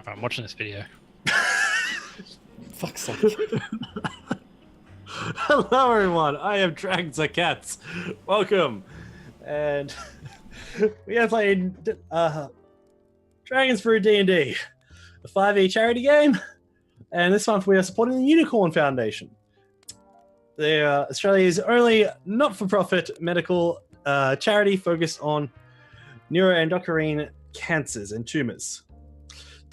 I'm watching this video. Fuck's sake. Hello everyone, I am Dragons Are Cats. Welcome. And we are playing Dragons Brew D&D, a 5e charity game. And this month we are supporting the Unicorn Foundation. They are Australia's only not-for-profit medical charity focused on neuroendocrine cancers and tumours.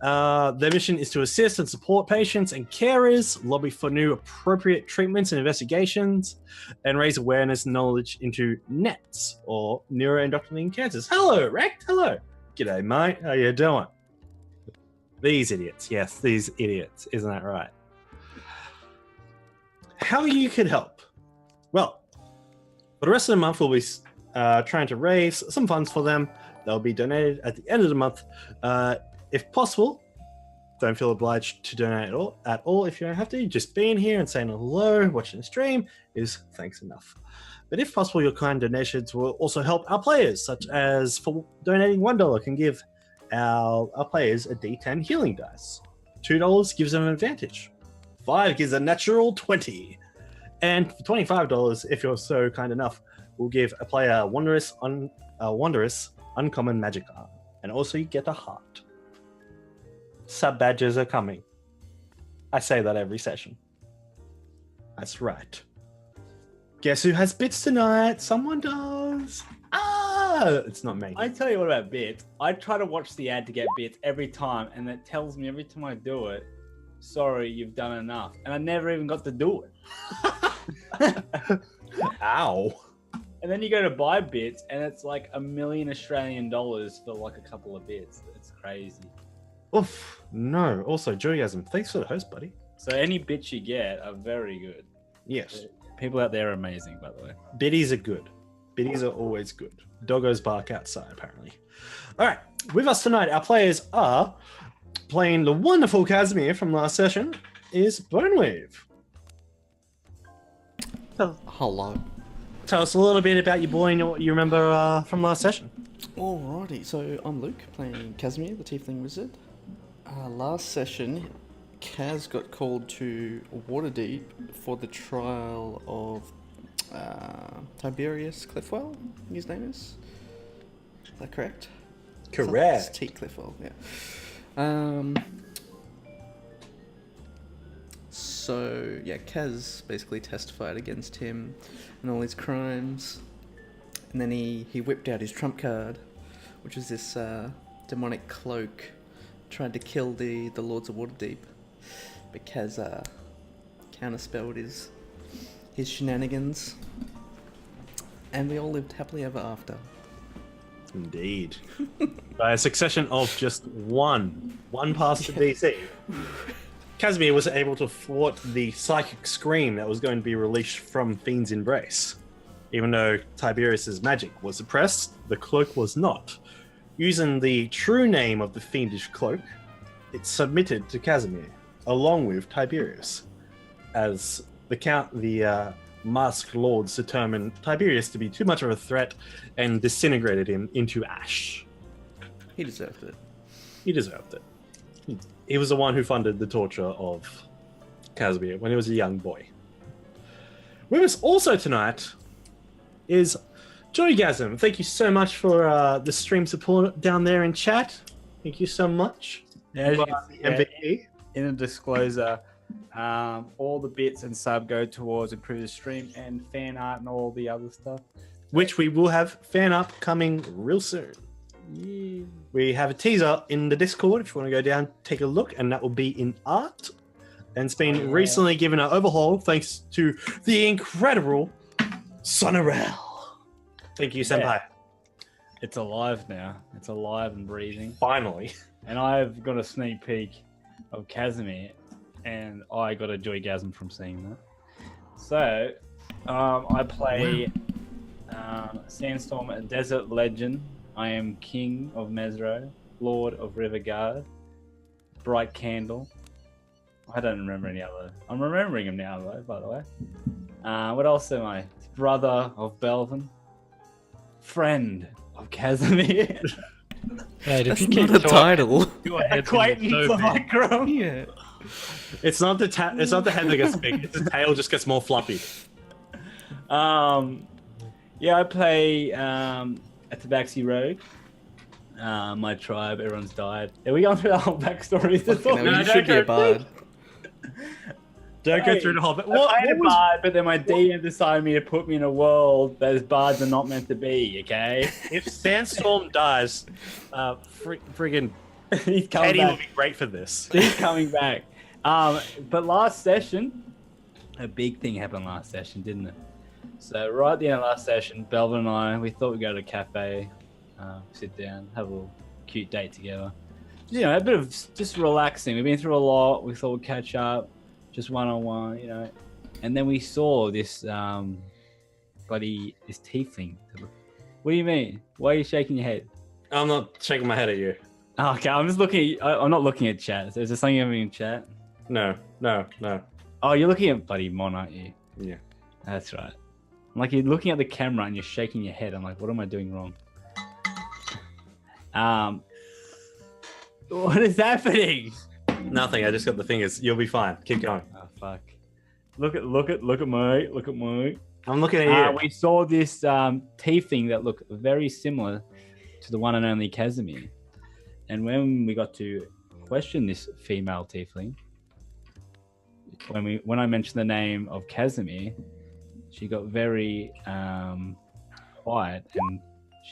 Their mission is to assist and support patients and carers, lobby for new appropriate treatments and investigations, and raise awareness and knowledge into NETs, or neuroendocrine cancers. Hello, Rect. Hello. G'day, mate. How you doing? These idiots. Yes, these idiots. Isn't that right? How you could help? Well, for the rest of the month, we'll be trying to raise some funds for them. They'll be donated at the end of the month. If possible, don't feel obliged to donate at all if you don't have to. Just being here and saying hello, watching the stream is thanks enough. But if possible, your kind donations will also help our players, such as for donating $1 can give our players a D10 healing dice. $2 gives them an advantage. 5 gives a natural 20. And for $25, if you're so kind enough, we'll give a player a wondrous uncommon magic arm. And also you get a heart. Sub badges are coming. I say that every session. That's right. Guess who has bits tonight? Someone does. It's not me. I tell you what about bits. I try to watch the ad to get bits every time, and it tells me every time I do it, sorry, you've done enough. And I never even got to do it. Ow. And then you go to buy bits, and it's like $1 million Australian dollars for like a couple of bits. It's crazy. Oof. No. Also, Joygasm, thanks for the host, buddy. So any bits you get are very good. Yes. People out there are amazing, by the way. Biddies are good. Biddies are always good. Doggos bark outside, apparently. All right. With us tonight, our players are playing the wonderful Casimir from last session is Bonewave. Hello. Tell us a little bit about your boy and what you remember from last session. Alrighty, so I'm Luke, playing Casimir, the Tiefling Wizard. Last session, Kaz got called to Waterdeep for the trial of Tiberius Cliffwell, his name is. Is that correct? Correct. It's T. Cliffwell, yeah. So, yeah, Kaz basically testified against him and all his crimes. And then he whipped out his trump card, which was this demonic cloak. Tried to kill the Lords of Waterdeep. But Kaz counterspelled his shenanigans. And we all lived happily ever after. Indeed. By a succession of just one pass to DC. Casimir was able to thwart the psychic scream that was going to be released from Fiend's Embrace. Even though Tiberius's magic was suppressed, the cloak was not. Using the true name of the fiendish cloak, it submitted to Casimir, along with Tiberius, as the masked lords determined Tiberius to be too much of a threat and disintegrated him into ash. He deserved it. He deserved it. He was the one who funded the torture of Casimir when he was a young boy. With us also tonight is Joygasm. Thank you so much for the stream support down there in chat. Thank you so much. Yeah, as you can see, MVP. in a disclosure, all the bits and sub go towards improve the stream and fan art and all the other stuff. Which we will have fan up coming real soon. Yeah. We have a teaser in the Discord if you want to go down, take a look, and that will be in art. And it's been recently given an overhaul thanks to the incredible Sonorel. Thank you, Senpai. Yeah. It's alive now. It's alive and breathing. Finally. And I've got a sneak peek of Casimir, and I got a joygasm from seeing that. So, I play Sandstorm, a desert legend. I am King of Mesro, Lord of Riverguard, Bright Candle. I don't remember any other. I'm remembering him now, though, by the way. What else am I? Brother of Belvin, friend of Casimir, Mate, if That's you keep not a talking, title. your head's gonna be Acquaintance so of big. Ikram. Yeah. It's not the it's not the head that gets big. It's the tail just gets more floppy. Yeah, I play a Tabaxi Rogue. My tribe, everyone's died. Are we going through the whole backstory? Is this Fucking all- hell, No, you don't should be a go- bard. Don't go Hey, through the whole. I played a bard, but then my DM decided me to put me in a world that bards are not meant to be. Okay, If Sandstorm dies, friggin' he's coming Teddy will back. be great for this. He's coming back. But last session, a big thing happened last session, didn't it? So right at the end of last session, Belvin and I, we thought we'd go to a cafe, sit down, have a little cute date together. You know, a bit of just relaxing. We've been through a lot. We thought we'd catch up, just one-on-one, you know. And then we saw this this tiefling. What do you mean? Why are you shaking your head? I'm not shaking my head at you. Oh, okay, I'm just looking. I'm not looking at chat. Is there something having in chat? No. Oh, you're looking at Buddy Mon, aren't you? Yeah. That's right. I'm like, you're looking at the camera and you're shaking your head. I'm like, what am I doing wrong? What is happening? Nothing. I just got the fingers. You'll be fine. Keep going. Oh fuck! Look at me. I'm looking at you. We saw this tiefling that looked very similar to the one and only Casimir. And when we got to question this female tiefling, when I mentioned the name of Casimir, she got very quiet and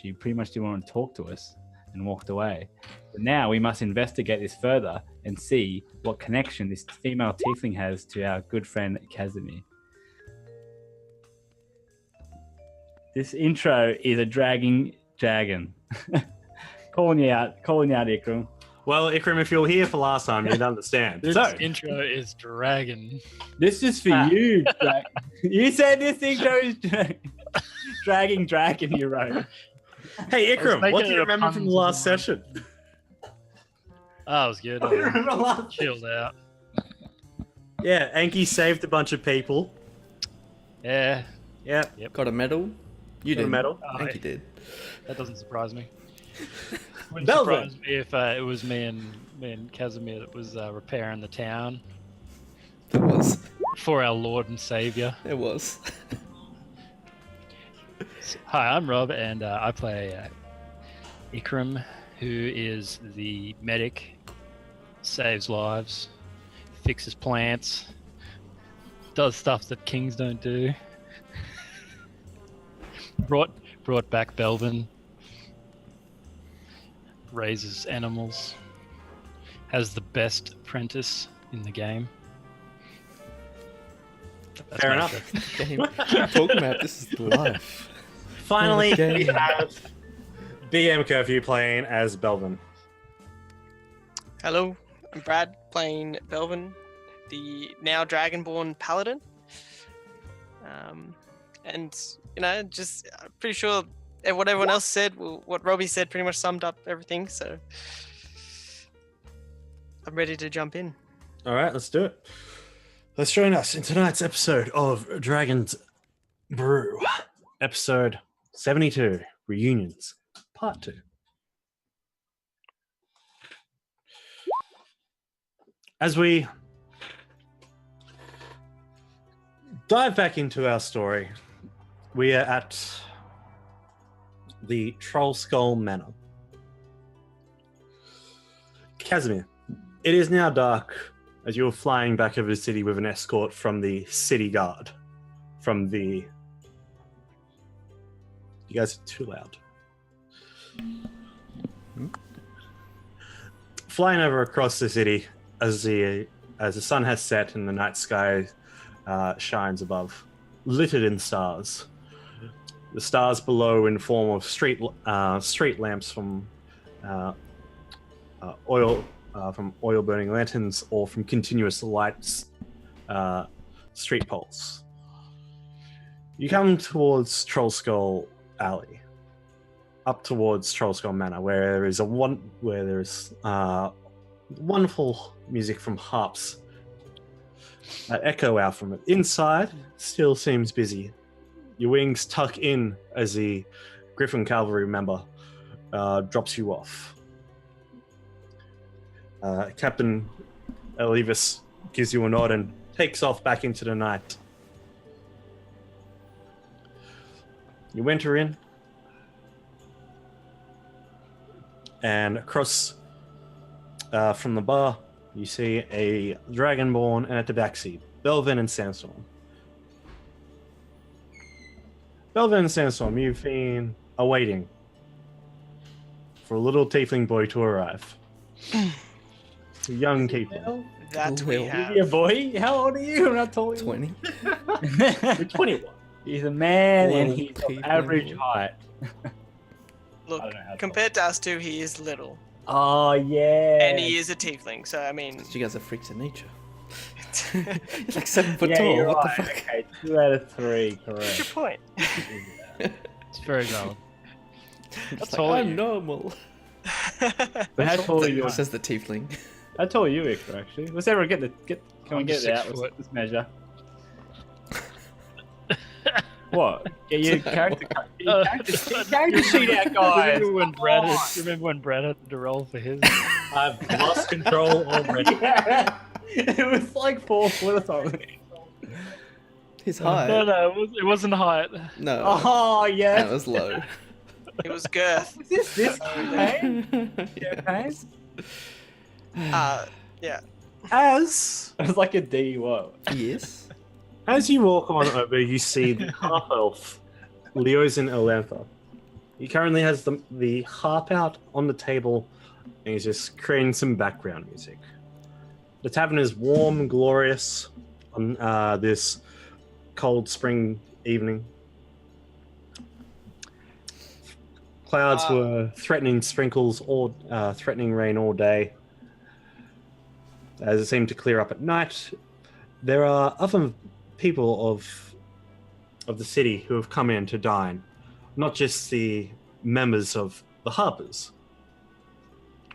she pretty much didn't want to talk to us and walked away. But now we must investigate this further and see what connection this female tiefling has to our good friend Casimir. This intro is a dragging dragon. calling you out, Ikram. Well, Ikram, if you were here for last time, you'd understand. This So, intro is dragon. This is for you. You said this intro is dragging dragon. You wrote. hey, Ikram, making what do it you a remember pun from the to last the one. session? Oh, it was good. Remember last- Chilled out. Yeah, Anki saved a bunch of people. Yeah, Yeah, Got a medal? You Got a did. medal? I think you did. that doesn't surprise me. Wouldn't Belvin. surprise me if it was me and Casimir that was repairing the town It was. for our Lord and Savior. It was. Hi, I'm Rob, and I play Ikram, who is the medic, saves lives, fixes plants, does stuff that kings don't do. Brought back Belvin, raises animals, has the best apprentice in the game. That's Fair my enough. intro. Game. Keep talking about this is life. Finally, Okay. we have BM Curfew playing as Belvin. Hello, I'm Brad playing Belvin, the now Dragonborn Paladin. And, you know, just pretty sure what everyone else said, what Robbie said pretty much summed up everything, so I'm ready to jump in. All right, let's do it. Let's join us in tonight's episode of Dragon's Brew, episode 72, Reunions, part 2. As we dive back into our story, we are at the Troll Skull Manor. Casimir, it is now dark as you're flying back over the city with an escort from the city guard. You guys are too loud. Flying over across the city as the sun has set and the night sky shines above, littered in stars. The stars below in form of street lamps from oil burning lanterns or from continuous lights, street poles. You come towards Troll Skull Alley, up towards Troll Skull Manor, where there is wonderful music from harps that echo out from it. Inside, still seems busy. Your wings tuck in as the Griffin Cavalry member drops you off. Captain Elivis gives you a nod and takes off back into the night. You enter in, and across from the bar, you see a Dragonborn, and at the back seat, Belvin and Sandstorm. Belvin and Sandstorm, you've been awaiting for a little tiefling boy to arrive. A young tiefling. That we Will. have. Yeah, boy. How old are you? I'm not told you. 20. You're 21. He's a man and Little he's of people. average height. Look, I don't know how to compared to us two, he is little. Oh, yeah. And he is a tiefling, so I mean... You guys are freaks of nature. You're like 7 foot Yeah, tall. you're What right. the fuck? Okay, 2 out of 3, What's your correct. point? It's very valid. It's tall are I'm you? normal. But how tall are you? Says the tiefling. How tall are you, Victor, actually? Let's ever can we I'm get it 6 out? foot. Let's measure. What? Get your character, character sheet out, guys. Remember when Brad had to roll for his? I've lost control already. Yeah. It was like 4 foot or something. His No, height. it wasn't height. No. Oh, That yes. was low. It was girth. Is this campaign? Campaign? Yeah. As It was like a D, what? Yes. As you walk on over, you see the half elf, Leosin Elantha. He currently has the harp out on the table, and he's just creating some background music. The tavern is warm and glorious on this cold spring evening. Clouds were threatening sprinkles or threatening rain all day. As it seemed to clear up at night, there are other people of the city who have come in to dine, not just the members of the harpers.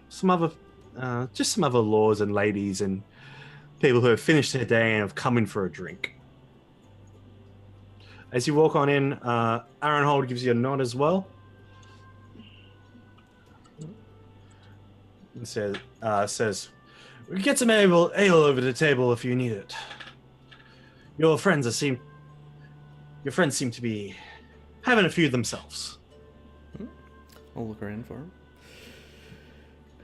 Some other lords and ladies and people who have finished their day and have come in for a drink. As you walk on in, Aaron Hold gives you a nod as well. And says, "We can get some ale over the table if you need it. Your friends seem to be having a few themselves." I'll look around for him.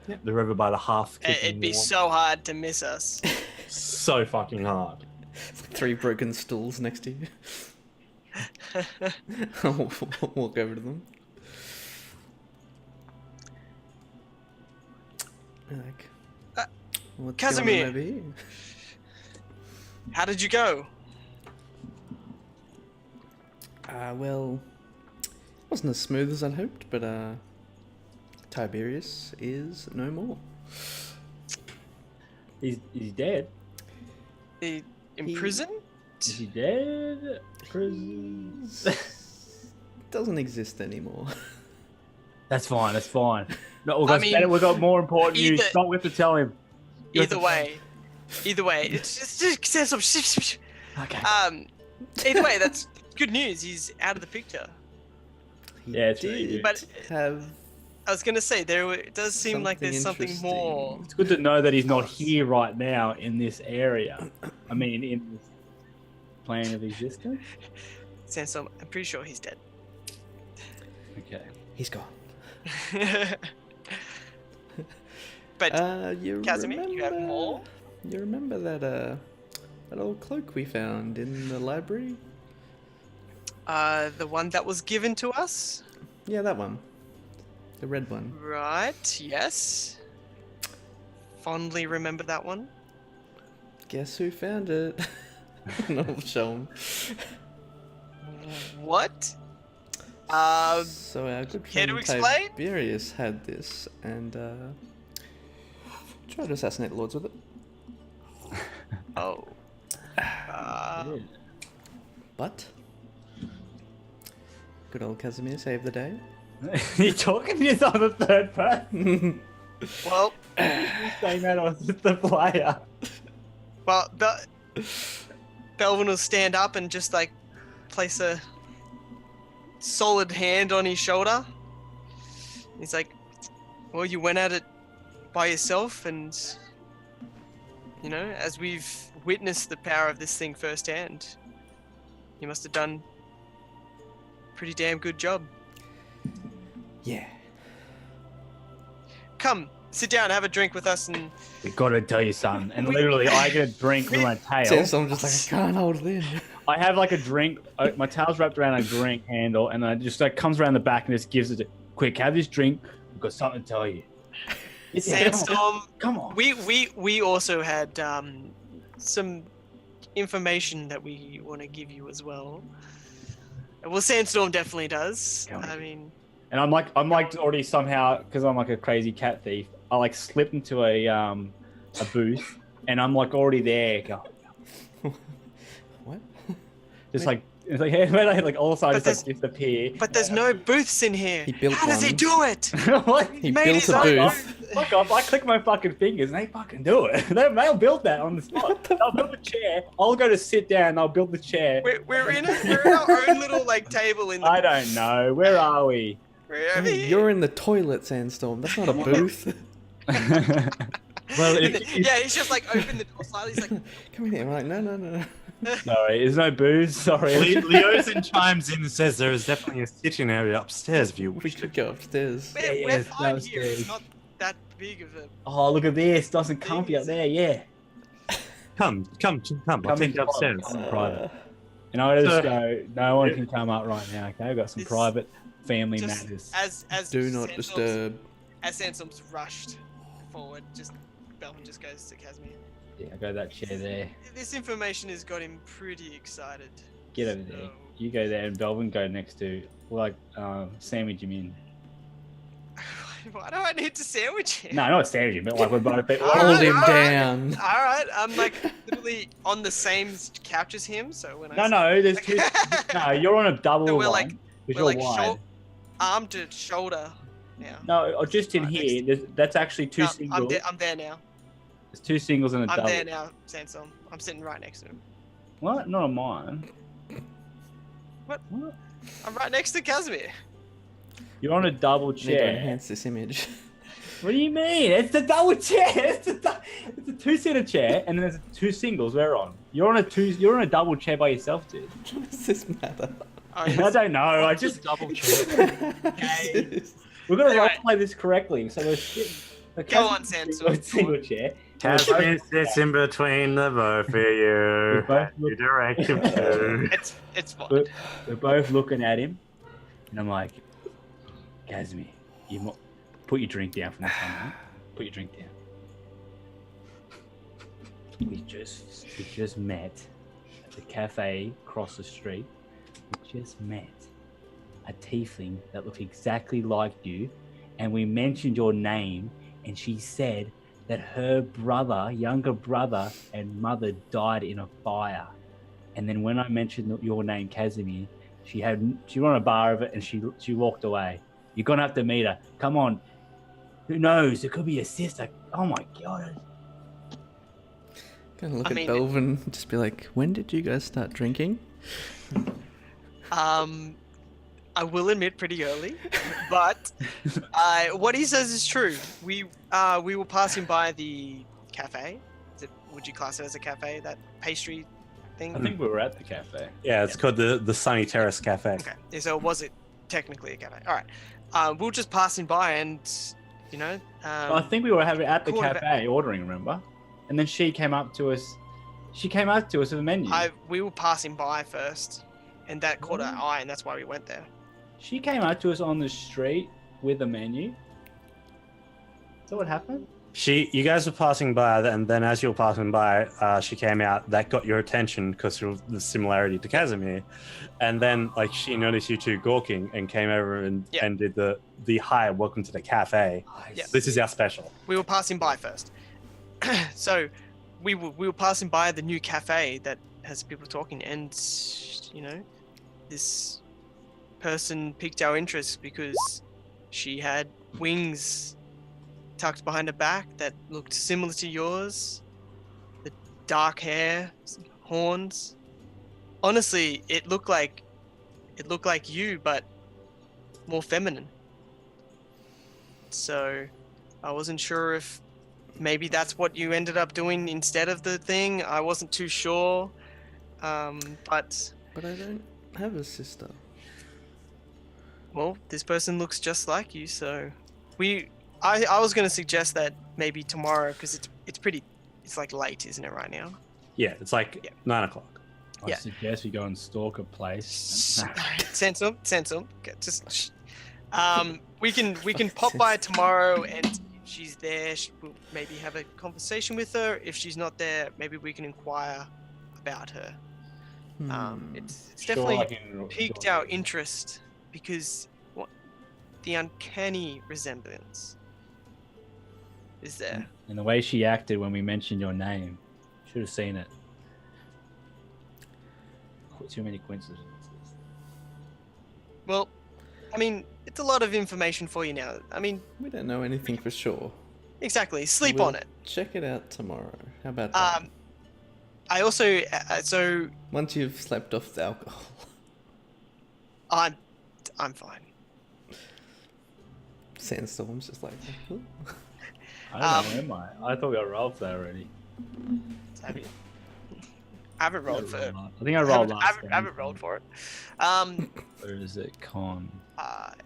Yep, they're over by the hearth. It'd be so hard to miss us. so fucking hard. It's like 3 broken stools next to you. I'll walk over to them. Like, what's going on Casimir. over here? How did you go? Well, wasn't as smooth as I'd hoped, but Tiberius is no more. He's dead. Imprisoned? Is he dead? Prison. Doesn't exist anymore. That's fine. That's fine. No, we've I got, mean, we've got more important news. either- Stop. We have to tell him. You have Either to- way, it's just Okay. either way, that's good news. He's out of the picture. He Yeah, it's really did good. But- have I was gonna say it does seem like there's something Something more. It's good to know that he's not here right now in this area. I mean, in this plane of existence. Sandstorm, I'm pretty sure he's dead. Okay. he's gone. But You Casimir, remember, you have more? You remember that old cloak we found in the library? the one that was given to us, Yeah, that one. The red one. right? Yes. Fondly remember that one. Guess who found it? And I'll show him. What? So our good care friend to explain? Tiberius had this and tried to assassinate the lords with it. Oh. But good old Casimir saved the day. You're talking to yourself on the third person. Well, You're saying that I was just the player. well, Belvin will stand up and just like place a solid hand on his shoulder. He's like, "Well, you went at it by yourself, and you know, as we've witnessed the power of this thing firsthand, you must have done a pretty damn good job. Yeah. Come, sit down, have a drink with us, and We gotta tell you something. And literally, I get a drink with my tail. Sandstorm just like, I can't hold it in. I have like a drink. My tail's wrapped around a drink handle, and I just like comes around the back and just gives it. Quick, have this drink. I've got something to tell you. Sandstorm. Come on. We also had some information that we want to give you as well. Well, Sandstorm definitely does. Come on. I mean, And I'm like already somehow, because I'm like a crazy cat thief. I like slip into a booth, and I'm like already there. What? Just like it's like hey, like all of a sudden But just like disappear. but there's no booths in here. He built How does he one. do it? What? He Made built his a own- booth. Fuck off! I click my fucking fingers and they fucking do it. They'll build that on the spot. They'll build the chair. I'll go to sit down. They'll build the chair. We're in our own little like table in the. I don't know. Where are we? We're over here. You're in the toilet, Sandstorm. That's not a booth. Well, And yeah, he's just like opened the door slightly. He's like, Come here. I'm like, no. Sorry, there's no booze. Sorry. Leosin chimes in and says there is definitely a sitting area upstairs if you We wish to could go upstairs. we're, Yeah, we're it's fine here. It's downstairs. not that big of a. Oh, look at this. Nice and comfy up there. Yeah. come. I'll Come take you in upstairs. private. And I just So- go. No one can come up right now. Okay, I've got some This- private family Just matters. as Do not Sandstorm's- disturb. As Sandstorm's rushed forward, Belvin just goes to Casimir. Yeah, I got that chair there. This information has got him pretty excited. Get over there. So- You go there, and Belvin go next to like sandwich him in. Why do I need to sandwich him? No, not sandwich him, but like we're both. Hold him alright. down. All right, I'm like literally on the same couch as him, so when I No, there's two. No, you're on a double So we're line. like- 'cause we're you're like wide. arm to shoulder now. No, just in Right, here. That's actually two No, singles. I'm there now. There's two singles and a I'm double. there now, Sandstorm. I'm sitting right next to him. What? Not on mine. What? What? I'm right next to Casimir. You're on a double Need to chair. enhance this image. What do you mean? It's the double chair. It's a two-seater chair, and then there's two singles we're on. You're on a double chair by yourself, dude. What does this matter? Oh, I don't know. I just double check. we're gonna Anyway. role play this correctly. So we're sitting. Go on, Sandstorm. Single chair. Casimir sits in between the both of We're you. both, You direct him to. It's fine. we're both looking at him, and I'm like, Casimir, put your drink down from this one, mate. Put your drink down. We just met at the cafe across the street. We just met a tiefling that looked exactly like you, and we mentioned your name, and she said that her brother, younger brother, and mother died in a fire. And then when I mentioned your name, Casimir, she were on a bar of it, and she walked away. You're gonna have to meet her. Come on. Who knows? It could be your sister. Oh my god. Gonna look I at mean- Belvin and just be like, when did you guys start drinking? I will admit pretty early, but what he says is true. We were passing by the cafe. Would you class it as a cafe? That pastry thing? I think we were at the cafe. Yeah, it's called the Sunny Terrace Cafe. Okay. Yeah, so was it technically a cafe? All right. We were just passing by, and you know. I think we were at the cool cafe ordering, remember? And then she came up to us. She came up to us with a menu. We were passing by first, and that caught our eye, and that's why we went there. She came up to us on the street with a menu. Is that what happened? You guys were passing by, and then as you were passing by, she came out. That got your attention because of the similarity to Casimir, and then like she noticed you two gawking and came over and did the hi, welcome to the cafe. Yeah. This is our special. We were passing by first, so we were passing by the new cafe that has people talking, and you know, this person piqued our interest because she had wings tucked behind her back that looked similar to yours. The dark hair, horns. Honestly, it looked like you, but more feminine. So I wasn't sure if maybe that's what you ended up doing instead of the thing. I wasn't too sure. But But I don't have a sister. well, this person looks just like you, so I was gonna suggest that maybe tomorrow, because it's like late, isn't it, right now? Yeah, it's like Yeah. 9 o'clock. I Yeah. suggest we go and stalk a place. Sensible. Just we can pop by tomorrow, and if she's there, we'll maybe have a conversation with her. If she's not there, maybe we can inquire about her. It's Sure, definitely I can piqued join our you. interest because the uncanny resemblance is there. And the way she acted when we mentioned your name, should have seen it. Too many coincidences. Well, I mean, it's a lot of information for you now. I mean, We don't know anything for sure. exactly. Sleep We'll on it. Check it out tomorrow. How about that? I also so Once you've slept off the alcohol. I'm fine. Sandstorm's just like, "Ooh." I don't know, am I? I thought we got rolled for that already. Have you? I haven't rolled for. I think I rolled I last haven't, time. I haven't rolled for it. Where is it? Con. What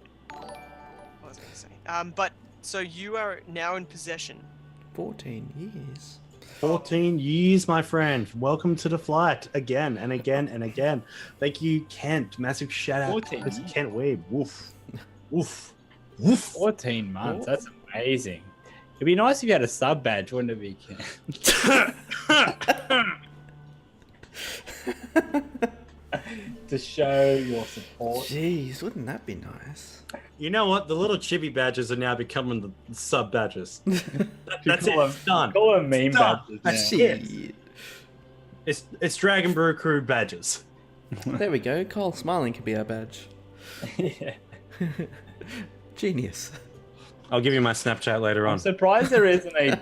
was I going to say? But so you are now in possession. 14 years. 14 years, my friend. Welcome to the flight again and again and again. Thank you, Kent. Massive shout out 14 to years? Kent Webb. Woof. Woof. Woof. 14 months. Oh. That's amazing. It'd be nice if you had a sub badge, wouldn't it be, Ken? To show your support. Jeez, wouldn't that be nice? You know what? The little chibi badges are now becoming the sub badges. That's it. Call 'em- It's done. Call them meme Done. badges. That's now. it. It's Dragon Brew Crew badges. There we go. Cole smiling could be our badge. Yeah. Genius. I'll give you my Snapchat later I'm on. surprised there isn't a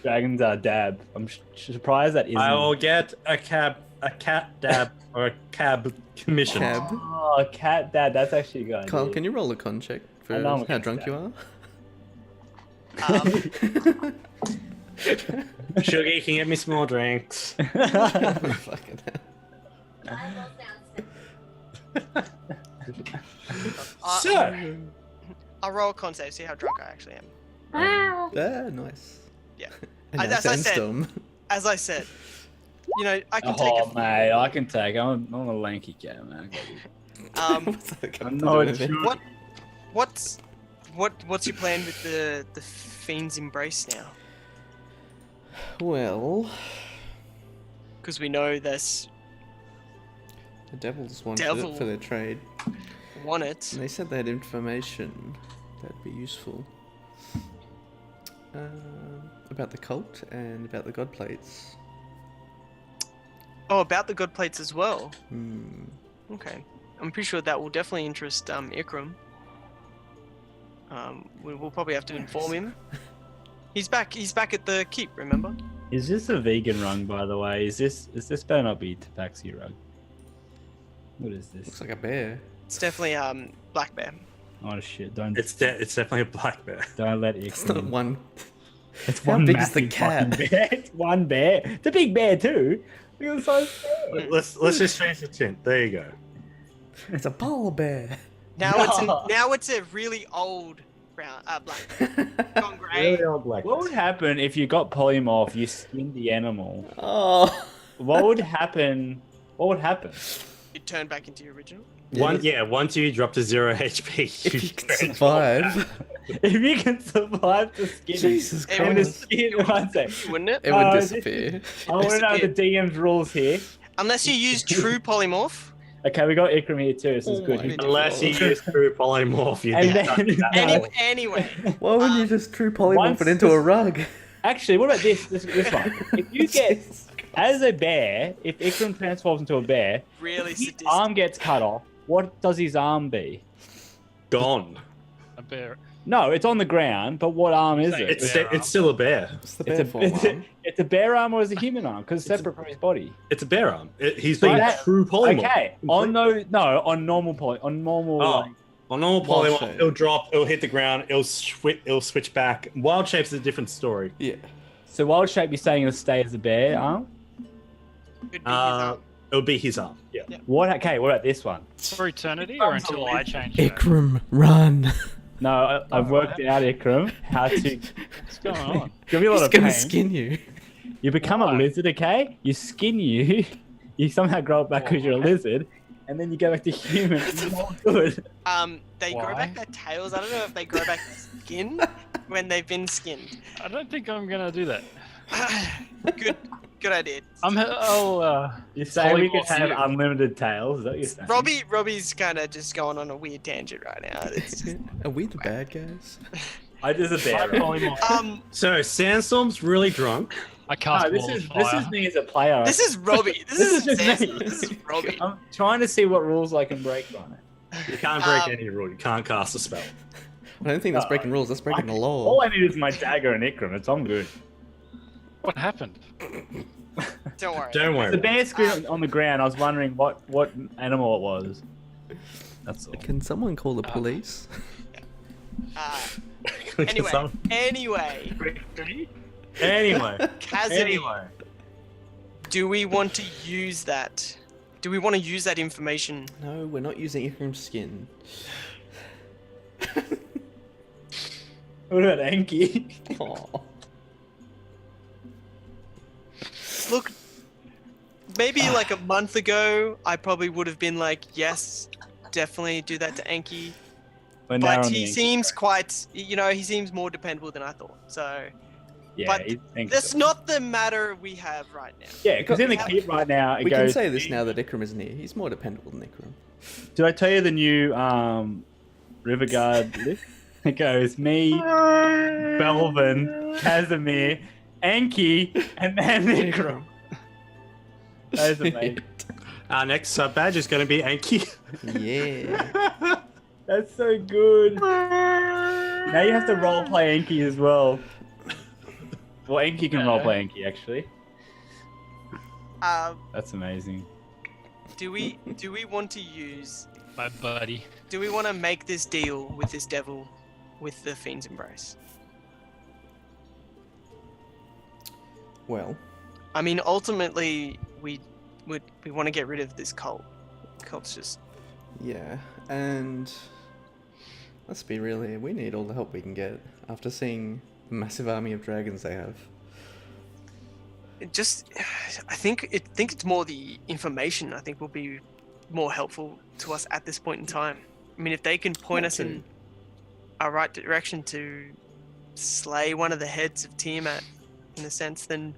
Dragon's dab. I'm surprised that isn't. I will get a cat dab, or a cab commission. Cab. Oh, cat dad. That's actually good. Kyle, can you roll a con check for I know I'm how against drunk that. you are? Sugar, you can get me some more drinks. Fucking hell. So, I'll roll a con save, see how drunk I actually am. Ah, nice. Yeah. And As now I said- Sandstorm. As I said, you know, I can take Oh it. mate, I can take. I'm a lanky cat, man. What's that got I'm to not do with it? sure. What's your plan with the Fiend's Embrace now? Well, Because we know this the devils wanted Devil. it for their trade. want it. And they said they had information that'd be useful. About the cult and about the god plates. Oh, about the god plates as well. Hmm. Okay, I'm pretty sure that will definitely interest Ikram. We'll probably have to inform him. He's back. He's back at the keep. Remember? Is this a vegan rug, by the way? Is this better not be Tabaxi rug? What is this? Looks like a bear. It's definitely black bear. Oh shit! Don't it's definitely a black bear. don't let it. It's not one. It's How one big is the massive fucking cat? bear. It's one bear. It's a big bear too. Look at the size. Of the bear. Let's just change the tint. There you go. It's a polar bear. Now it's a really old brown black bear. Gone grey. Really old black What bear. would happen if you got polymorph? You skinned the animal. Oh. What would happen? What would happen? It turned back into your original. Once you drop to 0 HP, If you can survive. If you can survive the skin, Jesus Everyone and the Christ. skin, one sec. Wouldn't it? It would Oh, disappear. I want to know the DM's rules here. Unless you use true polymorph. Okay, we got Ikram here too. This is Oh good. my He- God. unless you use true polymorph, you And think then, Anyway, Why wouldn't you just true polymorph Once it into a this- rug? actually, what about this one? If you get as a bear, if Ikram transforms into a bear, really his sadistic. arm gets cut off. What does his arm be? gone. A bear. No, it's on the ground. But what arm is it? It's still a bear. It's the It's bear a, form it's, a, arm. it's a bear arm or is it a human arm? Because it's separate from his body. It's a bear arm. He's So being that- true polymorph. Okay, on no, on normal Oh. like, On normal Wild polymorph, shape. it'll drop, it'll hit the ground, it'll switch back. Wild shape's a different story. Yeah. So wild shape, you're saying it'll stay as a bear arm? It'd be his arm. It'll be his arm. Yeah. What? Okay, what about this one? For eternity or until I change it? Ikram, run. No, I've worked out, Ikram, how to. What's going on? Give me a lot He's of gonna pain. skin you. You become a lizard, okay? You skin you. You somehow grow it back because you're a lizard, and then you go back to human. It's all good. They grow Why? back their tails. I don't know if they grow back skin when they've been skinned. I don't think I'm gonna do that. Good idea. You're saying we could Polymorph have you. unlimited tails? Is that what you're saying? Robbie's kind of just going on a weird tangent right now. It's just, Are we the bad guys? I just a bear. Right? So Sandstorm's really drunk. I cast No, this ball of is fire. me as a player. this is Robbie. This This isn't is just me. Sansa, This is Robbie. I'm trying to see what rules I can break on it. You can't break any rule. You can't cast a spell. I don't think that's breaking rules. That's breaking the law. All I need is my dagger and Ikram. I'm good. What happened? Don't worry. Don't worry. The bear screen on the ground. I was wondering what animal it was. That's all. Can someone call the police? Anyway. Anyway. Cassidy, do we want to use that? Do we want to use that information? No, we're not using Ikram's skin. What about Enki? Aw. Look, maybe like a month ago, I probably would have been like, yes, definitely do that to Enki. We're now But on the he Enki seems track. quite, he seems more dependable than I thought. So Yeah, but he thinks that's so. not the matter we have right now. Yeah, because in the kit right now, it We goes. can say this now that Ikram isn't here. He's more dependable than Ikram. Did I tell you the new River Guard list? It goes me, Belvin, Casimir, Enki, and then Ikram. That is amazing. Our next sub badge is going to be Anki. Yeah. That's so good. Now you have to roleplay Enki as well. Well, Enki can roleplay Enki actually. That's amazing. Do we want to use? My buddy. Do we want to make this deal with this devil, with the Fiend's Embrace? Well, I mean, ultimately, we want to get rid of this cult. Cult's just yeah, and let's be real here. We need all the help we can get after seeing the massive army of dragons they have. I think it's more the information. I think will be more helpful to us at this point in time. I mean, if they can point That us too. in our right direction to slay one of the heads of Tiamat, in a sense, then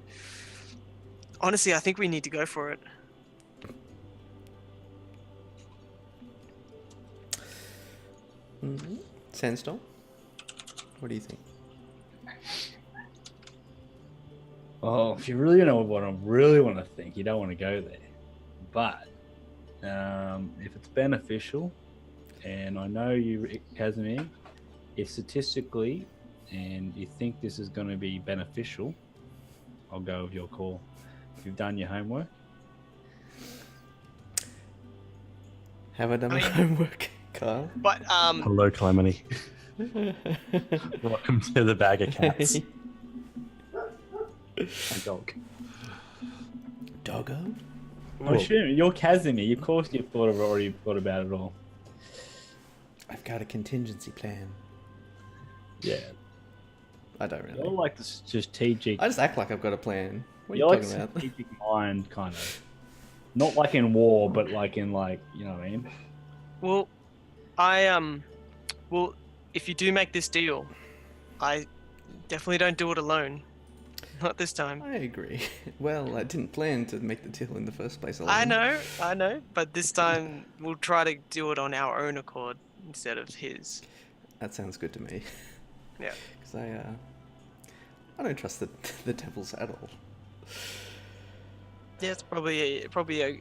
honestly, I think we need to go for it. Mm-hmm. Sandstorm? What do you think? Oh, if you really know what I really want to think, you don't want to go there. But if it's beneficial, and I know you, Casimir, if statistically, and you think this is going to be beneficial, I'll go with your call. If you've done your homework. Have I done my homework, Kyle? But Hello, Calamity. Welcome to the bag of cats. A dog. Doggo? I'm assuming you're Casimir. Of course, you've already thought about it all. I've got a contingency plan. Yeah, I don't you're really. like the strategic. I just act like I've got a plan. What are you You're like talking about? strategic mind, kind of. Not like in war, but like in you know what I mean. well, well, if you do make this deal, I definitely don't do it alone. Not this time. I agree. Well, I didn't plan to make the deal in the first place. I alone. know, but this time we'll try to do it on our own accord instead of his. That sounds good to me. Yeah. Because I don't trust the devils at all. Yeah, it's probably a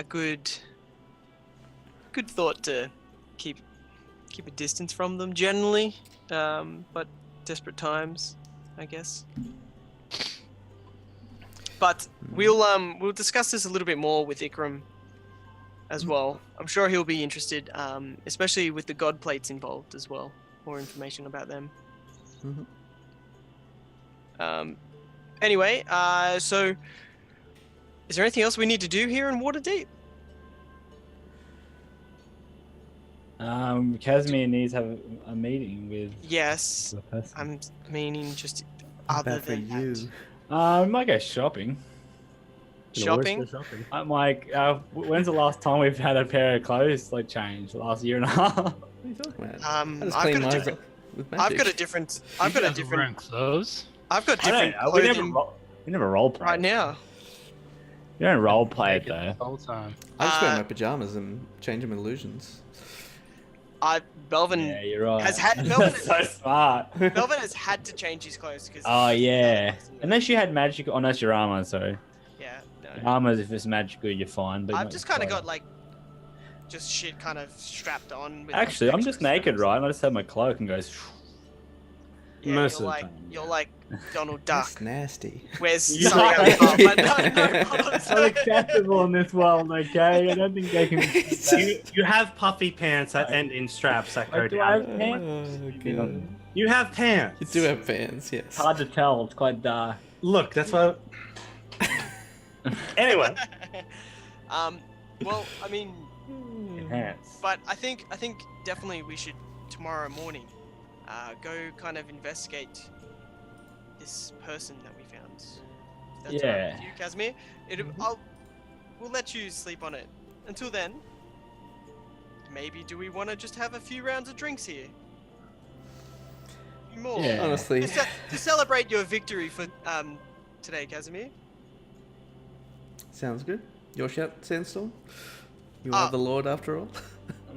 good thought to keep a distance from them generally, but desperate times, I guess. But we'll discuss this a little bit more with Ikram as well. I'm sure he'll be interested, especially with the god plates involved as well. More information about them. Anyway, so is there anything else we need to do here in Waterdeep? Casimir needs to have a meeting with Yes, the person. I'm meaning just How other bad for than you. that. We might go shopping. Can always Shopping. go shopping. I'm like, when's the last time we've had a pair of clothes like changed? The last year and a half. What are you talking about? I just I've clean got a mine different. with I've magic. got a different. I've got a different. clothes. I've got I don't different know. We never, clothing we never role play. right now. You don't role play it though. The whole time. I just wear Uh, my pajamas and change them illusions. Belvin Yeah, you're right. has had That's so smart. Belvin has had to change his clothes because. Oh yeah. Unless you had magic, unless your armor. Sorry, Yeah. your No. armor. If it's magical, you're fine. But I've just kind of got like, just shit kind of strapped on. With Actually, I'm extra just naked, straps. right? I just have my cloak and goes. Yeah, Most you're of the like time, you're yeah. like Donald Duck. That's nasty. Where's Yeah. something else? Oh, but no, It's not acceptable in this world, okay? I don't think they can. You have puffy pants that end in straps that go Do I have down. pants? Oh, God. You have pants. You do have fans, yes. It's hard to tell. It's quite dark. Look, that's what. Anyway, Well, I mean, Pants. but I think definitely we should tomorrow morning, go kind of investigate this person that we found. If that's all right Yeah. with you, Casimir. We'll let you sleep on it. Until then, maybe do we want to just have a few rounds of drinks here? A few more. Yeah. Honestly, To celebrate your victory for today, Casimir. sounds good. Your shout, Sandstorm? You Ah. are the Lord after all?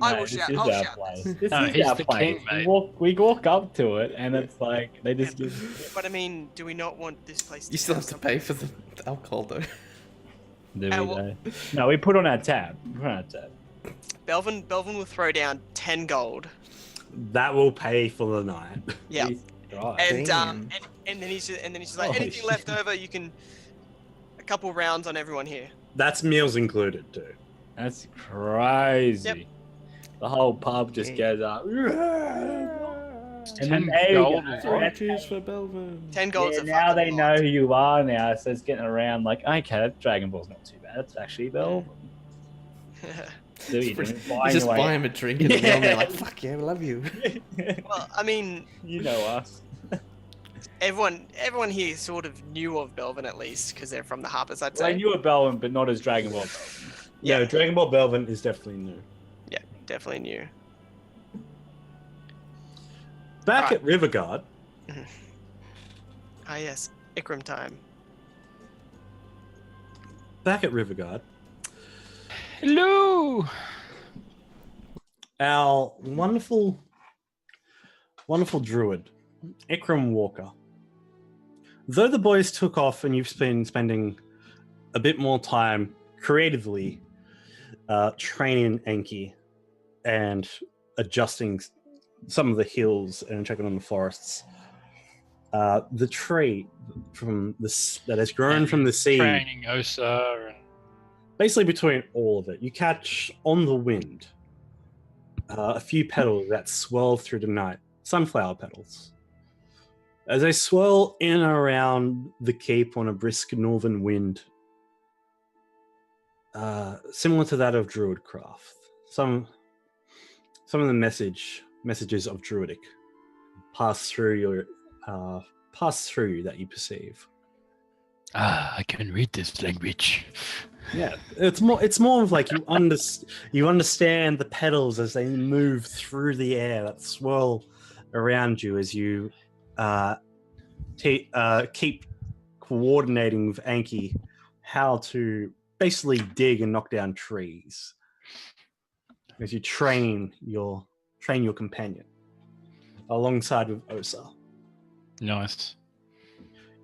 I will Mate, this shout- is I'll our shout place. this. This No, is he's our the place. king, mate. We walk up to it, and it's like they just give. But I mean, do we not want this place to You still have to something? pay for the alcohol, though. Do we, well- though? No, we put on our tab. We put on our tab. Belvin will throw down 10 gold. that will pay for the night. Yeah. Jesus Christ. And then he's just like, Holy anything left over, you can a couple rounds on everyone here. That's meals included too. That's crazy. Yep. The whole pub just goes up. And then 10 there gold you is go. right. Cheers for Belvin. 10 gold's Yeah, a now fucking they lot. know who you are now, so it's getting around like, okay, that Dragon Ball's not too bad. It's actually Bell. Do you You buying just away- buy him a drink and Yeah. they're like, fuck yeah, we love you. Well, I mean, You know us. everyone here sort of knew of Belvin at least because they're from the Harpers, I'd So I say. knew a Belvin, but not as Dragon Ball. Belvin. Yeah. No, Dragon Ball Belvin is definitely new. Yeah, definitely knew. Back Right. at Riverguard, Ah, yes, Ikram time. Hello. our wonderful druid, Ikram Walker. Though the boys took off and you've been spending a bit more time creatively training Enki and adjusting some of the hills and checking on the forests, the tree that has grown from the sea, Training Osa and basically between all of it, you catch on the wind a few petals that swirl through the night, sunflower petals. As they swirl in and around the cape on a brisk northern wind, similar to that of Druidcraft. Some of the messages of Druidic pass through you that you perceive. I can read this language. Yeah, it's more of like you understand the petals as they move through the air that swirl around you as you keep coordinating with Anki how to basically dig and knock down trees as you train your companion alongside with Osa. Nice.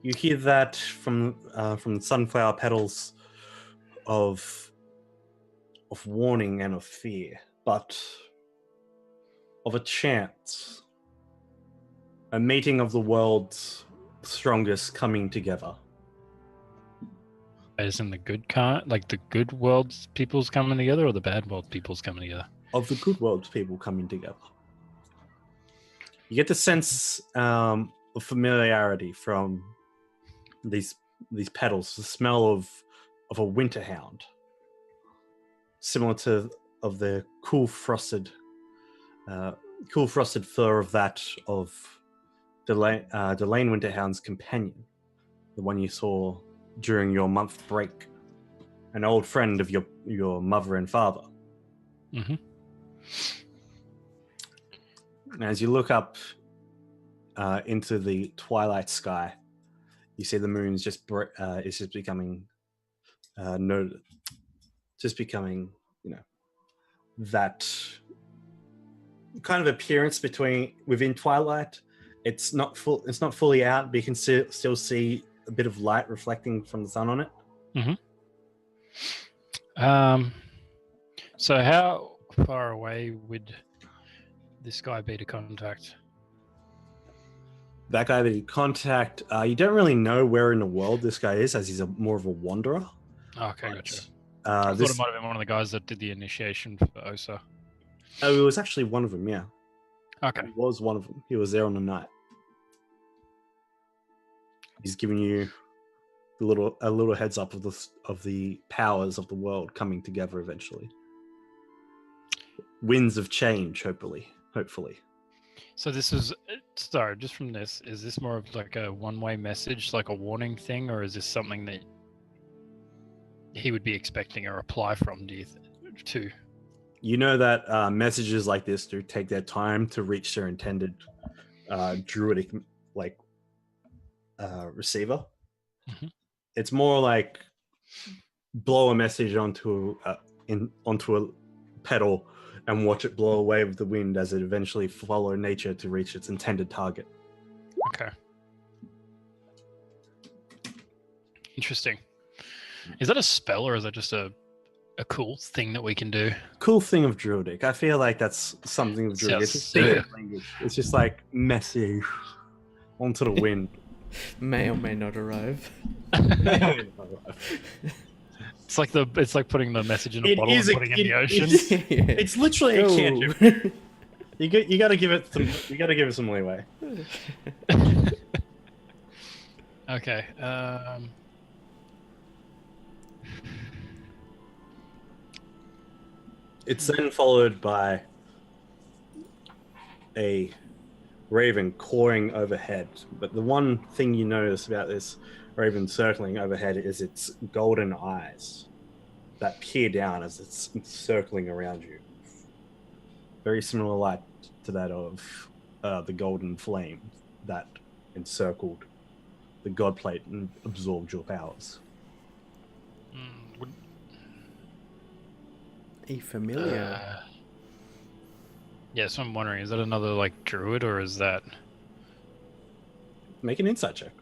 You hear that from the sunflower petals of warning and of fear, but of a chance, a meeting of the world's strongest coming together. As in the good kind, like the good world's people's coming together, or the bad world people's coming together? Of the good world's people coming together. You get the sense of familiarity from these petals, the smell of a winter hound, similar to of the cool frosted fur of that of Delane Winterhound's companion, the one you saw during your month break, an old friend of your mother and father. Mm-hmm. As you look up into the twilight sky, you see the moon's is just becoming that kind of appearance within twilight. It's not fully out, but you can still see a bit of light reflecting from the sun on it. So how far away would this guy be to contact? That guy that you contact, you don't really know where in the world this guy is, as he's more of a wanderer. Okay, gotcha. I thought it might have been one of the guys that did the initiation for Osa. Oh, it was actually one of them, yeah. Okay. It was one of them. He was there on the night. He's giving you a little heads up of the powers of the world coming together eventually. Winds of change, hopefully. So this is, sorry, just from this, is this more of like a one-way message, like a warning thing, or is this something that he would be expecting a reply from, to? You know that messages like this do take their time to reach their intended druidic receiver. Mm-hmm. It's more like blow a message onto a petal and watch it blow away with the wind as it eventually follow nature to reach its intended target. Okay. Interesting. Is that a spell, or is that just a cool thing that we can do? Cool thing of druidic. I feel like that's something of druidic. It's just secret language. It's just like message onto the wind. May or may not arrive. It's like putting the message in a bottle and putting it in the ocean. It's literally a cantrip. You got to give it some leeway. Okay. It's then followed by a raven cawing overhead. But the one thing you notice about this raven circling overhead is its golden eyes that peer down as it's circling around you. Very similar light to that of the golden flame that encircled the god plate and absorbed your powers. A familiar. Yeah, so I'm wondering, is that another like druid, or is that? Make an insight check.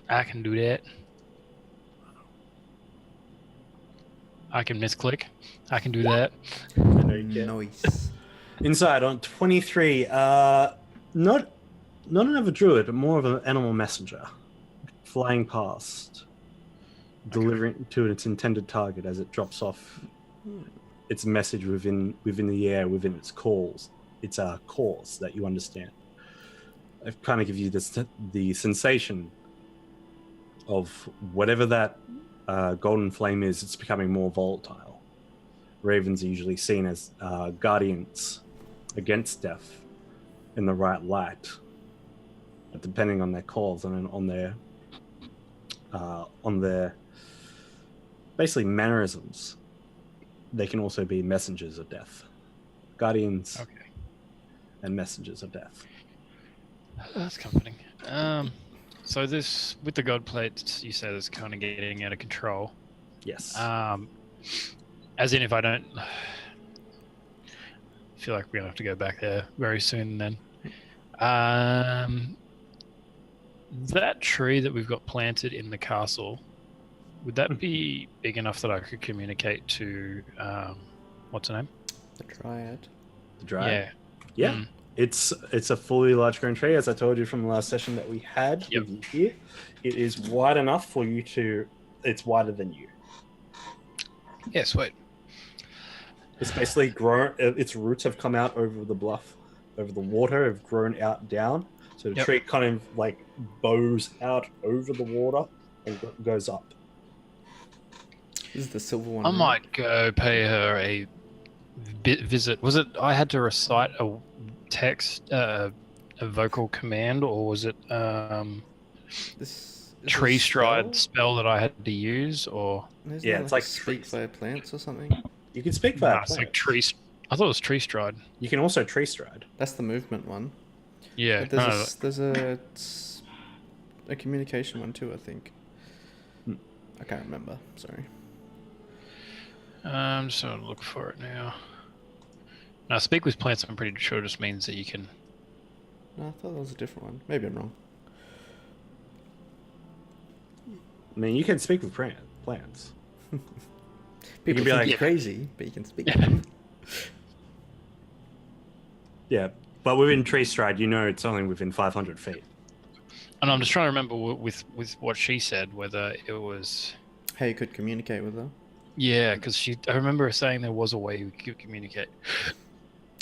I can do that. I can misclick. I can do that. I know you can. Nice. Inside on 23. Not another druid, but more of an animal messenger, flying past, delivering to its intended target as it drops off its message within the air, within its calls. It's a cause that you understand. I kind of give you the sensation of whatever that golden flame is. It's becoming more volatile. Ravens are usually seen as guardians against death in the right light, but depending on their calls and on their basically mannerisms, they can also be messengers of death, guardians, and messengers of death. That's comforting. So this, with the god plate, you said it's kind of getting out of control. Yes. As in, if I don't feel like we're gonna have to go back there very soon, then that tree that we've got planted in the castle, would that be big enough that I could communicate to what's her name? The Dryad. The Dryad? Yeah. Yeah. It's a fully large grown tree, as I told you from the last session that we had Yep. with you here. It is wide enough for you to. It's wider than you. Yeah, sweet. It's basically grown. Its roots have come out over the bluff, over the water, have grown out down. So the Yep. tree kind of like bows out over the water and goes up. This is the silver one. I right? might go pay her a visit. Was it I had to recite a text, a vocal command, or was it This is tree a stride spell? spell that I had to use, or Isn't Yeah, that it's like like speak trees. via plants or something. You can speak Nah, via it's like plants. tree. I thought it was tree stride. You can also tree stride. That's the movement one. Yeah, But there's no, a s- there's a communication one too, I think. Hmm. I can't remember. Sorry. I'm just gonna look for it now. Now, speak with plants. I'm pretty sure just means that you can. No, I thought that was a different one. Maybe I'm wrong. I mean, you can speak with plants. People be think like- you're crazy, but you can speak to them. Yeah, but within tree stride, you know it's only within 500 feet. And I'm just trying to remember with what she said whether it was. How you could communicate with her. Yeah, because I remember her saying there was a way we could communicate.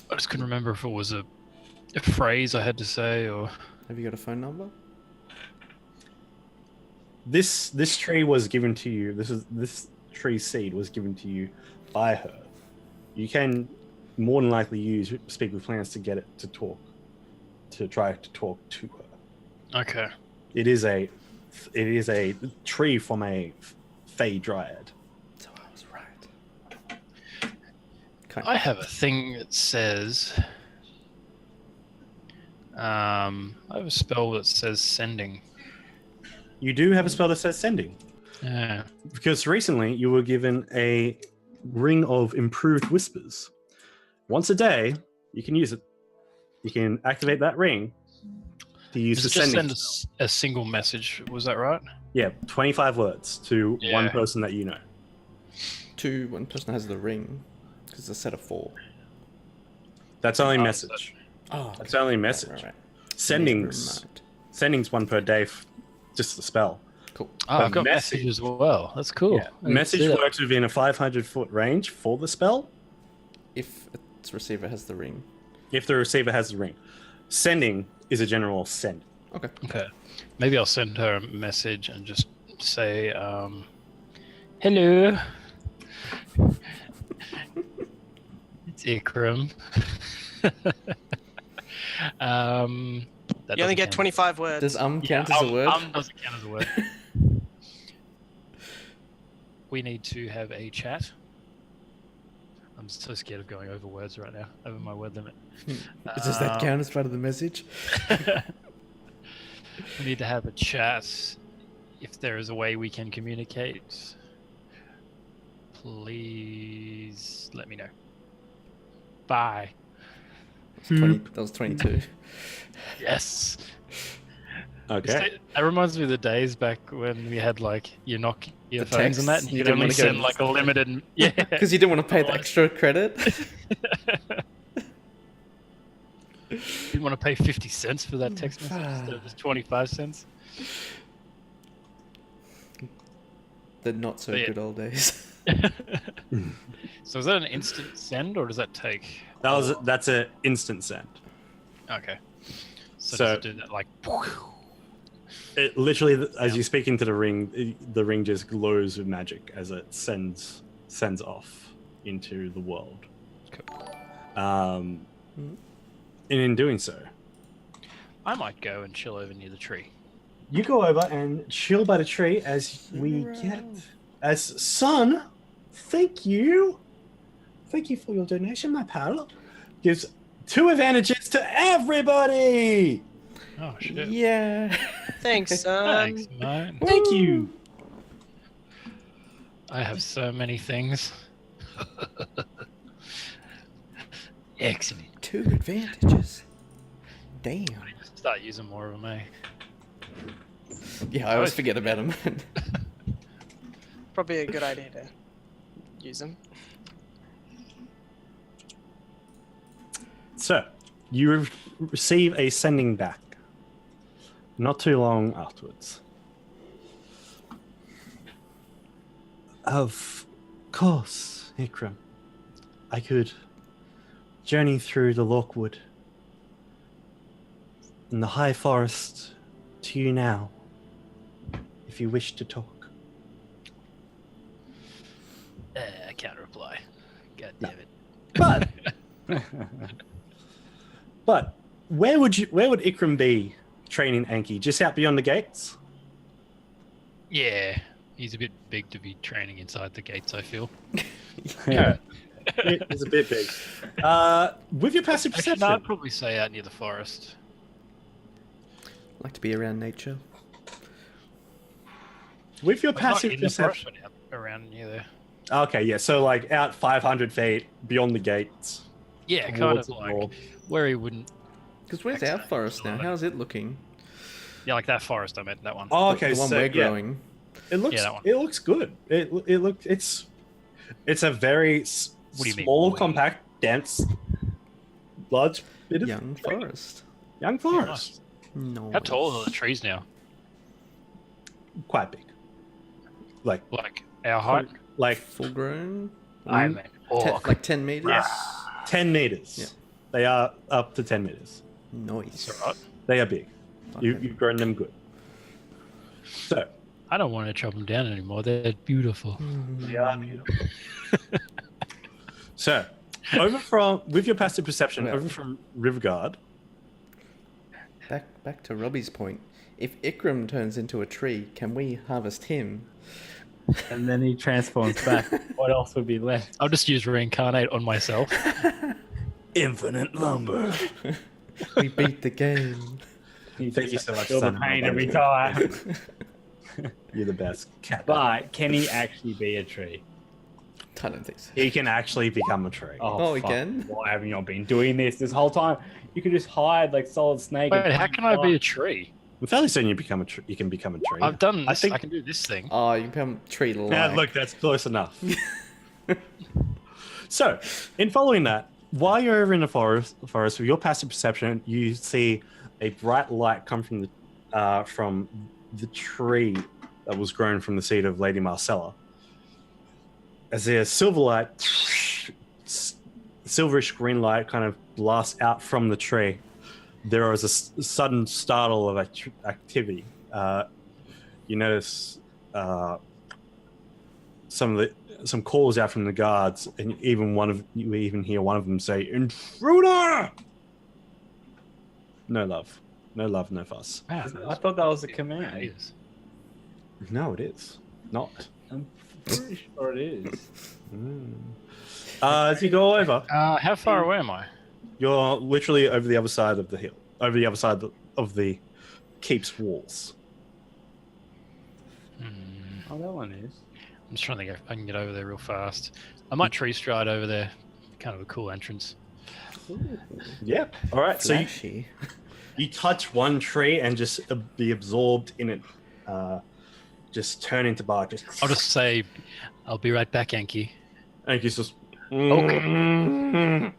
I just couldn't remember if it was a phrase I had to say or. Have you got a phone number? This tree was given to you. This tree seed was given to you by her. You can more than likely use speak with plants to get it to talk, to try to talk to her. Okay. It is a tree from a Fey Dryad. So I was right. Kind I have a thing that says. I have a spell that says sending. You do have a spell that says sending, Yeah. because recently you were given a ring of improved whispers. Once a day, you can use it. You can activate that ring to use Does the it just sending. send a single message? Was that right? Yeah, 25 words to one Yeah. person that you know. one person has the ring, because it's a set of 4. That's only Oh, message. Oh, That's only message. Sendings. Never mind. Sending's one per day. Just the spell. Cool. Oh, But I've got message- message as well. That's cool. Yeah. Message works within a 500-foot range for the spell If its receiver has the ring. if the receiver has the ring. Sending is a general send. Okay. Okay. Maybe I'll send her a message and just say, hello. It's Ikram. That You only doesn't get count. 25 words. Does count Yeah, as a word? doesn't count as a word. We need to have a chat. I'm so scared of going over words right now, over my word limit. Does that count as part of the message? We need to have a chat. If there is a way we can communicate, please let me know. Bye. That was 22. Yes. Okay. That reminds me of the days back when we had like you knock your The phones and that, texts, and you you could didn't only wanna go- send like a limited. Yeah. Because you didn't want to pay the extra credit. Didn't want to pay 50 cents for that text message instead of just 25 cents. The not so Yeah. good old days. So is that an instant send or does that take? That's an instant send. Okay. So, So- does it do that like? It literally, as Yeah. you speak into the ring just glows with magic as it sends off into the world. And in doing so, I might go and chill over near the tree. you go over and chill by the tree as we get as Sun. Thank you for your donation, my pal. Gives 2 advantages to everybody. Oh shit! Yeah. Thanks, Thanks, mate. Thank you. I have so many things. Excellent. 2 advantages. Damn. Start using more of them, eh? Yeah, I always forget about them. Probably a good idea to use them. So, you receive a sending back. Not too long afterwards. Of course, Ikram. I could journey through the Lockwood and the High Forest to you now, if you wish to talk. I can't reply. God damn it. But, but where would Ikram be training Anki? Just out beyond the gates? Yeah, he's a bit big to be training inside the gates, I feel. Yeah. It's a bit big. With your passive Actually, perception, no, I'd probably say out near the forest. Like to be around nature. with your Well, not passive in the forest, perception. but out around near there. Okay, yeah. So like out 500 feet beyond the gates. Yeah, kind Towards of the like north. where he wouldn't. Because where's our forest now? How's it looking? Yeah, like that forest. I meant that one. Oh, The- okay. the one so we're yeah, growing. it looks Yeah, that one. it looks good. It's a very What do you mean, small, we? compact, dense, large bit of Young forest. young forest. No. How tall are the trees now? Quite big. Like Like our height? like Full grown? I Mm. meant Like 10 meters? 10 meters. Yeah. They are up to 10 meters. Nice. It's alright. They are big. Okay. You've grown them good. So I don't want to chop them down anymore. They're beautiful. they are beautiful. So with your passive perception, Yeah. over from Riverguard. Back to Robbie's point. If Ikram turns into a tree, can we harvest him? And then he transforms back. What else would be left? I'll just use reincarnate on myself. Infinite lumber. We beat the game. Thank you so much, Feel the son. pain every time. You're the best. Cat. But can he actually be a tree? I don't think so. He can actually become a tree. Oh, he fuck. can? Why have you not been doing this whole time? You could just hide like Solid Snake. Wait, how can I be a tree? I'm fairly certain you become a tree. You can become a tree. I've done I this. think- I can do this thing. Oh, you become tree like. Yeah, look, that's close enough. So, in following that, while you're over in the forest with your passive perception, you see a bright light come from the tree that was grown from the seed of Lady Marcella. As there's silver light, silverish green light kind of blasts out from the tree, there is a sudden startle of activity. You notice some calls out from the guards, and you even hear one of them say, "Intruder!" No love, no fuss. Wow, I thought that was a command. Jesus. No, it is not. I'm pretty sure it is. As you go over, How far away am I? you're literally over the other side of the hill, over the other side of the keep's walls. Oh, that one is. I'm just trying to think if I can get over there real fast. I might tree stride over there. Kind of a cool entrance. Yeah. All right. So Flashy. you touch one tree and just be absorbed in it. Just turn into bark. Just I'll just say, I'll be right back, Anki. and it's just Okay.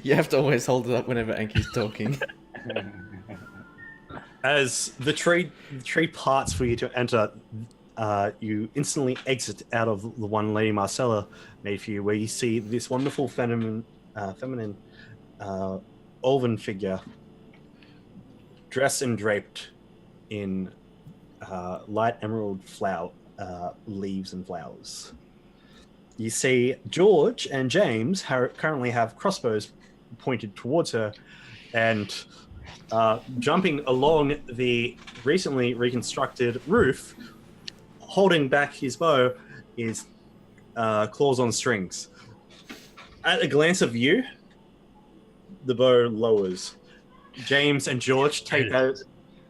You have to always hold it up whenever Anki's talking. As the tree parts for you to enter. You instantly exit out of the one Lady Marcella made for you, where you see this wonderful feminine elven figure, dressed and draped in light emerald leaves and flowers. You see George and James currently have crossbows pointed towards her, and jumping along the recently reconstructed roof, holding back his bow, is claws on strings. At a glance of you, the bow lowers. James and George take that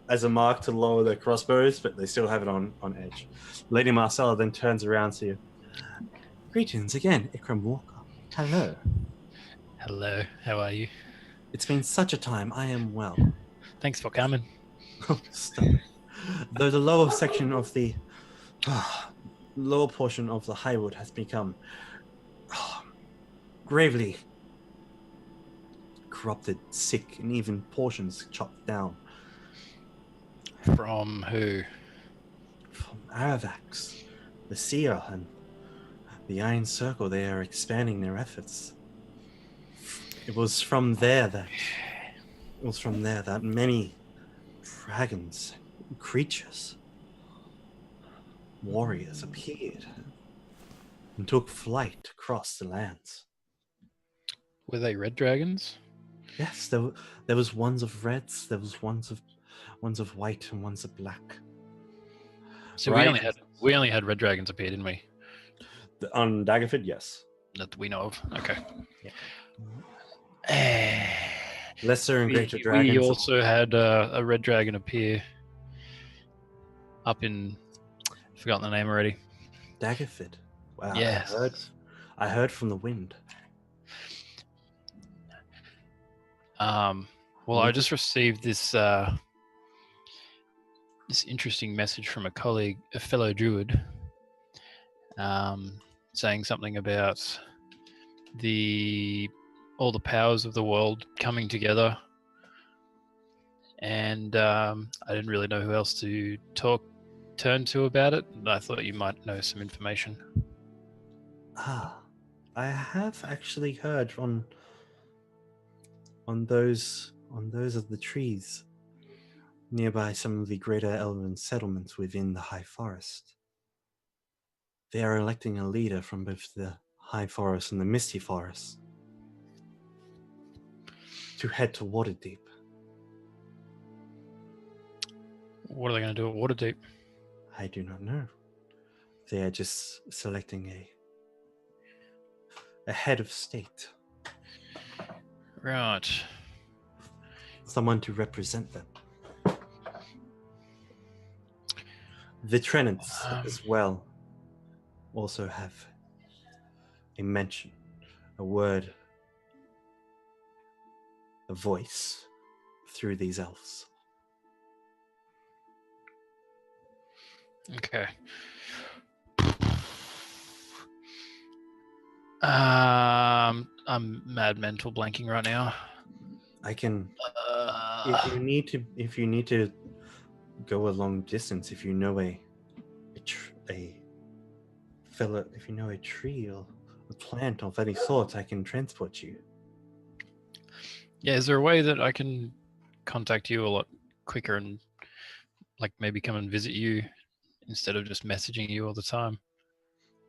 as a mark to lower their crossbows, but they still have it on edge. Lady Marcella then turns around to you. Greetings again, Ikram Walker. Hello. Hello, how are you? It's been such a time. I am well. Thanks for coming. Stop it. Though the lower section of the lower portion of the highwood has become gravely corrupted, sick, and even portions chopped down. From who? From Aravax, the Seer, and the Iron Circle, they are expanding their efforts. It was from there that many dragons, creatures, warriors appeared and took flight across the lands. Were they red dragons? Yes, there was ones of reds, there was ones of white, and ones of black. So Right. we only had red dragons appear, didn't we? On Daggerford, yes. That we know of. Okay. Lesser and greater We dragons. also had a red dragon appear up in. I've forgotten the name already. Daggerford. Wow. Yes. I heard from the wind. Well, I just received this this interesting message from a fellow druid, saying something about all the powers of the world coming together, and I didn't really know who else to turn to about it, and I thought you might know some information. I have actually heard on those of the trees nearby some of the greater elven settlements within the High Forest. They are electing a leader from both the High Forest and the Misty Forest to head to Waterdeep. What are they going to do at Waterdeep? I do not know. They are just selecting a head of state. Right. Someone to represent them. The Trenants as well also have a mention, a word, a voice through these elves. Okay. I'm mad mental blanking right now. I can, if you need to go a long distance, if you know a tree or a plant of any sort, I can transport you. Yeah, is there a way that I can contact you a lot quicker and like maybe come and visit you instead of just messaging you all the time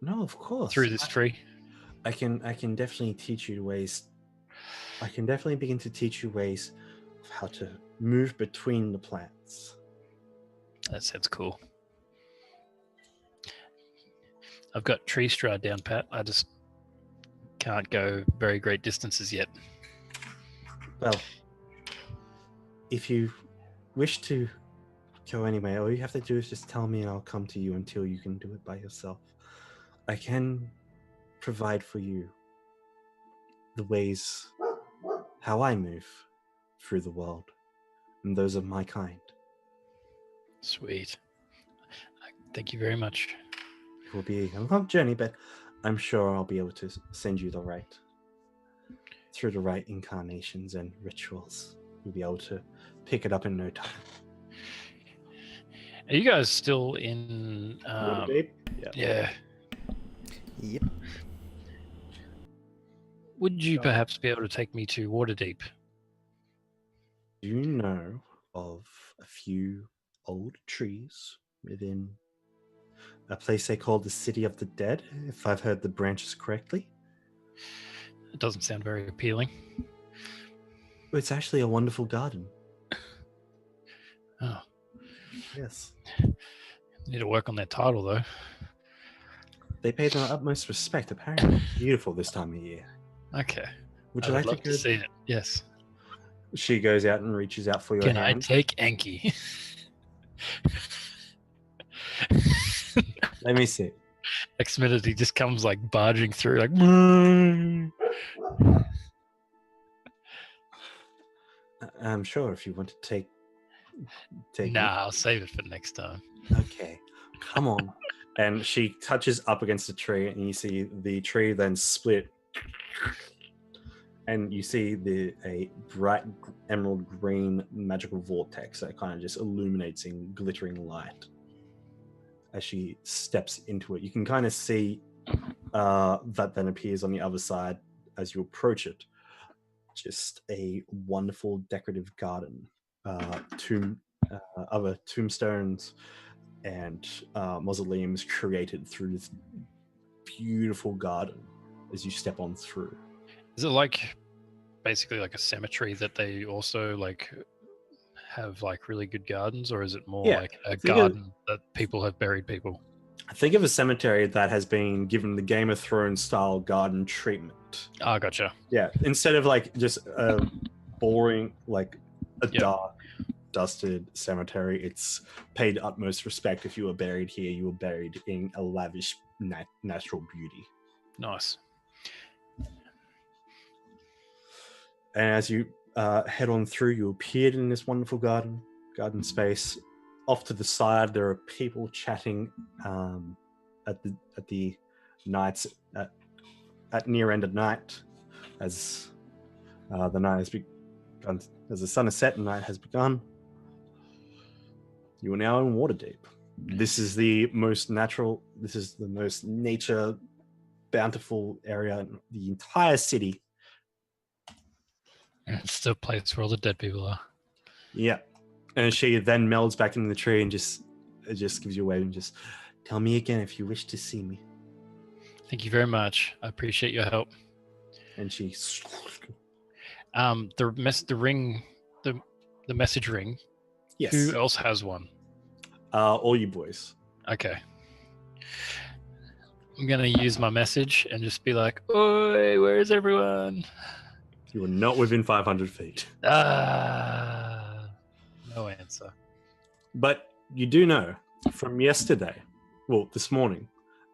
No, of course. through this tree? I can definitely teach you ways. I can definitely begin to teach you ways of how to move between the plants. That sounds cool. I've got tree stride down pat. I just can't go very great distances yet. Well, if you wish to go anywhere, all you have to do is just tell me and I'll come to you until you can do it by yourself. I can provide for you the ways how I move through the world, and those of my kind. Sweet. Thank you very much. It will be a long journey, but I'm sure I'll be able to send you through the right incarnations and rituals. You'll be able to pick it up in no time. Are you guys still in? Waterdeep? Yeah. Yep. Would you perhaps be able to take me to Waterdeep? Do you know of a few old trees within a place they call the City of the Dead, if I've heard the branches correctly? It doesn't sound very appealing. It's actually a wonderful garden. Oh, Yes. need to work on that title though. They pay the utmost respect. Apparently, it's beautiful this time of year. Okay. Would I you would like love to to go? see it. Yes. She goes out and reaches out for your Can hand. I take Enki? Let me see. Next minute he just comes like barging through like "Moo." I'm sure if you want to take Nah, I'll save it for next time. Okay, come on. And she touches up against the tree, and you see the tree then split. and you see a bright emerald green magical vortex that kind of just illuminates in glittering light as she steps into it. You can kind of see that then appears on the other side as you approach it. Just a wonderful decorative garden, other tombstones and mausoleums created through this beautiful garden as you step on through. Is it like basically like a cemetery that they also like have like really good gardens, or is it more Yeah, like a think of- garden that people have buried people? Think of a cemetery that has been given the Game of Thrones style garden treatment. Ah, gotcha. Yeah, instead of like just a boring, like a Yep. dark, dusted cemetery, it's paid utmost respect. If you were buried here, you were buried in a lavish natural beauty. Nice. And as you head on through, you appeared in this wonderful garden space. Off to the side, there are people chatting at the nights at near end of night, as the night has begun, as the sun has set and night has begun. You are now in Waterdeep. This is the most natural. This is the most nature bountiful area in the entire city. It's the place where all the dead people are. Yeah. And she then melds back into the tree and just gives you a wave and just, tell me again if you wish to see me. Thank you very much. I appreciate your help. And she, The message ring. yes, Who else has one? all you boys. Okay. I'm gonna use my message and just be like, "Oi, where is everyone?" You are not within 500 feet. No answer. But you do know from yesterday, well, this morning,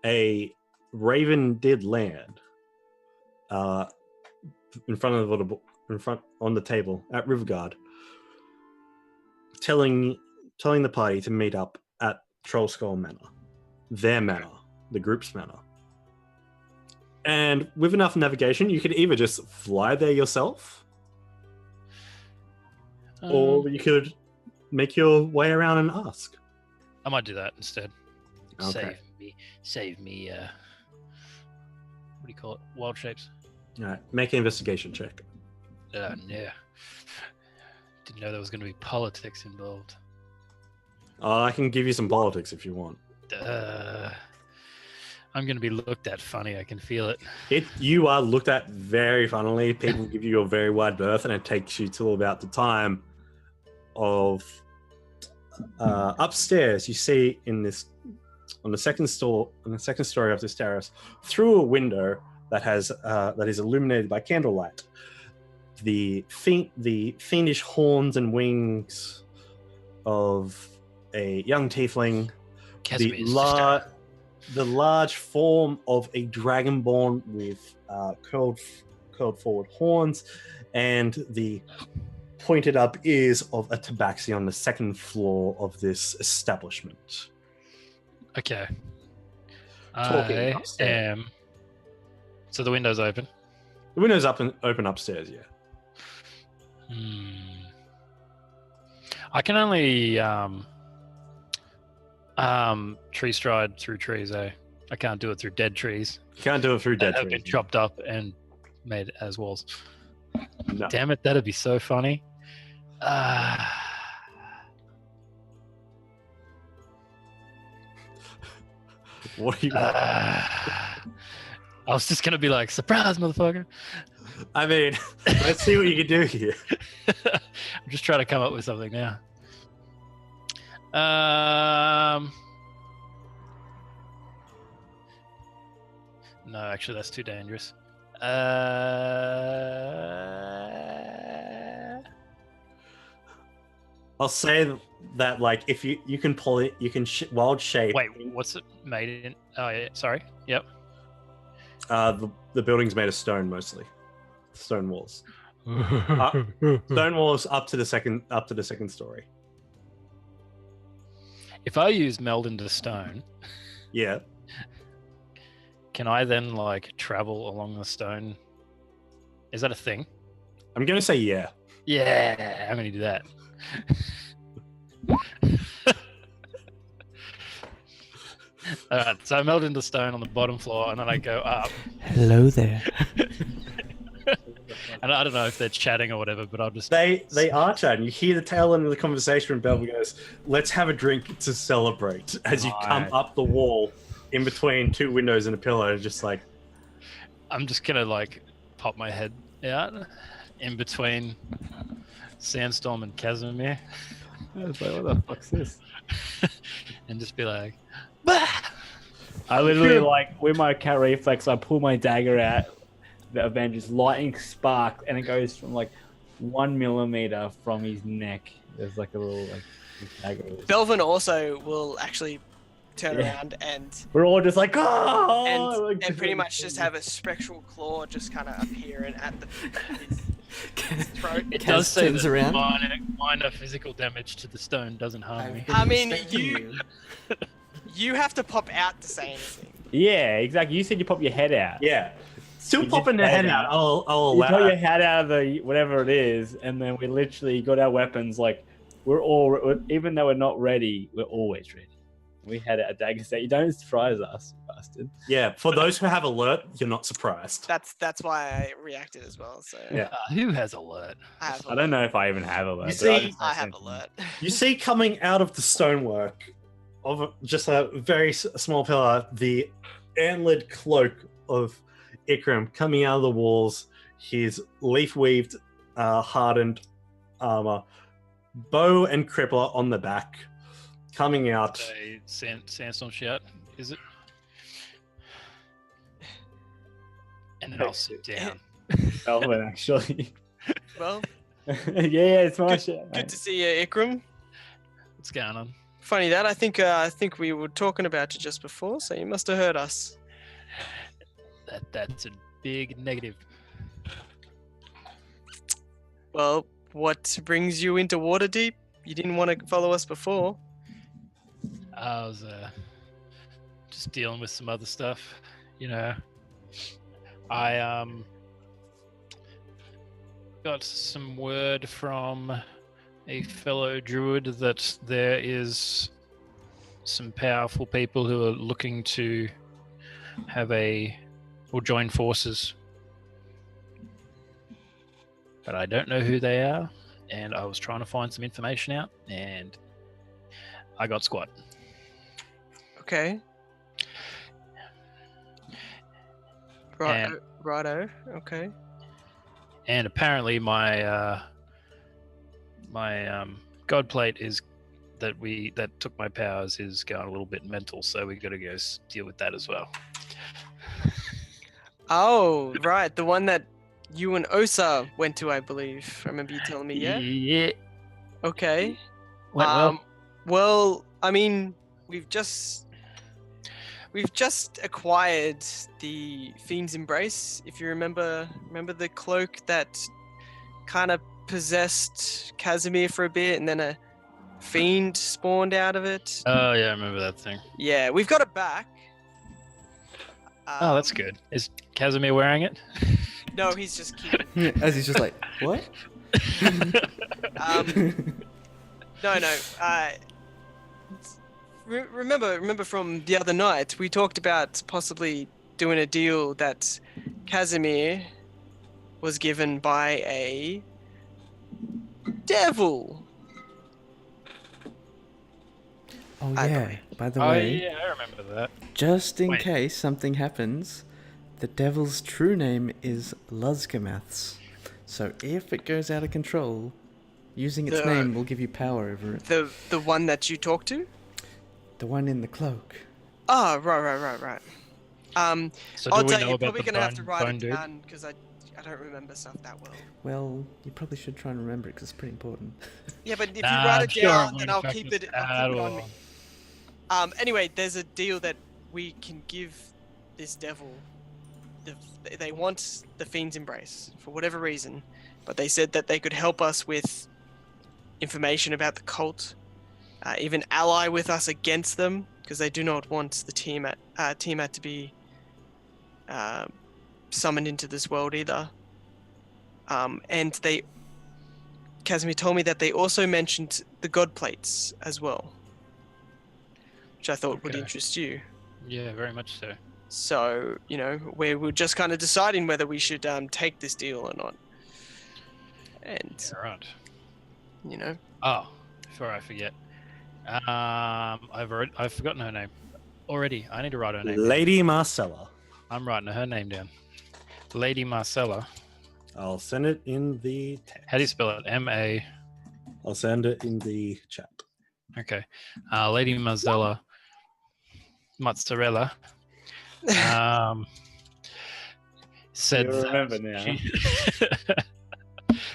a raven did land in front on the table at Riverguard, telling the party to meet up at Trollskull Manor, their manor, the group's manor. And with enough navigation, you could either just fly there yourself, or you could make your way around and ask. I might do that instead. Okay. Save me. What do you call it? Wild shapes. All right, make an investigation check. Yeah. Didn't know there was going to be politics involved. I can give you some politics if you want. I'm going to be looked at funny. I can feel it. You are looked at very funnily. People give you a very wide berth, and it takes you till about the time of upstairs. You see on the second story of this terrace, through a window that is illuminated by candlelight, the fiendish horns and wings of a young tiefling, the large form of a dragonborn with curled forward horns, and the pointed up ears of a tabaxi on the second floor of this establishment. Okay. Talking I upstairs. am. So the window's open. The window's open upstairs, yeah. I can only tree stride through trees, eh? I can't do it through dead trees. You can't do it through dead that have trees. been chopped up and made as walls. No. Damn it, that'd be so funny. What are you? I was just gonna be like, surprise, motherfucker. I mean, let's see what you can do here. I'm just trying to come up with something now. No, actually, that's too dangerous. I'll say that, like, if you can pull it, you can wild shape. Wait, what's it made in? Oh, yeah, sorry. Yep. The building's made of stone mostly, stone walls. Stone walls up to the second story. If I use meld into stone, Yeah. can I then like travel along the stone Is that a thing? I'm going to say yeah. Yeah, I'm gonna do that. All right, so I melt into stone on the bottom floor, and then I go up. Hello there. And I don't know if they're chatting or whatever, but I'll just. They are chatting. You hear the tail end of the conversation, and Belva goes, "Let's have a drink to celebrate." As you come Nice. up the wall, in between two windows and a pillar, just like I'm just gonna like pop my head out in between Sandstorm and Casimir, I was like, what the fuck's this? and just be like, bah! I literally, like, with my cat reflex, I pull my dagger out, the Avengers lightning spark, and it goes from like 1 millimeter from his neck. There's like a little like dagger. Belvin also will actually turn around and We're all just like, oh! and pretty much just have a spectral claw just kind of appearing at his throat. It Kaz does say turns that around. minor physical damage to the stone doesn't harm me. I mean, you have to pop out to say anything. Yeah, exactly. You said you pop your head out. yeah, still You popping just their say head that. out. I'll You allow pop your it. head out of the whatever it is, and then we literally got our weapons. Like even though we're not ready, we're always ready. We had a dagger set. You don't surprise us, bastard. Yeah, for those who have alert, you're not surprised. That's why I reacted as well. So Yeah. Who has alert? I have. I don't know if I even have alert. You but see- I have alert. You see coming out of the stonework of just a very small pillar, the antlered cloak of Ikram coming out of the walls, his leaf-weaved, hardened armor, bow and crippler on the back, coming out. A sandstorm shout, is it? And then I'll sit down. Elvin, actually. Well, yeah, it's my shit. good to see you, Ikram. What's going on? Funny that I think we were talking about you just before, so you must have heard us. That's a big negative. Well, what brings you into Waterdeep? You didn't want to follow us before. I was just dealing with some other stuff, you know. I got some word from a fellow druid that there is some powerful people who are looking to have or join forces. But I don't know who they are, and I was trying to find some information out, and I got squat. Okay. And- Righto. Okay. And apparently my god plate is that took my powers is going a little bit mental, so we got to go deal with that as well. Oh, right. The one that you and Osa went to, I believe. I remember you telling me, yeah? Yeah. Okay. Went well. Well, I mean, we've just acquired the Fiend's Embrace. If you remember the cloak that kind of possessed Casimir for a bit, and then a fiend spawned out of it. Oh yeah, I remember that thing. Yeah, we've got it back. Oh, that's good. Is Casimir wearing it? No, he's just keeping. As he's just like, what? No. Remember from the other night, we talked about possibly doing a deal that Casimir was given by a devil. Oh I yeah. believe. By the Oh way, yeah, I remember that. just in Wait. case something happens, the devil's true name is Luzgamaths. So if it goes out of control, using its The- name will give you power over it. The one that you talked to? The one in the cloak. Oh, right. So I'll do we tell know you, about probably the gonna have to bone write it dude? down because I don't remember stuff that well. Well, you probably should try and remember it because it's pretty important. Yeah, but if Nah, you write I'm it sure I down, won't then I'll affect keep us it. at I'll keep it on me. all. Anyway, there's a deal that we can give this devil. They want the Fiend's Embrace for whatever reason, but they said that they could help us with information about the cult, even ally with us against them, because they do not want the Tiamat to be summoned into this world either. And Casimir told me that they also mentioned the god plates as well, which I thought would Okay. interest you. Yeah, very much so. So, we were just kind of deciding whether we should take this deal or not. And, Yeah, right. Oh, before I forget, I've forgotten her name already. I need to write her name. Lady Marcella. Down. I'm writing her name down. Lady Marcella. I'll send it in the text. How do you spell it? M-A. I'll send it in the chat. Okay. Lady Marcella. Mozzarella. Said You remember now.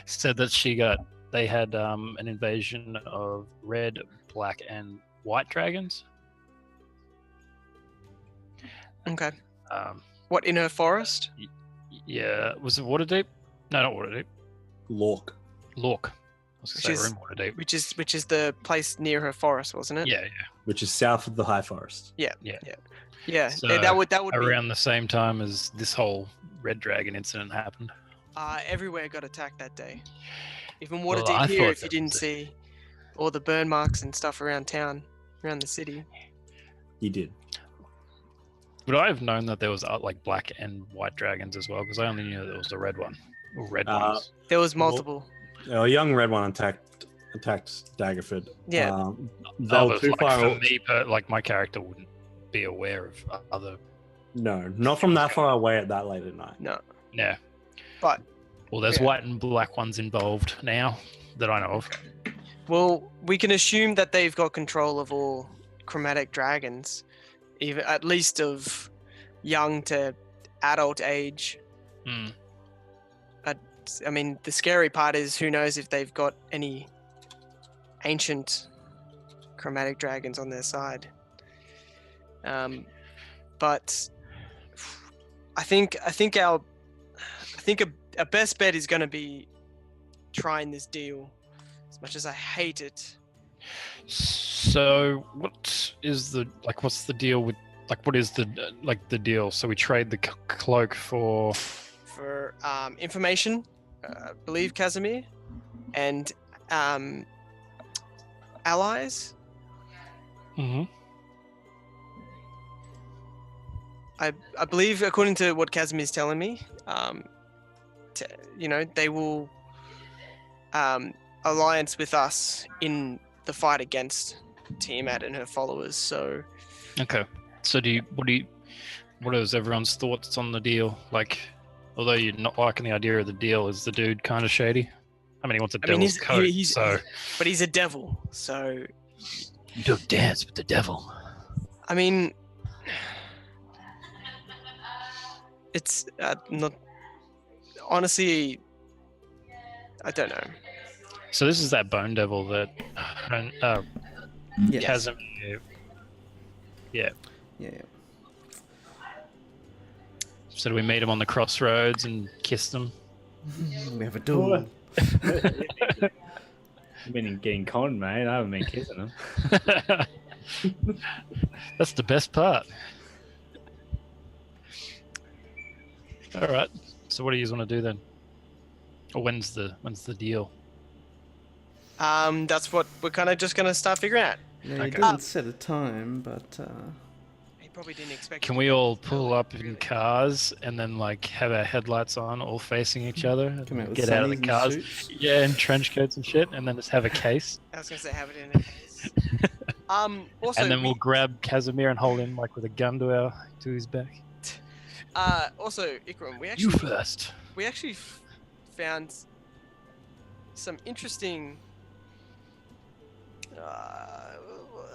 said that they had an invasion of red, black, and white dragons. okay. Um, What, in her forest? yeah, was it Waterdeep? No, not Waterdeep. Lork. Lork. I was Which going to say is- we're in Waterdeep. Which is the place near her forest, wasn't it? Yeah, Which is south of the High Forest. Yeah. So, that would be around the same time as this whole red dragon incident happened. everywhere got attacked that day. Even Well, Waterdeep I here, thought if you that didn't was see all the burn marks and stuff around town, around the city. You did. Would I have known that there was like black and white dragons as well? Because I only knew there was a red one. Or red ones. There was multiple. A young red one attacked Daggerford. Yeah. They That were was too like far. for me, but like my character wouldn't be aware of other. No, not from that far away at that late at night. No. Yeah. But Well, there's Yeah. white and black ones involved now that I know of. well, we can assume that they've got control of all chromatic dragons, even at least of young to adult age. Hmm. I mean, the scary part is who knows if they've got any ancient chromatic dragons on their side. But I think our best bet is going to be trying this deal. As much as I hate it, So, what's the deal with what is the deal? So we trade the cloak for. for information, I believe Casimir, and allies. Mm-hmm. I believe, according to what Casimir's telling me, they will alliance with us in the fight against Tiamat and her followers. So, Okay. So what is everyone's thoughts on the deal? Like, although you're not liking the idea of the deal, is the dude kind of shady? I mean, he wants a devil's coat, so but he's a devil. So, you don't dance with the devil. I mean, it's not. Honestly, I don't know. So this is that bone devil that Yes. Casimir. Yeah. Yeah. So do we meet him on the crossroads and kiss them? We have a duel. I've been getting conned, mate. I haven't been kissing them. That's the best part. All right. So what do you want to do then? Or when's the deal? That's what we're kind of just gonna start figuring out. Yeah, he Okay. didn't set a time, but He probably didn't expect. Can we all pull up in cars and then have our headlights on, all facing each other, and come out with get out of the sunnies and cars? suits. Yeah, and trench coats and shit, and then just have a case. I was gonna say have it in a case. Also, And then we'll grab Casimir and hold him with a gun to his back. also Ikram, we You actually first. found some interesting.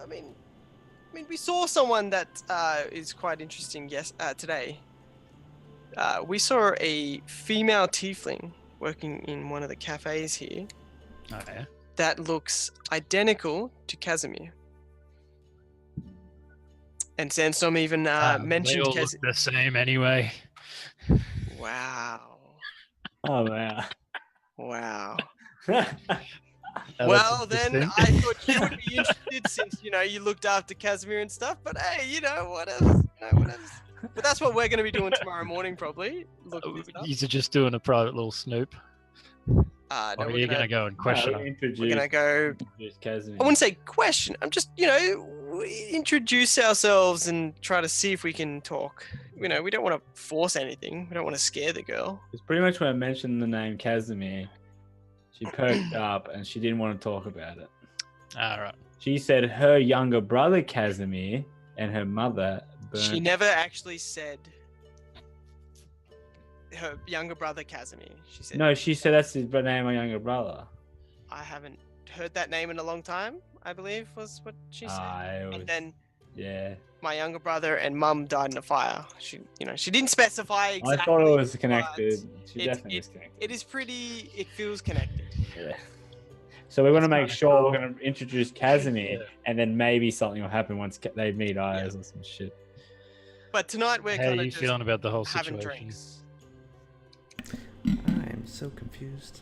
I mean, we saw someone that is quite interesting. Yes, today. We saw a female tiefling working in one of the cafes here Oh yeah. that looks identical to Casimir. And Sandstorm even mentioned they all look the same anyway. Wow. Oh, man. Wow. Oh, Well, that's then interesting. I thought you would be interested since, you looked after Casimir and stuff. But hey, what else? But that's what we're going to be doing tomorrow morning, probably. Look this up. You're just doing a private little snoop. No, Or are you gonna go and question her? we're gonna go. Introduce Casimir. I wouldn't say question. I'm just, we introduce ourselves and try to see if we can talk. We don't want to force anything. We don't want to scare the girl. It's pretty much when I mentioned the name Casimir, she perked up and she didn't want to talk about it. All right. She said her younger brother Casimir and her mother burnt. She never actually said her younger brother Casimir. She said, No, she said that's the name of my younger brother. I haven't heard that name in a long time, I believe was what she said. And then yeah. my younger brother and mum died in a fire. She didn't specify exactly. I thought it was connected. She it- definitely is connected. It feels connected. Yeah. So we're going to make kinda sure cool. we're going to introduce Casimir, Yeah. and then maybe something will happen once they meet eyes or some shit. But tonight we're How kind are of you just feeling about the whole having situation? drinks. I am so confused.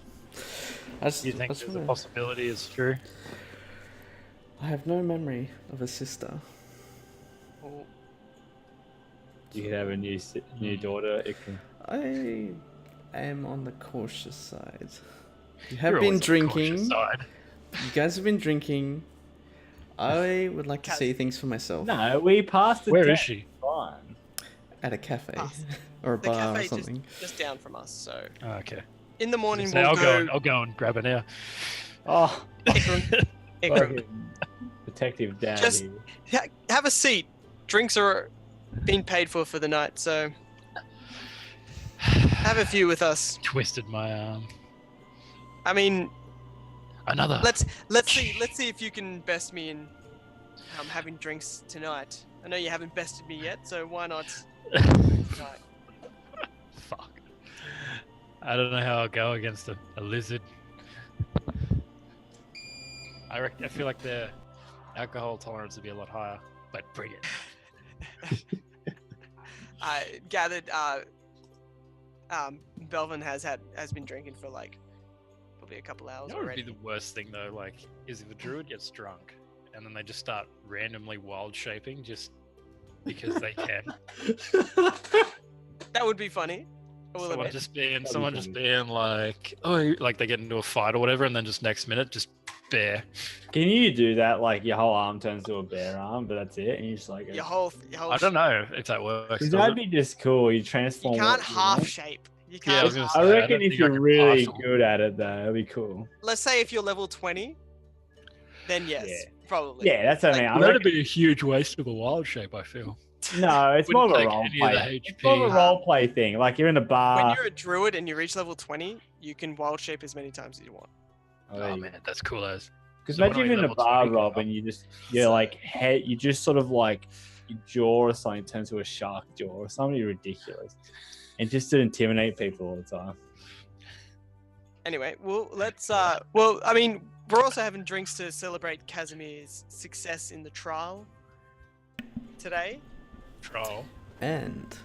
I just, Do you think I just there's a wanna- possibility it's true? I have no memory of a sister. Well, You could have a new daughter. It can... I am on the cautious side. You have You're been always on the cautious drinking. side. You guys have been drinking. I would like to Cas- see things for myself No, we passed the Where date. is she? Fine. at a cafe Us. or a the bar or cafe something. just down from us. So Oh, okay. in the morning Say, we'll I'll go and grab it now. Oh, Ikram, fucking detective dad. Just- here. have a seat. Drinks are being paid for the night, so have a few with us. Twisted my arm. I mean, Another. let's see if you can best me in having drinks tonight. I know you haven't bested me yet, so why not tonight? Fuck. I don't know how I'll go against a lizard. I feel like their alcohol tolerance would be a lot higher, but bring it. I gathered Belvin has been drinking for like probably a couple hours You know what would already. be the worst thing though? Like, is if a druid gets drunk and then they just start randomly wild shaping just because they can. That would be funny. I will Someone admit. just being like, oh, like they get into a fight or whatever, and then just next minute, just bear. Can you do that? Like your whole arm turns to a bear arm, but that's it, and you just like. Your whole I don't know if that works. Because does that'd it? be just cool. You You transform. can't what you half want. shape. You Yeah, I can't. was gonna half- say, I I reckon don't if think I you're could really partial. good at it, though, it'd be cool. Let's say if you're level 20, then yes, Yeah. probably. Yeah, that's what I mean. I That'd reckon, be a huge waste of a wild shape. I feel. no, it's more Wouldn't of a take role any of play. the It's more of a HP. role play thing. Like you're in a bar. When you're a druid and you reach level 20, you can wild shape as many times as you want. Oh man, that's cool as. Because So when imagine are you're we in a level bar, 20? Rob, and you're like head, you just sort of like your jaw or something turns to a shark jaw or something ridiculous, and just to intimidate people all the time. Anyway, well, let's. I mean, we're also having drinks to celebrate Casimir's success in the trial today. Troll. And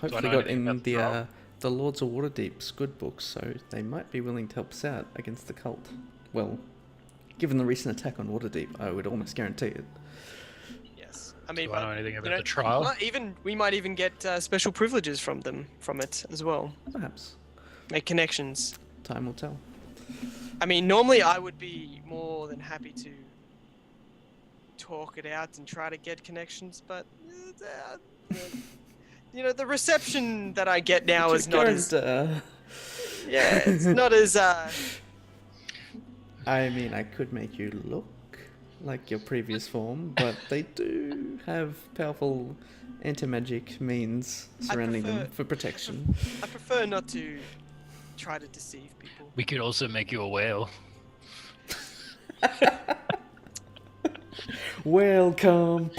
hopefully know got anything in about the trial? the Lords of Waterdeep's good books, so they might be willing to help us out against the cult. Well, given the recent attack on Waterdeep, I would almost guarantee it. Yes, I mean, Do I know anything about know, the trial? we might even get special privileges from it as well. Perhaps Make connections. time will tell. I mean, normally I would be more than happy to talk it out and try to get connections, but the reception that I get now is not as it's not as I mean, I could make you look like your previous form, but they do have powerful anti-magic means surrounding them prefer- for protection. I prefer not to try to deceive people. We could also make you a whale. Welcome.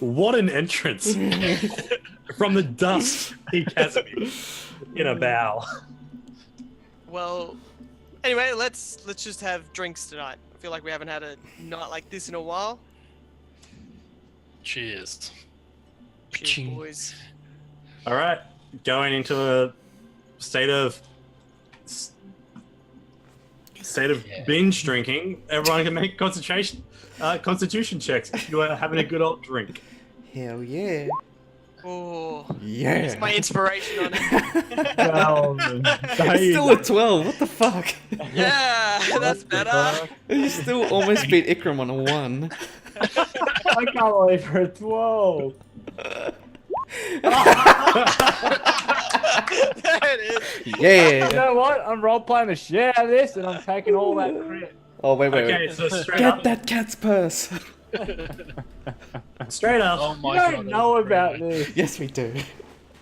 What an entrance from the dust, he Casimir in a bow. Well, anyway, let's just have drinks tonight. I feel like we haven't had a night like this in a while. Cheers. Cheers, Ching. boys. All right, going into a state of Yeah. binge drinking. Everyone can make constitution checks if you are having a good old drink. Hell yeah. Oh, Yeah. it's my inspiration on it. Belvin. It's still a 12. What the fuck? Yeah, that's better. You still almost beat Ikram on a 1. I can't believe for a 12. There it is. You Yeah. know what? I'm role playing the shit out of this, and I'm taking all that credit. Oh, wait. Okay, so straight Get up. that cat's purse. Straight up. Oh You my don't god. know about this. Yes, we do.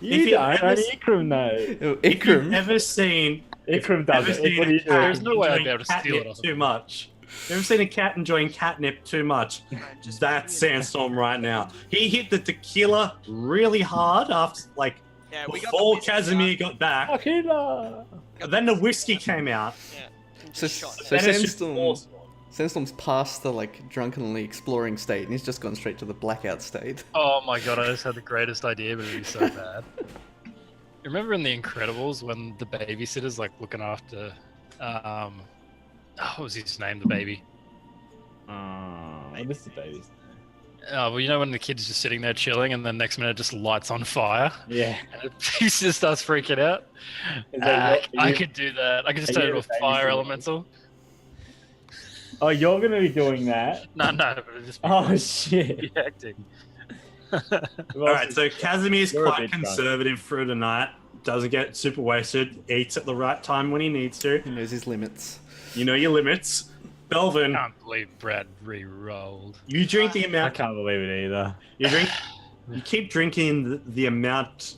You you don't. ever Only s- Ikram knows. Oh, If you've Ikram. ever seen Ikram does ever it. seen What do a you cat do? There's no way I'd be enjoying able to steal it catnip off of too him. much. You ever seen a cat enjoying catnip too much? Just That's give me a- Sandstorm right now. He hit the tequila really hard after, like, Yeah, we got the before whiskey Casimir out. got back. Akila. Got Then the whiskey came out. Yeah. and So, just shot so Then it's just Sandstorm, awesome. Sandstorm's past the like drunkenly exploring state, and he's just gone straight to the blackout state. Oh my god, I just had the greatest idea, but it'd be so bad. You remember in The Incredibles when the babysitter's like looking after, what was his name? The baby. This is babies. Oh, well, you know when the kid's just sitting there chilling, and then next minute it just lights on fire, Yeah. and he just starts freaking out. Is that I you- could do that. I could just are turn you into the a fire babysitter? elemental. Oh, you're gonna be doing that. No, but it'd just be Oh shit. acting. All right, so Casimir's You're a quite bit drunk. conservative through the night. Doesn't get super wasted. Eats at the right time when he needs to. He knows his limits. You know your limits. Belvin, I can't believe Brad re-rolled. you drink the I amount. can't believe it either. You drink. You keep drinking the amount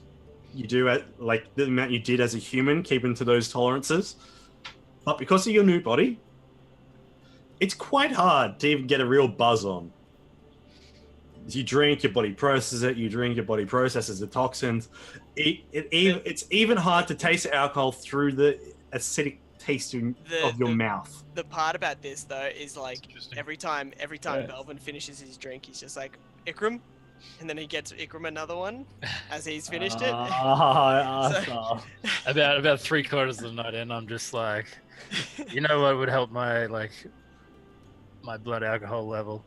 you do at like the amount you did as a human, keeping to those tolerances. But because of your new body, it's quite hard to even get a real buzz on. As you drink, your body processes it. You drink, your body processes the toxins. It's even hard to taste alcohol through the acidic tasting of your mouth. The part about this though is like Interesting. every time Yeah. Belvin finishes his drink, he's just like Ikram, and then he gets Ikram another one as he's finished it. Arsehole. About 3/4 of the night in, I'm just like, you know what would help my blood alcohol level?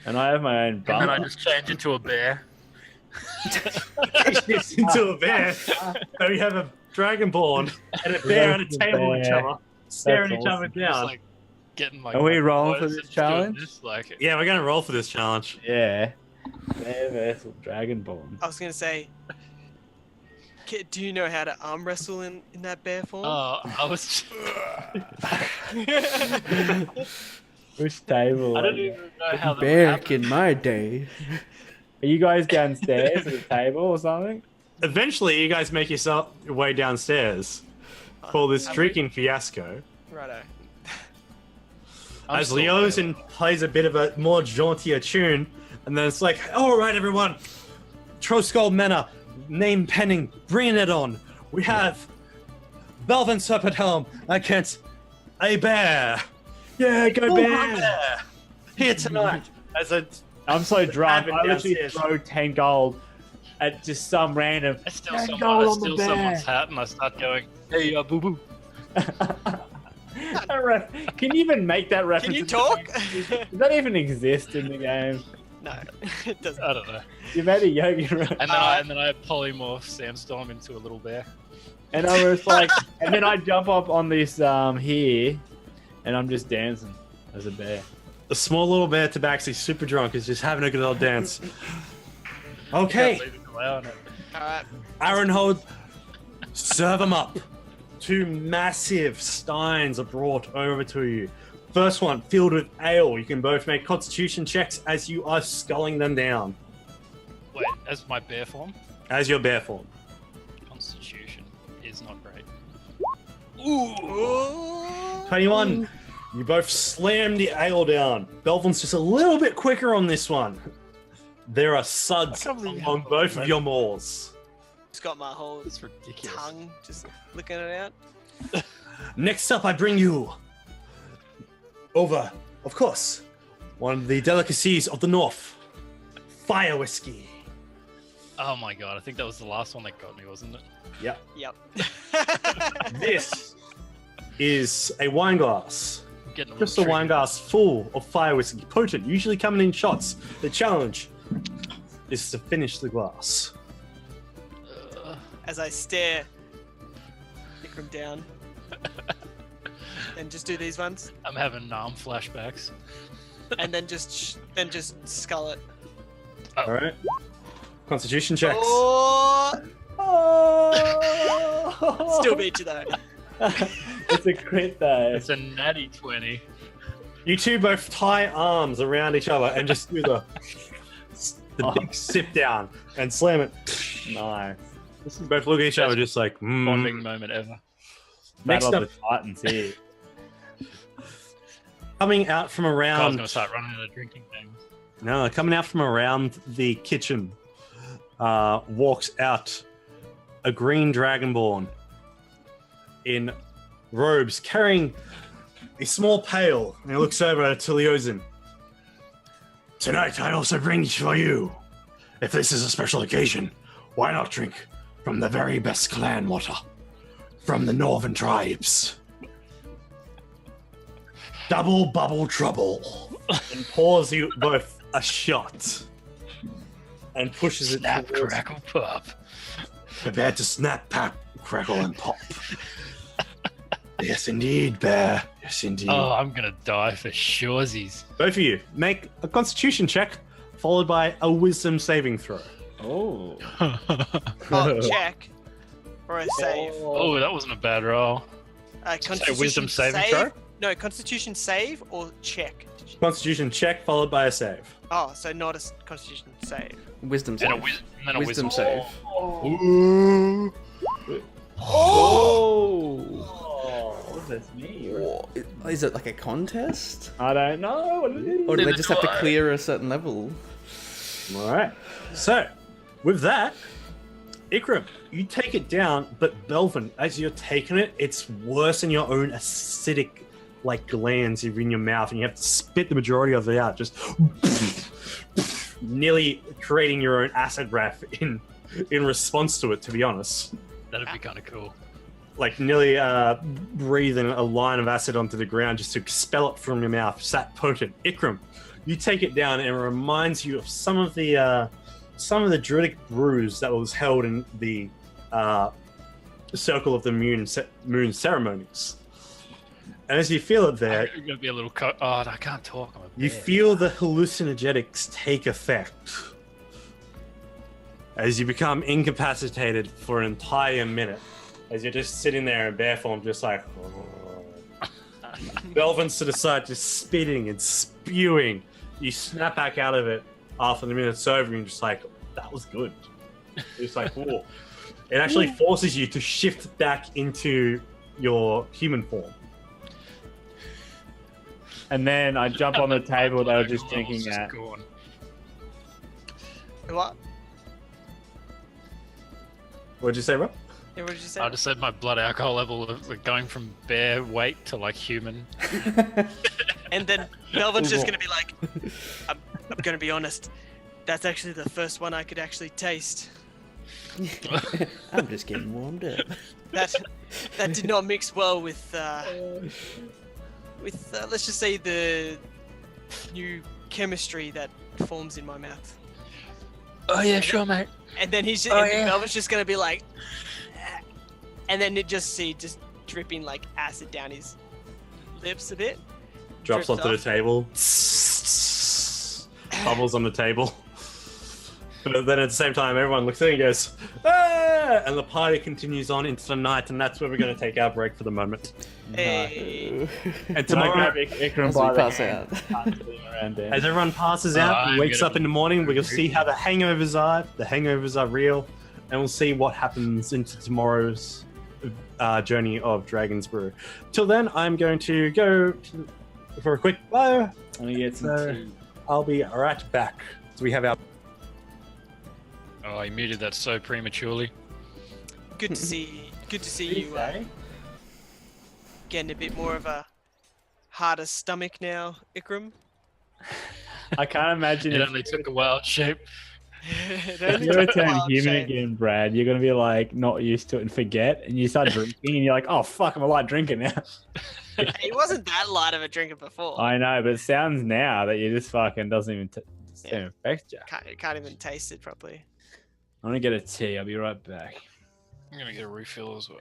And I have my own And then I bump. just change into a bear. Shifts into a bear. So we have a dragonborn and a bear at a table with each Bear. other, staring That's each other Just down. like getting like. Are we my rolling for voice this and doing challenge? this, like, Yeah, we're gonna roll for this challenge. Yeah. Bear versus Dragonborn. I was gonna say, do you know how to arm wrestle in that bear form? oh, I was. Which table? I don't even know how that Back happened. in my day. Are you guys downstairs at the table or something? Eventually, you guys make your way downstairs for this drinking fiasco. Righto. I'm As still Leosin plays a bit of a more jauntier tune, and then it's like, all right, everyone, Troskull Manor, name penning, bringing it on. We have Belvin Serpenthelm against a bear. Yeah, go bear! Here tonight. As a I'm so drunk. Have I it literally downstairs. throw 10 gold at just some random. I steal, Ten someone, gold I on the steal bear. someone's hat and I start going, hey, boo boo. Can you even make that reference? Can you in the talk? game? Does that even exist in the game? No, it doesn't. I don't know. You made a yogi reference. And then I polymorph Sandstorm into a little bear. And I was like, and then I jump up on this here, and I'm just dancing as a bear. a small little bear tabaxi, super drunk, is just having a good old dance. Okay, Can't leave it away on it. Alright. Ironhold, serve them up. 2 massive steins are brought over to you. First one, filled with ale. You can both make constitution checks as you are sculling them down. Wait, as my bear form, As your bear form. Constitution is not great. Ooh. 21. You both slam the ale down. Belvin's just a little bit quicker on this one. There are suds I can't believe on how- both of your maws. Just got my whole It's ridiculous. tongue just licking it out. Next up, I bring you over, of course, one of the delicacies of the North, fire whiskey. Oh my god, I think that was the last one that got me, wasn't it? Yep. Yep. This is a wine glass. I'm getting Just a little wine glass full of fire whiskey, potent, usually coming in shots. The challenge: is to finish the glass. As I stare Ikram down. And just do these ones. I'm having Nam flashbacks. And then just skull it. All right. Constitution checks. Oh! Oh! Still beat you though. It's a crit though. It's a natty 20. You two both tie arms around each other and just do the big sip down and slam it. Nice. Both look at each other just like, Bonding moment ever. Next Battle up, of the Titans here. coming out from I was around. gonna start running out of drinking things. No, coming out from around the kitchen, walks out a green dragonborn in robes carrying a small pail. And he looks over to Leozin. Tonight, I also bring for you. If this is a special occasion, why not drink from the very best clan water from the northern tribes? Double bubble trouble. And pours you both a shot and pushes Snap, it towards. crackle, pop. Prepare to snap, pop, crackle, and pop. Yes, indeed, Bear. Yes, indeed. Oh, I'm gonna die for surezies. Both of you, make a constitution check, followed by a wisdom saving throw. Oh. Oh, check. Or a save. Oh, that wasn't a bad roll. Constitution wisdom saving throw? No, Constitution save or check. Constitution check, followed by a save. Oh, so not a Constitution save. Wisdom And save. then a Wisdom wisdom save. Ooh. Oh, that's me. Whoa, is it like a contest? I don't know what it is. Or do they Neither just do have to I. clear a certain level? All right. So, with that, Ikram, you take it down, but Belvin, as you're taking it, it's worse than your own acidic, like glands in your mouth, and you have to spit the majority of it out, just nearly creating your own acid breath in response to it. To be honest, That'd be kind of cool. like nearly breathing a line of acid onto the ground just to expel it from your mouth. It's that potent. Ikram, you take it down, and it reminds you of some of the druidic brews that was held in the Circle of the Moon ceremonies. And as you feel it there, You're gonna be a little. Oh, I can't talk. I'm a you bear. feel the hallucinogenics take effect as you become incapacitated for an entire minute. As you're just sitting there in bear form, just like Belvin's to the side, just spitting and spewing. You snap back out of it after the minute's over, and you're just like, that was good. It's like, whoa. It actually forces you to shift back into your human form. And then I jump on the table that I was just Level's drinking just at. gone. What? What'd you say, Rob? Yeah, what did you say? I just said my blood alcohol level of like, going from bear weight to like human. And then Melvin's just gonna be like, I'm gonna be honest. That's actually the first one I could actually taste. I'm just getting warmed up. That did not mix well with let's just say the new chemistry that forms in my mouth. Oh yeah, sure, mate. And then and then Melvin's just gonna be like, and then it just dripping like acid down his lips a bit. Drops Drips onto off. the table. Bubbles on the table. But then at the same time, everyone looks at it and goes, ah! And the party continues on into the night, and that's where we're going to take our break for the moment. Hey. And Can I tomorrow, grab Ikram As by we the pass hand? out. Around there. as everyone passes out and I'm wakes gonna up in the morning, we'll see how the hangovers are. The hangovers are real, and we'll see what happens into tomorrow's journey of Dragon's Brew. Till then, I'm going to go for a quick bio. I'm gonna get some So- tea. I'll be right back. So we have our Oh, you muted that so prematurely. Good to see you getting a bit more of a harder stomach now, Ikram. I can't imagine It if only took a wild shape. It if only you took a return wild human shape. again, Brad, you're gonna be like not used to it and forget, and you start drinking, and you're like, "Oh fuck, I'm a light drinker now." He wasn't that light of a drinker before. I know, but it sounds now that you just fucking doesn't even They infect you. Can't even taste it properly. I'm gonna get a tea. I'll be right back. I'm gonna get a refill as well.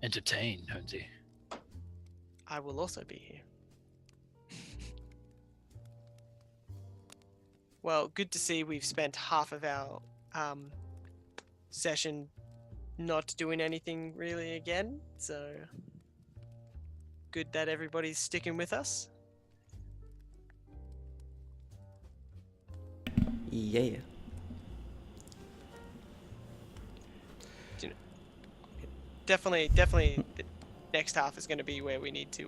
Entertain, Hunty. I will also be here. Well, good to see we've spent half of our session not doing anything really again. So good that everybody's sticking with us. Yeah. Definitely, the next half is going to be where we need to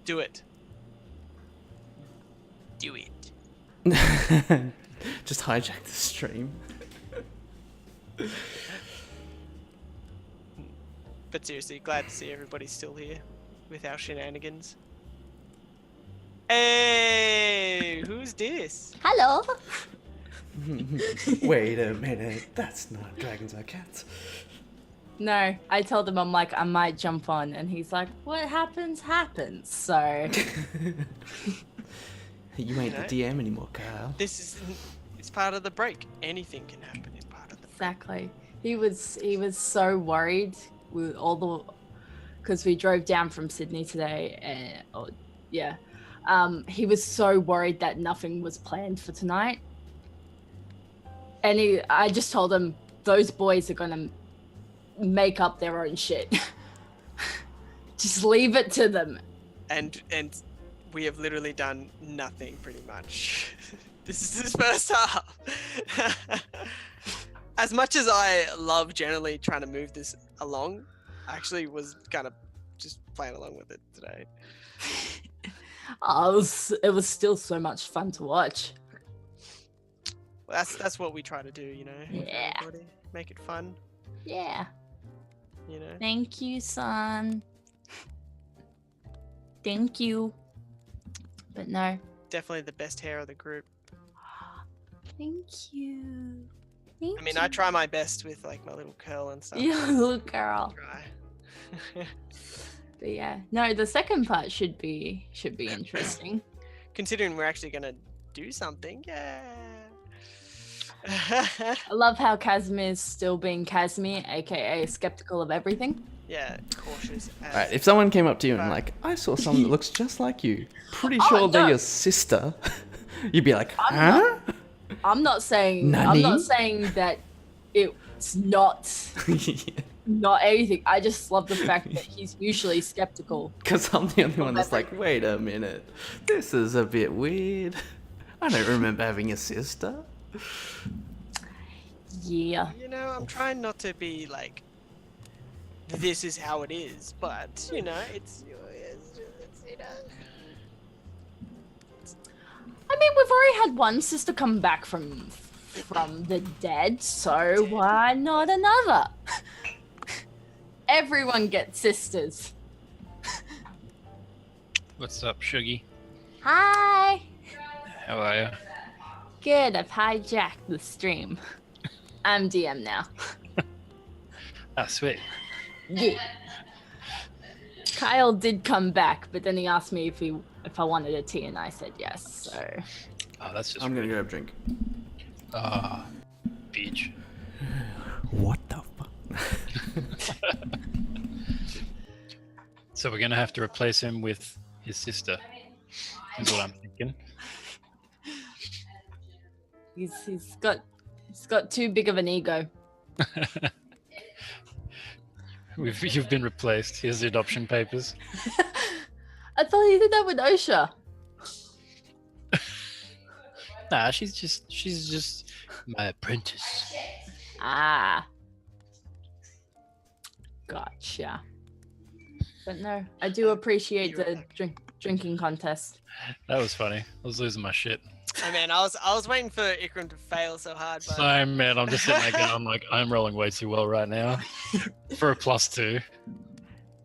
do it. Do it. Just hijack the stream. But seriously, glad to see everybody's still here with our shenanigans. Hey, who's this? Hello. Wait a minute, that's not Dragons Are Cats. No, I told him I'm like I might jump on, and he's like, "What happens, happens." So You ain't the DM anymore, Kyle. It's part of the break. Anything can happen in part of the break. exactly, he was so worried with all the because we drove down from Sydney today, and he was so worried that nothing was planned for tonight. And I just told him those boys are gonna make up their own shit. Just leave it to them. And we have literally done nothing pretty much. This is his first half. As much as I love generally trying to move this along, I actually was kind of just playing along with it today. It was still so much fun to watch. Well, that's what we try to do, you know. for Yeah. everybody. Make it fun, Yeah. you know. Thank you, son. Thank you. But no. Definitely the best hair of the group. Thank you. Thank I mean, you. I try my best with like my little curl and stuff. You little girl. Try. But yeah. No, the second part should be interesting. Considering we're actually gonna do something, yeah. I love how Casimir's still being Casimir, aka skeptical of everything. Yeah, cautious. As... Alright, if someone came up to you and like, I saw someone that looks just like you, pretty sure they're no. your sister, you'd be like, I'm huh? I'm not saying Nani? that it's not anything. I just love the fact that he's usually skeptical. Because I'm the only one that's like, wait a minute, this is a bit weird. I don't remember having a sister. Yeah. You know, I'm trying not to be like, this is how it is, but you know, it's you know. I mean, we've already had one sister come back from the dead, so why not another? Everyone gets sisters. What's up, Shuggy? Hi. How are you? Good. I've hijacked the stream. I'm DM now. Ah, sweet. Yeah. Kyle did come back, but then he asked me if I wanted a tea, and I said yes. So Oh, that's just I'm gonna grab a drink. beach. What the fuck? So we're gonna have to replace him with his sister. Is what I'm thinking. he's got too big of an ego. You've been replaced. Here's the adoption papers. I thought he did that with OSHA. Nah, she's just my apprentice. Ah. Gotcha. But no, I do appreciate the drinking contest. That was funny. I was losing my shit. Oh man, I was waiting for Ikram to fail so hard, but Same, man. I'm just sitting there going, I'm like, I'm rolling way too well right now for a +2.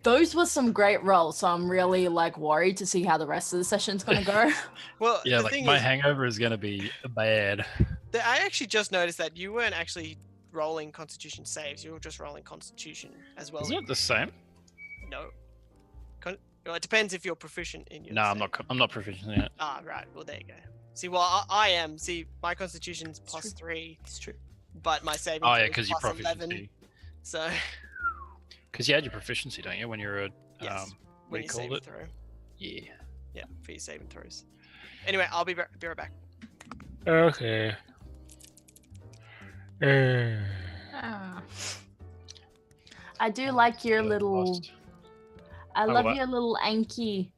Those were some great rolls, so I'm really like worried to see how the rest of the session's gonna go. well, Yeah, the like thing my is, hangover is gonna be bad. I actually just noticed that you weren't actually rolling Constitution saves. You were just rolling Constitution as well. Isn't it the same? No. Well, it depends if you're proficient in your. No, I'm save. not. I'm not proficient in it. Ah, right. Well, there you go. See, well, I am. See, my constitution's It's plus true. 3, It's true. but my saving Oh throw yeah, is because your plus 11. proficiency. So Because you had your proficiency, don't you? When you're a yes, what when do you you called save it? throw. Yeah. Yeah, for your saving throws. Anyway, I'll be right back. Okay. Ah. I do like your little. Lost. I Oh, love what? your little Anki.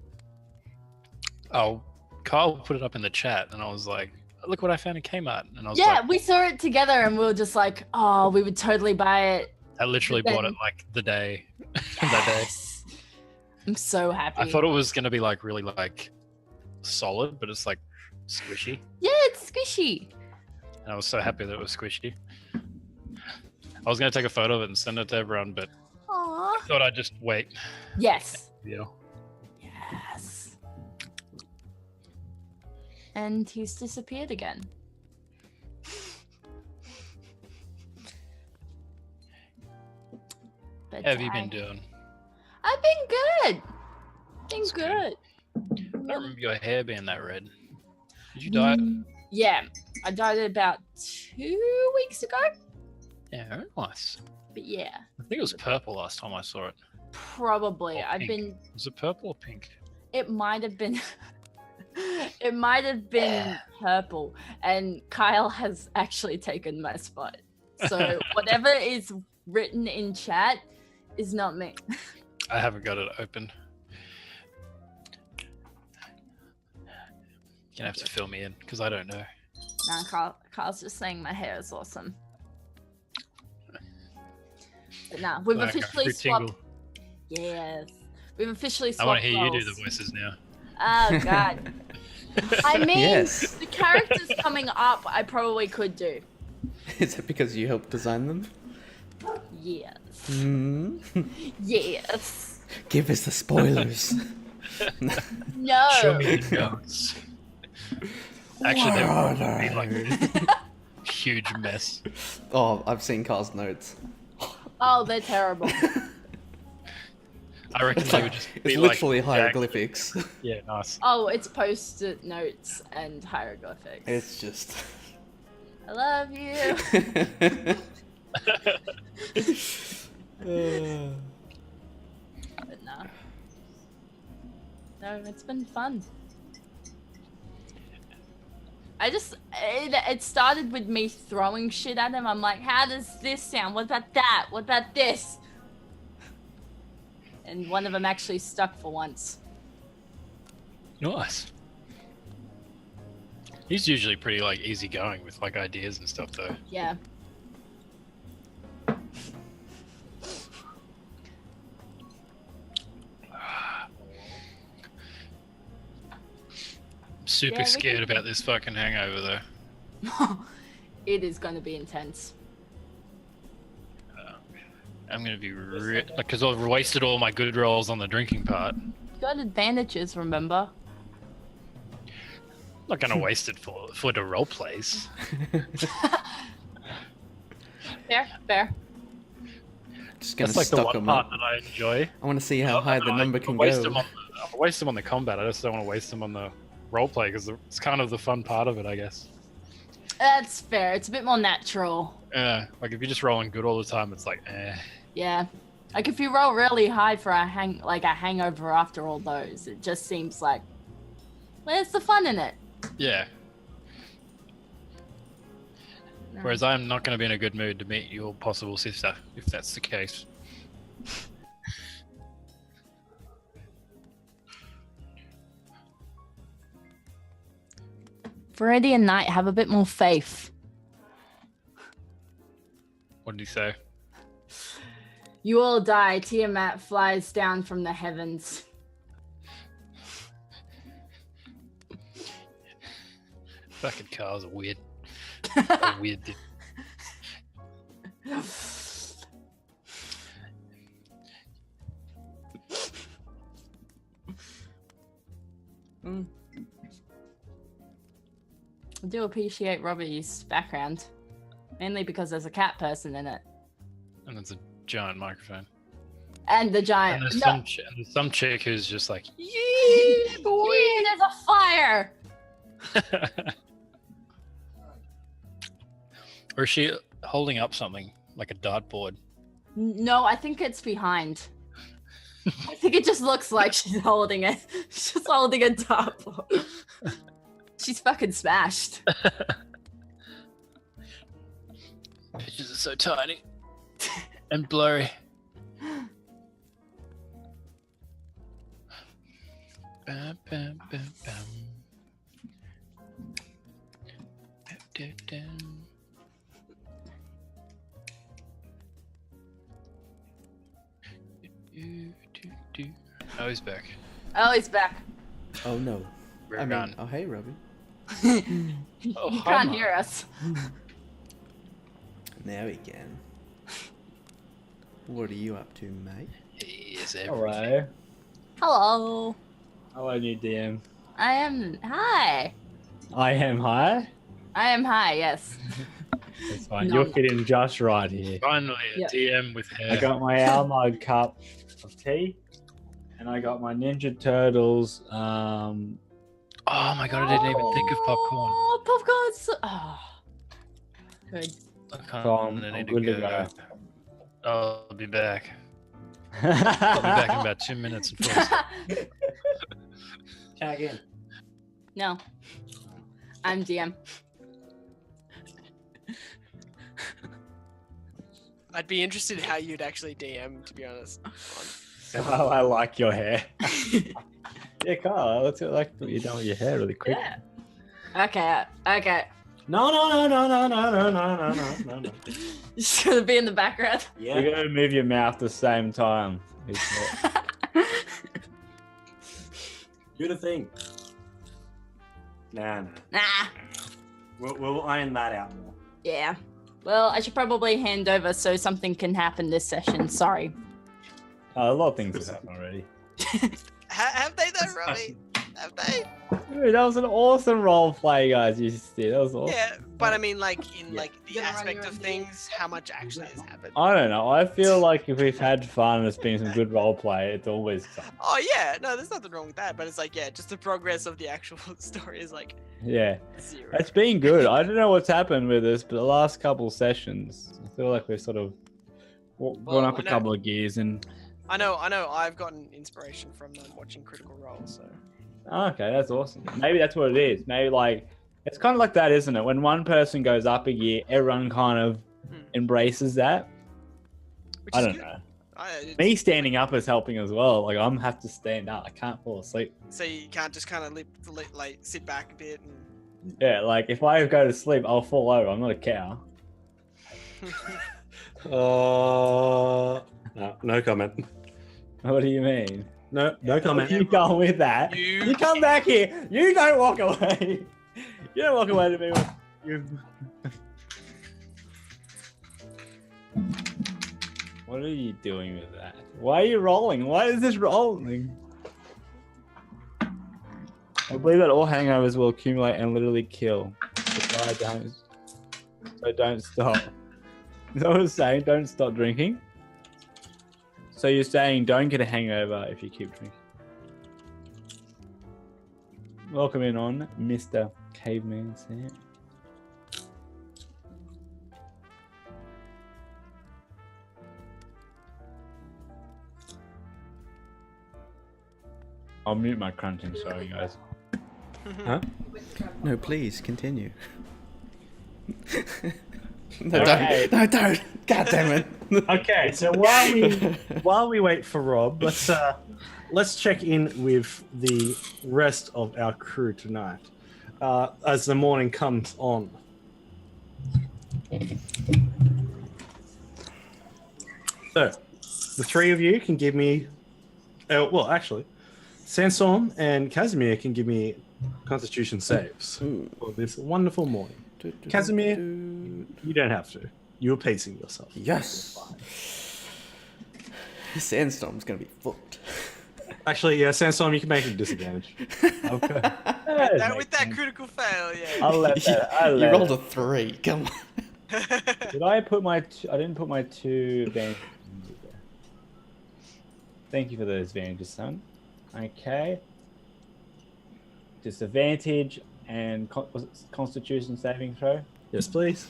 Oh, Kyle put it up in the chat, and I was like, "Look what I found in Kmart," and I was Yeah, like, we saw it together and we were just like, oh, we would totally buy it. "I literally but bought it then- like the day that day." Yes. I'm so happy. I thought it was gonna be like really like solid, but it's like squishy, Yeah, it's squishy. and I was so happy that it was squishy. I was gonna take a photo of it and send it to everyone, but Aww. I thought I'd just wait. Yes. Yeah. Yes. And he's disappeared again. But How have you been doing? I've been good. Been That's good. good. I don't remember your hair being that red. Did you dye it? Yeah, I dyed it about 2 weeks ago. Yeah, very nice. But yeah, I think it was purple last time I saw it. probably. Or I've pink. been. Was it purple or pink? It might have been. It might have been purple, and Kyle has actually taken my spot. So whatever is written in chat is not me. I haven't got it open. You're gonna have to fill me in because I don't know. Nah, Kyle's just saying my hair is awesome. But nah, we've Like a officially fruit swapped. tingle. Yes, we've officially I swapped. want to hear you do roles. the voices now. Oh god. I mean, Yes. the characters coming up, I probably could do. Is it because you helped design them? Yes. Mm. Yes. Give us the spoilers. No. Show me the notes. Actually, they Where would are be like they? a huge mess. Oh, I've seen Carl's notes. Oh, they're terrible. I reckon It's, they like, would just it's be literally like jagged- hieroglyphics. Yeah, nice. Oh, it's post-it notes and hieroglyphics. It's just. I love you. But no. No, it's been fun. It started with me throwing shit at him. I'm like, how does this sound? What about that? What about this? And one of them actually stuck for once. Nice. He's usually pretty like easygoing with like ideas and stuff though. Yeah. I'm super Yeah, we scared can- about this fucking hangover though. It is going to be intense. I'm gonna be like, because I've wasted all my good rolls on the drinking part. I'm You got advantages, remember? not gonna waste it for the role plays. Fair. Just gonna That's like the stock one them part up. that I enjoy. I want to see how high the number can go. I'll waste them on the combat. I just don't want to waste them on the role play because it's kind of the fun part of it, I guess. That's fair. It's a bit more natural. Yeah, like if you're just rolling good all the time, it's like, Yeah. Like if you roll really high for a hangover after all those, it just seems like where's the fun in it? yeah. No. Whereas I'm not going to be in a good mood to meet your possible sister, if that's the case. Freddy and Knight, have a bit more faith. What did he say? You all die. Tiamat flies down from the heavens. Fucking cars are weird. A weird dude. I do appreciate Robbie's background, mainly because there's a cat person in it. And it's a giant microphone. And the giant. And there's, No. there's some chick who's just like, Yeah, there's a fire. or is she holding up something like a dartboard? No, I think it's behind. I think it just looks like she's holding it. She's just holding a dartboard. She's fucking smashed. Pictures are so tiny and blurry. Bam, bam, bam, bam. Bam, dam, dam. Oh, he's back. Oh, he's back. Oh no. We're I mean, gone. oh hey, Robbie. You Oh, hi, can't Mom. hear us. Now we can. What are you up to, mate? He is everything. Hello. Hello. Hello, new DM. I am. Hi. I am high. I am hi. Yes. That's fine. No. You're fitting just right here. Finally, a Yep. DM with hair. I got my Almug cup of tea, and I got my Ninja Turtles. Oh my god, I didn't even think of popcorn. Oh, popcorn. So... Oh. Good. I can't. So I I'm need good to to go. go. I'll be back. I'll be back in about 2 minutes and 40 seconds. Tag in. No. I'm DM. I'd be interested in how you'd actually DM, to be honest. Oh, I like your hair. Yeah, Carl, let's like what you're done with your hair really quick. Yeah. Okay. Okay. No, no, no, no, no, no, no, no, no, no, no. Just gonna be in the background. You're gonna move your mouth the same time. Do the thing. Nah, nah. Nah. We'll iron that out more. Yeah. Well, I should probably hand over so something can happen this session. Sorry. A lot of things have happened already. Have they though, Robbie? Have they? Dude, that was an awesome role play, guys. You just did. That was awesome. Yeah, but I mean, like in like the Gonna run aspect your of own things, how much actually has happened? I don't know. I feel like if we've had fun and it's been some good role play, it's always fun. Oh yeah, no, there's nothing wrong with that. But it's like, yeah, just the progress of the actual story is like Yeah. 0. It's been good. I don't know what's happened with this, but the last couple sessions, I feel like we've sort of gone up I a know. couple of gears and. I know. I've gotten inspiration from watching Critical Role. So Okay, that's awesome. Maybe that's what it is. Maybe like it's kind of like that, isn't it? When one person goes up a gear, everyone kind of embraces that. which I is don't good. know. Me standing up is helping as well. Like I'm have to stand up. I can't fall asleep. So you can't just kind of like sit back a bit and. Yeah, like if I go to sleep, I'll fall over. I'm not a cow. No, no comment. What do you mean? No, no comment. You go with that. You come back here. You don't walk away. You don't walk away to me. You... What are you doing with that? Why are you rolling? Why is this rolling? I believe that all hangovers will accumulate and literally kill. So don't stop. Is that what it's saying? Don't stop drinking? So you're saying don't get a hangover if you keep drinking. Welcome in on Mr. Caveman Sam. I'll mute my crunching, sorry guys. Huh? No, please continue. No, Okay. don't. No, don't. God damn it. Okay, so while we wait for Rob, let's check in with the rest of our crew tonight as the morning comes on. So, the three of you can give me. Well, actually, Sandstorm and Casimir can give me Constitution saves Ooh. for this wonderful morning. Casimir, you don't have to. You're pacing yourself. Yes. Sandstorm's gonna be fucked. Actually, yeah, Sandstorm, you can make it a disadvantage. Okay. With that critical fail, yeah. I'll let that. You rolled a 3. Come on. Did I put my? I didn't put my 2 advantage. Thank you for those advantages, son. Okay. Disadvantage and was it Constitution saving throw. Yes, please.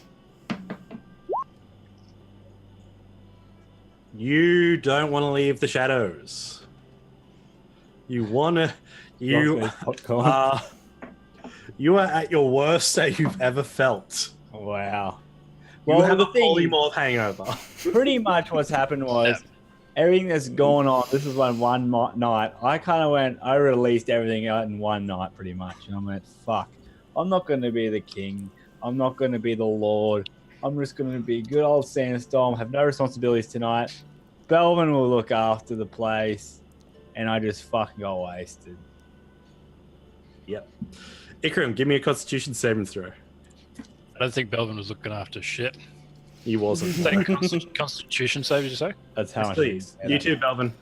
You don't want to leave the shadows. You wanna. You Lost me popcorn. are. You are at your worst that you've ever felt. Wow. You Well, have the a thing is, polymorph hangover. pretty much what's happened was everything that's gone on. This is one night. I released everything out in one night, pretty much, and I went, "Fuck! I'm not going to be the king. I'm not going to be the lord. I'm just going to be good old Sandstorm. Have no responsibilities tonight. Belvin will look after the place, and I just fucking got wasted." Yep. Ikram, give me a Constitution saving throw. I don't think Belvin was looking after shit. He wasn't. Say Constitution save, did you say? That's how much. Please. You too, Belvin.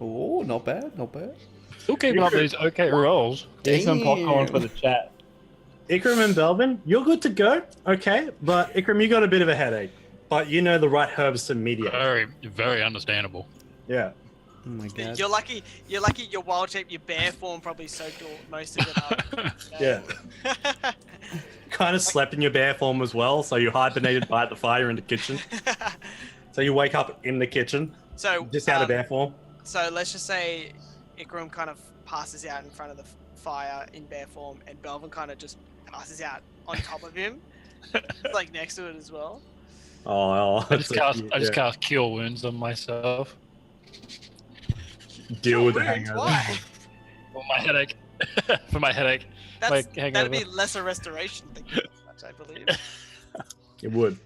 Oh, not bad, not bad. Still keeping up these okay rolls. Here's some popcorn Damn. for the chat. Ikram and Belvin, you're good to go. Okay, but Ikram, you got a bit of a headache. But you know the right herbs to mediate. Very, very understandable. Yeah. Oh my god. You're lucky. You're lucky. Your wild shape, your bear form, probably soaked most of it up. Yeah. Kind of slept in your bear form as well, so you hibernated by the fire in the kitchen. So you wake up in the kitchen, So just out of bear form. So let's just say Ikram kind of passes out in front of the fire in bear form, and Belvin kind of just passes out on top of him, like next to it as well. Oh, I just cast Cure Wounds on myself deal with the Weird, hangover. why? for my headache. For my headache. That'd hangover. be lesser restoration. Thank you very much, I believe. It would.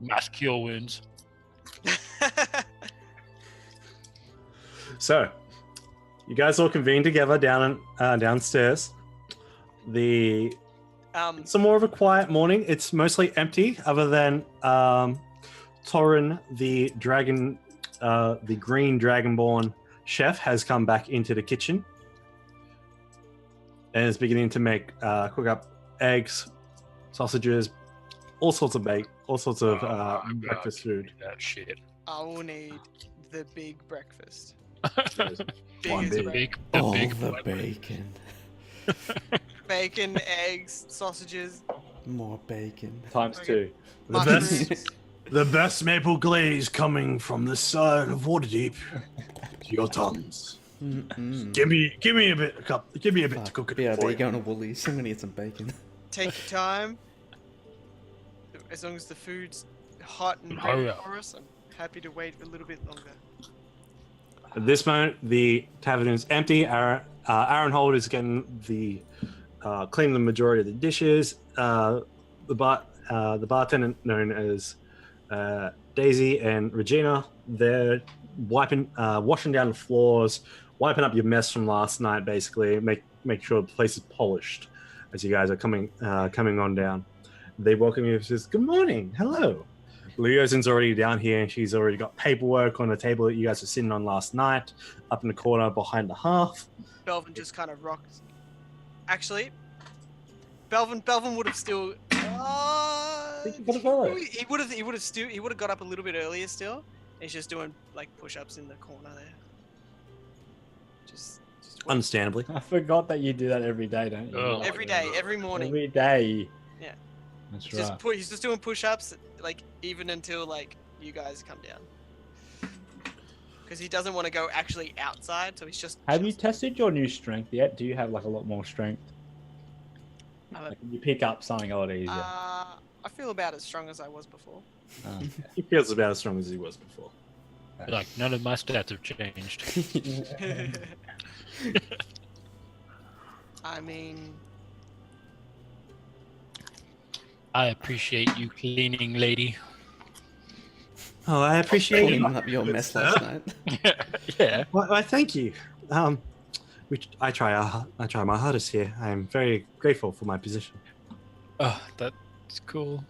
Mass Cure Wounds. So, you guys all convene together downstairs. It's a more of a quiet morning. It's mostly empty, other than Torin, the dragon, the green dragonborn chef, has come back into the kitchen and is beginning to cook up eggs, sausages, all sorts of breakfast food. That shit. I will need the big breakfast. One Biggest big. breakfast. All big the black- bacon. Bacon, eggs, sausages, More bacon. Times Okay. 2. The mushrooms. The best maple glaze coming from this side of Waterdeep to your tongues. Mm-mm. Give me a bit to cook it Yeah, for they're you. going to Woolies. I'm gonna get some bacon. Take your time. As long as the food's hot and Hurry ready up. for us, I'm happy to wait a little bit longer. At this moment, the tavern is empty. Aaron Hold is getting cleaning the majority of the dishes. The bartender known as Daisy and Regina, they're washing down the floors, wiping up your mess from last night. Basically, make sure the place is polished as you guys are coming on down. They welcome you and says, "Good morning, hello." Leozin's already down here, and she's already got paperwork on the table that you guys were sitting on last night, up in the corner behind the hearth. Belvin just kind of rocked. Actually, Belvin would have still. think you could have followed. He would have got up a little bit earlier still. He's just doing like push-ups in the corner there. Just Understandably. I forgot that you do that every day, don't you? Oh. every day, every morning. Every day. Yeah. That's He's right. he's just doing push-ups like even until like you guys come down. Because he doesn't want to go actually outside, so he's just. Have you tested your new strength yet? Do you have like a lot more strength? Like, you pick up something a lot easier. I feel about as strong as I was before. Oh, He feels about as strong as he was before. Like, none of my stats have changed. I mean, I appreciate you cleaning, lady. Oh, I appreciate Cleaning it. up your mess last night. Yeah. Well, thank you. I try my hardest here. I am very grateful for my position. Oh, that's cool.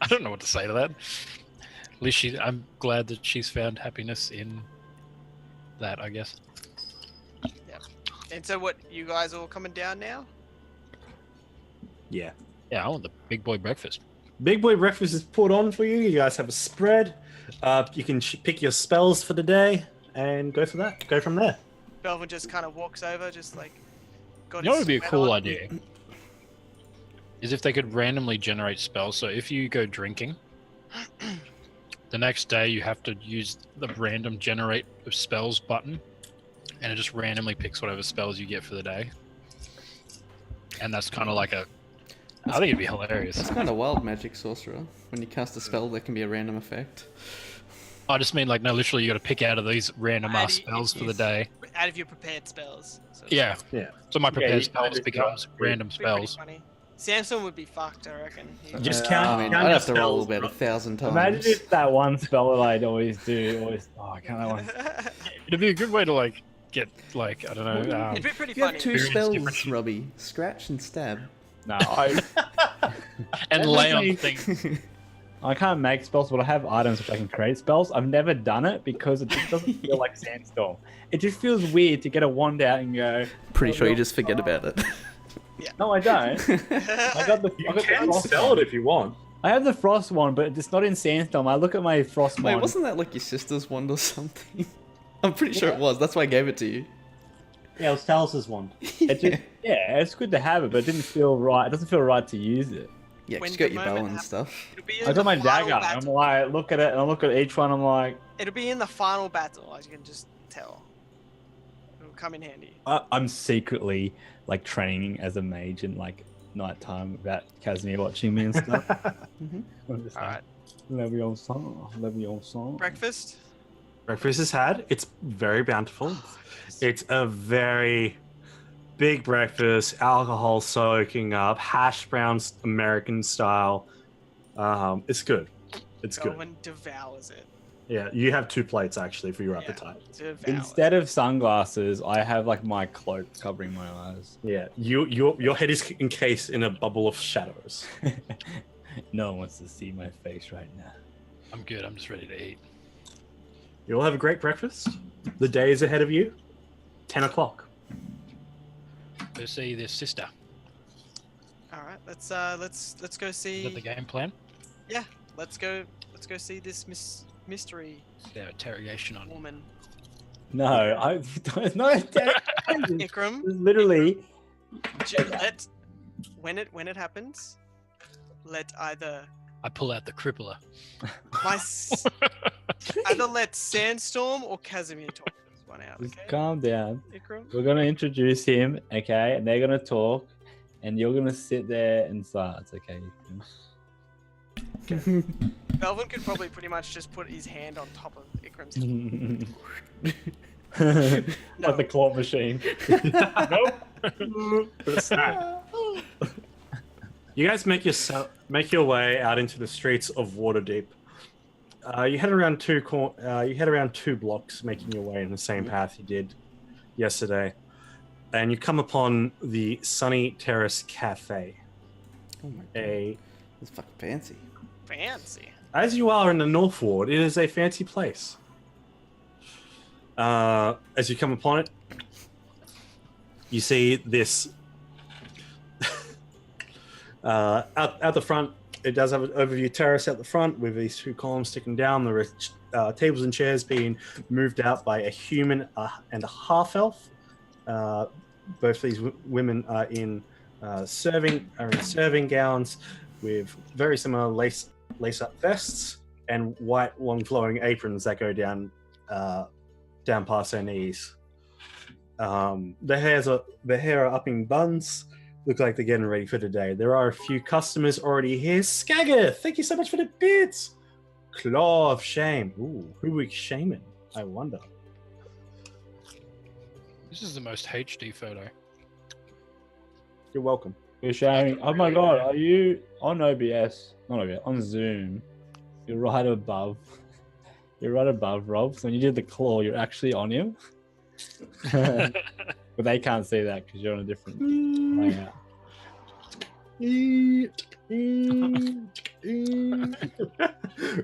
I don't know what to say to that. At least I'm glad that she's found happiness in that, I guess. and so what? You guys all coming down now? Yeah. Yeah, I want the big boy breakfast. Big boy breakfast is put on for you. You guys have a spread. You can pick your spells for the day and go for that. Go from there. Belvin just kind of walks over, just like. Got You know what his would be a sweater cool on. idea? Is if they could randomly generate spells. So if you go drinking, the next day you have to use the random generate of spells button, and it just randomly picks whatever spells you get for the day. And that's kind of like a. I think it'd be hilarious. It's kind of wild, magic sorcerer. When you cast a spell, there can be a random effect. I just mean like no, literally you got to pick out of these random Add spells for the his- day. Out of your prepared spells. So Yeah. Yeah. So my Yeah, prepared you spells kinda becomes got- random it'd be pretty spells. funny. Samson would be fucked, I reckon. Just count. I mean, count I'd your have to roll spells, about 1,000 times. Imagine if that one spell that I'd always do, I can't that one. It'd be a good way to like get like I don't know. It'd be pretty You have funny. two Experience spells, different- Robbie. Scratch and stab. No, I And That lay on doesn't- things. I can't make spells, but I have items which I can create spells. I've never done it because it just doesn't feel like Sandstorm. It just feels weird to get a wand out and go. Pretty sure you just forget about it. No, I don't. I got the. You I got the can frost spell one. it if you want. I have the frost one, but it's not in Sandstorm. I look at my frost Wait, one. wasn't that like your sister's wand or something? I'm pretty sure it was. That's why I gave it to you. Yeah, it was Talos' one. It just, yeah, it's good to have it, but it didn't feel right. It doesn't feel right to use it. Yeah, When just got the your bow moment and happens- stuff. It'll be I in got my the final dagger. I'm battle. like, look at it, and I look at each one. I'm like, It'll be in the final battle, as you can just tell. It'll come in handy. I'm secretly like training as a mage in like nighttime without Casimir watching me and stuff. Mhm. I'm just Alright. Leviosa. Breakfast? Breakfast is had. It's very bountiful. It's a very big breakfast, alcohol soaking up, hash browns American style. It's good. It's good. Belvin devours it. Yeah, you have 2 plates actually for your Yeah. appetite. Devours Instead of sunglasses, I have like my cloak covering my eyes. Yeah, your head is encased in a bubble of shadows. No one wants to see my face right now. I'm good. I'm just ready to eat. You'll have a great breakfast. The day is ahead of you. 10 o'clock. Go see this sister. Alright, let's go Is see. that the game plan? Yeah, let's go see this mystery Yeah, interrogation on. woman. No, it's not. Ikram, Literally, when it happens, let either I pull out the crippler. either let Sandstorm or Casimir talk this one out. just Okay, calm down. Ikram. We're gonna introduce him, okay, and they're gonna talk, and you're gonna sit there in silence, okay? Belvin could probably pretty much just put his hand on top of Ikram's head. Like the claw machine. You guys make your way out into the streets of Waterdeep. You head around 2 blocks, making your way in the same path you did yesterday, and you come upon the Sunny Terrace Cafe. Oh my god, it's fucking fancy. Fancy. As you are in the North Ward, it is a fancy place. As you come upon it, you see this out the front. It does have an overview terrace out the front with these 2 columns sticking down. There are tables and chairs being moved out by a human and a half elf. Both these women are in serving gowns with very similar lace up vests and white long flowing aprons that go down past their knees. Their hair are up in buns. Look like they're getting ready for the day. There are a few customers already here. Skagger, thank you so much for the bits. Claw of Shame. Ooh, who are we shaming? I wonder. This is the most HD photo. You're welcome. You're showing. Oh my god, are you on OBS? Not OBS, on Zoom. You're right above. You're right above Rob. So when you did the claw, you're actually on him. But they can't see that because you're on a different layout.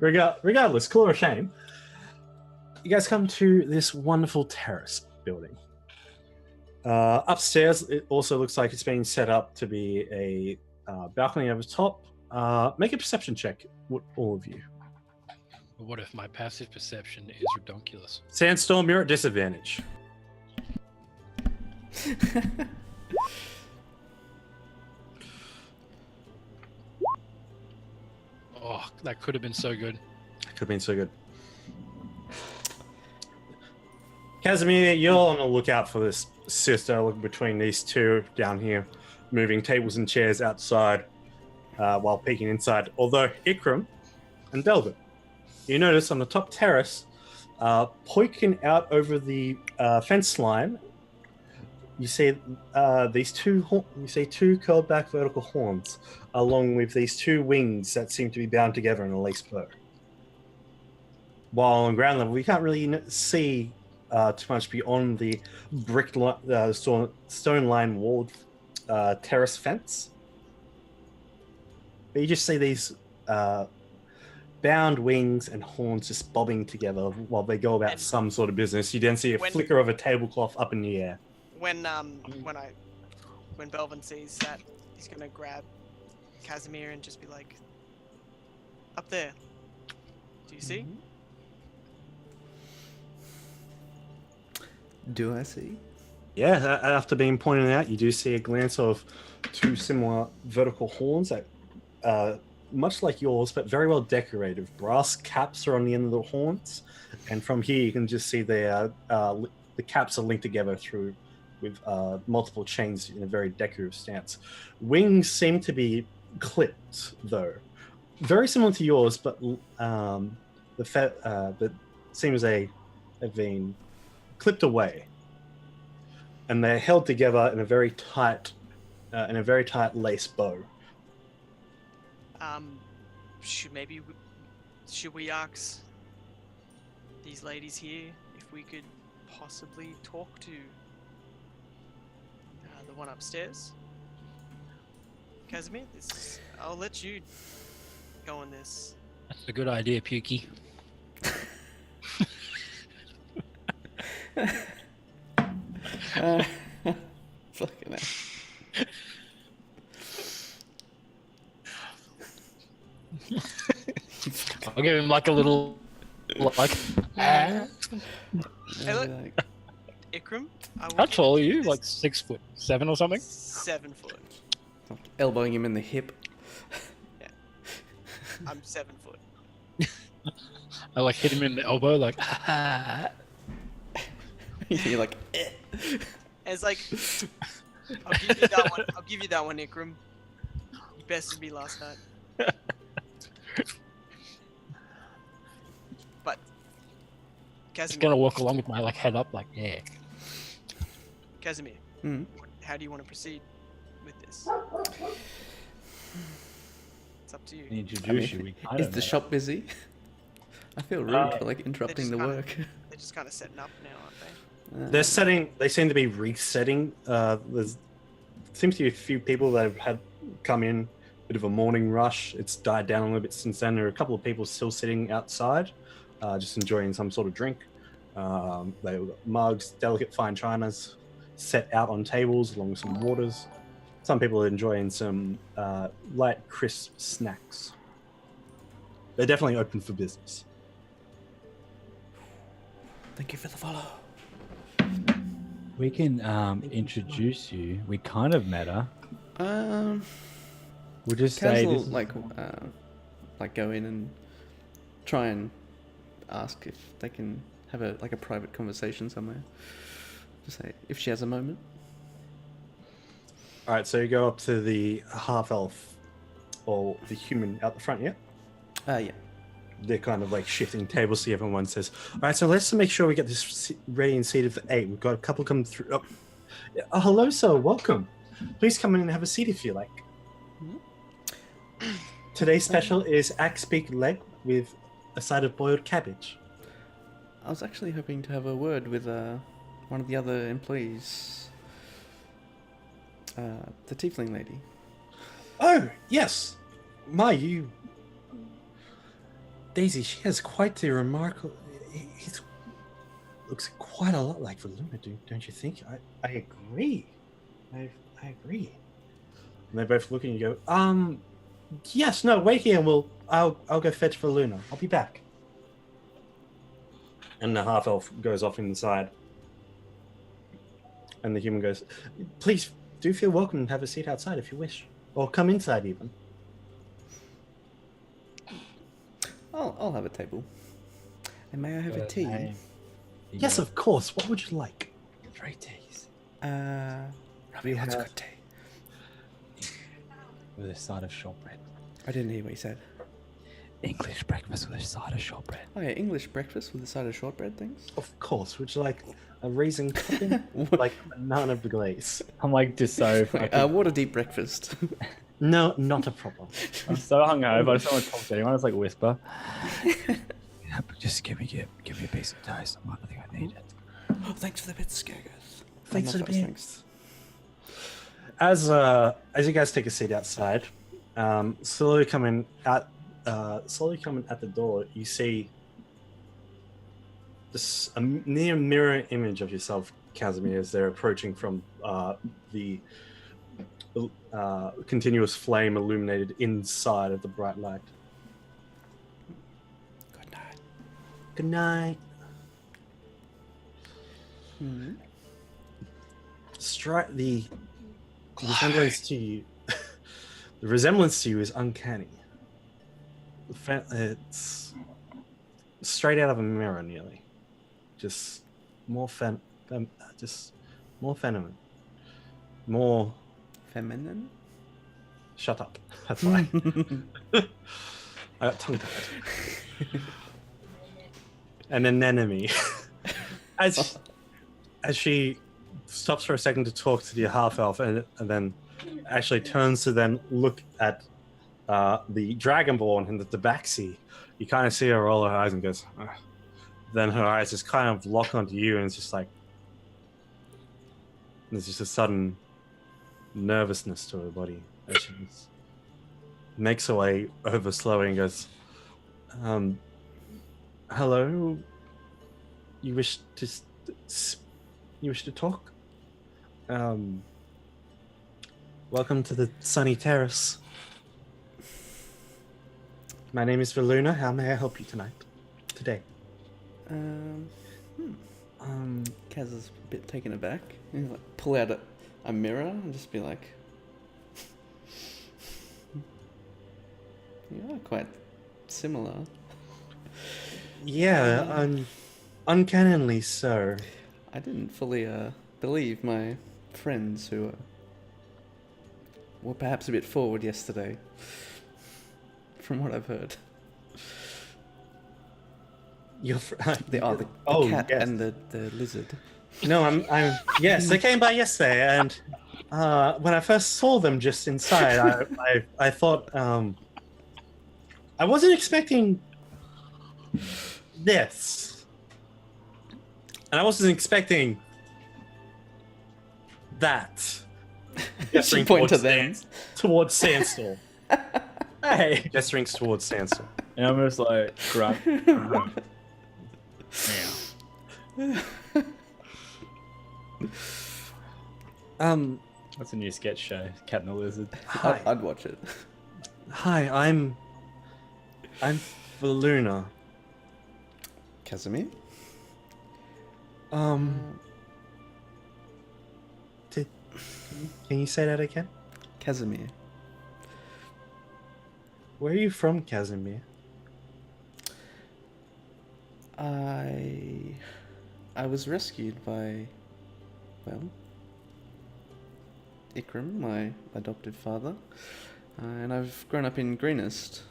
Regardless, Claw of Shame. You guys come to this wonderful terrace building. Upstairs, it also looks like it's being set up to be a balcony over top. Make a perception check, all of you. What if my passive perception is redonkulous? Sandstorm, you're at disadvantage. Oh, that could have been so good. Could have been so good. Casimir, you're on the lookout for this sister between these two down here, moving tables and chairs outside while peeking inside. Although Ikram and Delvin, you notice on the top terrace, poking out over the fence line, you see these two. You see two curled back vertical horns, along with these two wings that seem to be bound together in a lace bow. While on ground level, we can't really see too much beyond the stone-lined walled terrace fence. But you just see these bound wings and horns just bobbing together while they go about some sort of business. You then see a flicker of a tablecloth up in the air. When Belvin sees that, he's gonna grab Casimir and just be like, "Up there, do you see?" Do I see? Yeah, after being pointed out, you do see a glance of two similar vertical horns that, much like yours, but very well decorated. Brass caps are on the end of the horns, and from here you can just see the caps are linked together through with multiple chains in a very decorative stance. Wings seem to be clipped, though, very similar to yours, but seems they have been clipped away, and they're held together in a very tight lace bow. Should we ask these ladies here if we could possibly talk to the one upstairs? Casimir, I'll let you go on this. That's a good idea, Pukey. Fucking hell. I'll give him like a little, like. Hey, look, Ikram. How tall are you? Like 6'7" or something? 7 foot. Elbowing him in the hip. Yeah. I'm 7 foot. I like hit him in the elbow, like. You're like, eh. And it's like, I'll give you that one. I'll give you that one, Ikram. You bested me last night. But Just Casimir, gonna walk along with my like head up, like yeah. Casimir, Mm. how do you want to proceed with this? It's up to you. Introduce you. We kind Is of the met. shop busy? I feel rude for like interrupting the just kinda- work. They're just kind of setting up now, aren't they? They seem to be resetting. There's seems to be a few people that have had come in, bit of a morning rush. It's died down a little bit since then. There are a couple of people still sitting outside, just enjoying some sort of drink. They've got mugs, delicate fine chinas set out on tables along with some waters. Some people are enjoying some light, crisp snacks. They're definitely open for business. Thank you for the follow. We can introduce you. We kind of met her. We'll just say Casual, this. like go in and try and ask if they can have a private conversation somewhere. Just say if she has a moment. All right, so you go up to the half elf or the human out the front, yeah? Yeah. They're kind of like shifting tables, so everyone says, all right, so let's make sure we get this ready and seated for 8. We've got a couple come through. Oh, hello, sir. Welcome. Please come in and have a seat if you like. Today's special is axe beak leg with a side of boiled cabbage. I was actually hoping to have a word with one of the other employees. The tiefling lady. Oh, yes. You... Daisy, she has quite the remarkable... He looks quite a lot like Voluma, don't you think? I agree. I agree. And they both look at you and go, Yes, no, wait here. I'll go fetch for Luna. I'll be back. And the half elf goes off inside. And the human goes, please do feel welcome and have a seat outside if you wish. Or come inside even. I'll have a table. And may I have a Got tea? name. You Yes, got of course. What would you like? 3 teas Robbie wants good tea. with a side of shortbread. I didn't hear what you said. English breakfast with a side of shortbread. Oh yeah, English breakfast with a side of shortbread, thanks. Of course. Would you like a raisin topping? Like a banana glaze? I'm like just so fucking. What a deep breakfast. No, not a problem. I'm so hungover. I just don't want to talk to anyone. I just like whisper. Just give me a piece of toast. I think I need it. Oh, thanks for the bits, Skaggers. Thanks for the Thanks. bits. As you guys take a seat outside, slowly coming at the door, you see this a near mirror image of yourself, Casimir, as they're approaching from the continuous flame illuminated inside of the bright light. Good night. Good night. Mm-hmm. The resemblance to you. The resemblance to you is uncanny. It's straight out of a mirror, nearly. Just more just more feminine. More. Feminine? Shut up. That's why. I got tongue tied. An anemone. As she stops for a second to talk to the half elf, and then actually turns to then look at the dragonborn in the tabaxi. You kind of see her roll her eyes and goes. Then her eyes just kind of lock onto you, and it's just like there's just a sudden nervousness to her body as she just makes her way over slowly and goes, hello, you wish to talk? Welcome to the sunny terrace. My name is Veluna. How may I help you today? Kaz is a bit taken aback. He'll like pull out a mirror and just be like, "You are quite similar." Yeah, uncannily so. I didn't fully believe my friends who were perhaps a bit forward yesterday, from what I've heard. The cat yes. and the lizard. No, I'm yes, they came by yesterday, and when I first saw them just inside, I thought I wasn't expecting this, and I wasn't expecting that. She point to them. Towards Sandstorm. Hey, gesturing towards Sandstorm. And I'm just like grunt. That's a new sketch show, Cat and the Lizard. Hi, I'd watch it. hi, I'm Veluna. Casimir? Can you say that again? Casimir. Where are you from, Casimir? I was rescued by, well, Ikram, my adoptive father, and I've grown up in Greenest.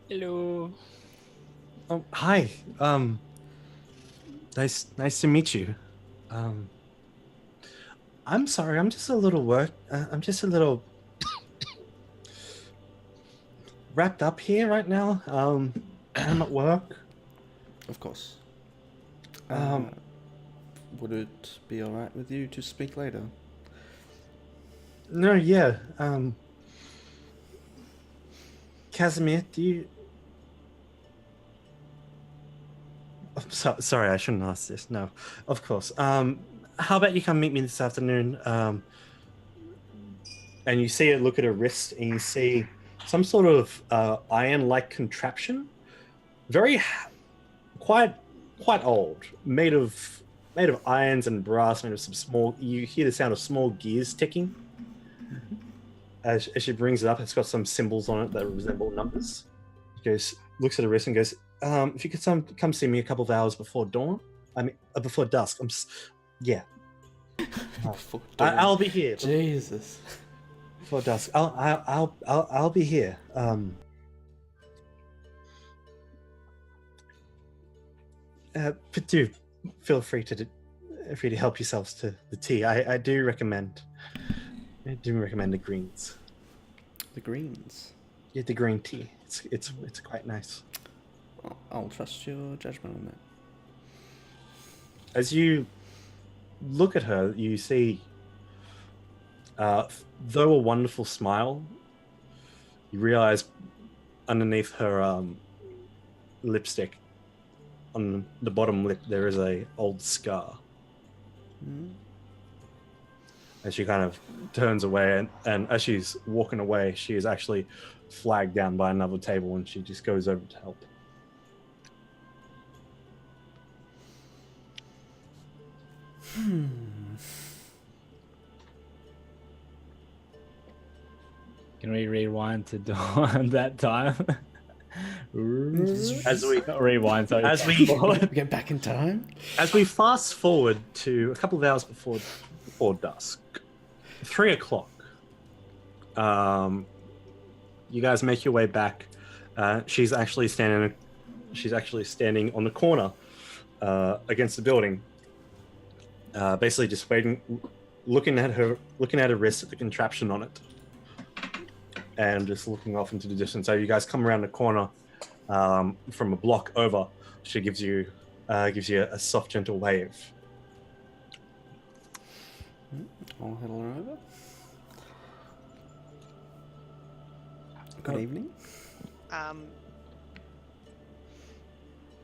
Hello. Oh, hi. Nice to meet you. I'm sorry. I'm just a little wrapped up here right now. I'm at work. Of course. Um, Would it be alright with you to speak later? No, yeah. Casimir, do you? Sorry, I shouldn't ask this. No, of course. How about you come meet me this afternoon? And you see her look at her wrist, and you see some sort of iron-like contraption, quite old, made of irons and brass, made of some small. You hear the sound of small gears ticking. As she brings it up, it's got some symbols on it that resemble numbers. She goes, looks at her wrist and goes, "If you could come see me a couple of hours before dawn, before dusk. Yeah, Before dawn. I'll be here Jesus. before dusk. I'll be here. But do feel free to help yourselves to the tea. I do recommend the greens. The greens. Yeah, the green tea. It's quite nice. I'll trust your judgment on that. As you look at her, you see, though a wonderful smile, you realize underneath her lipstick, on the bottom lip, there is a old scar. Mm. As she kind of turns away, and as she's walking away, she is actually flagged down by another table, and she just goes over to help. Can we rewind to dawn that time? As we Not rewind, sorry. as we Get back in time? as we fast forward to a couple of hours before dusk, 3 o'clock. You guys make your way back. She's actually standing on the corner against the building, basically just waiting, looking at her wrist at the contraption on it, and just looking off into the distance. So you guys come around the corner from a block over. She gives you a soft, gentle wave. I'll head on over. Good evening.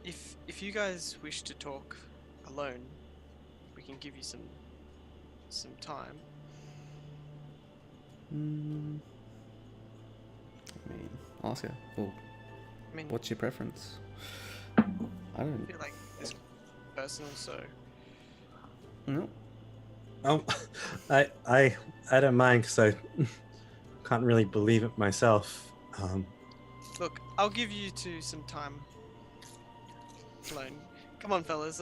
If you guys wish to talk alone, we can give you some time. I mean, I'll ask her. Well, I mean, what's your preference? I don't I feel like it's personal, so know. I don't mind because I can't really believe it myself. look, I'll give you two some time alone. Come on, fellas,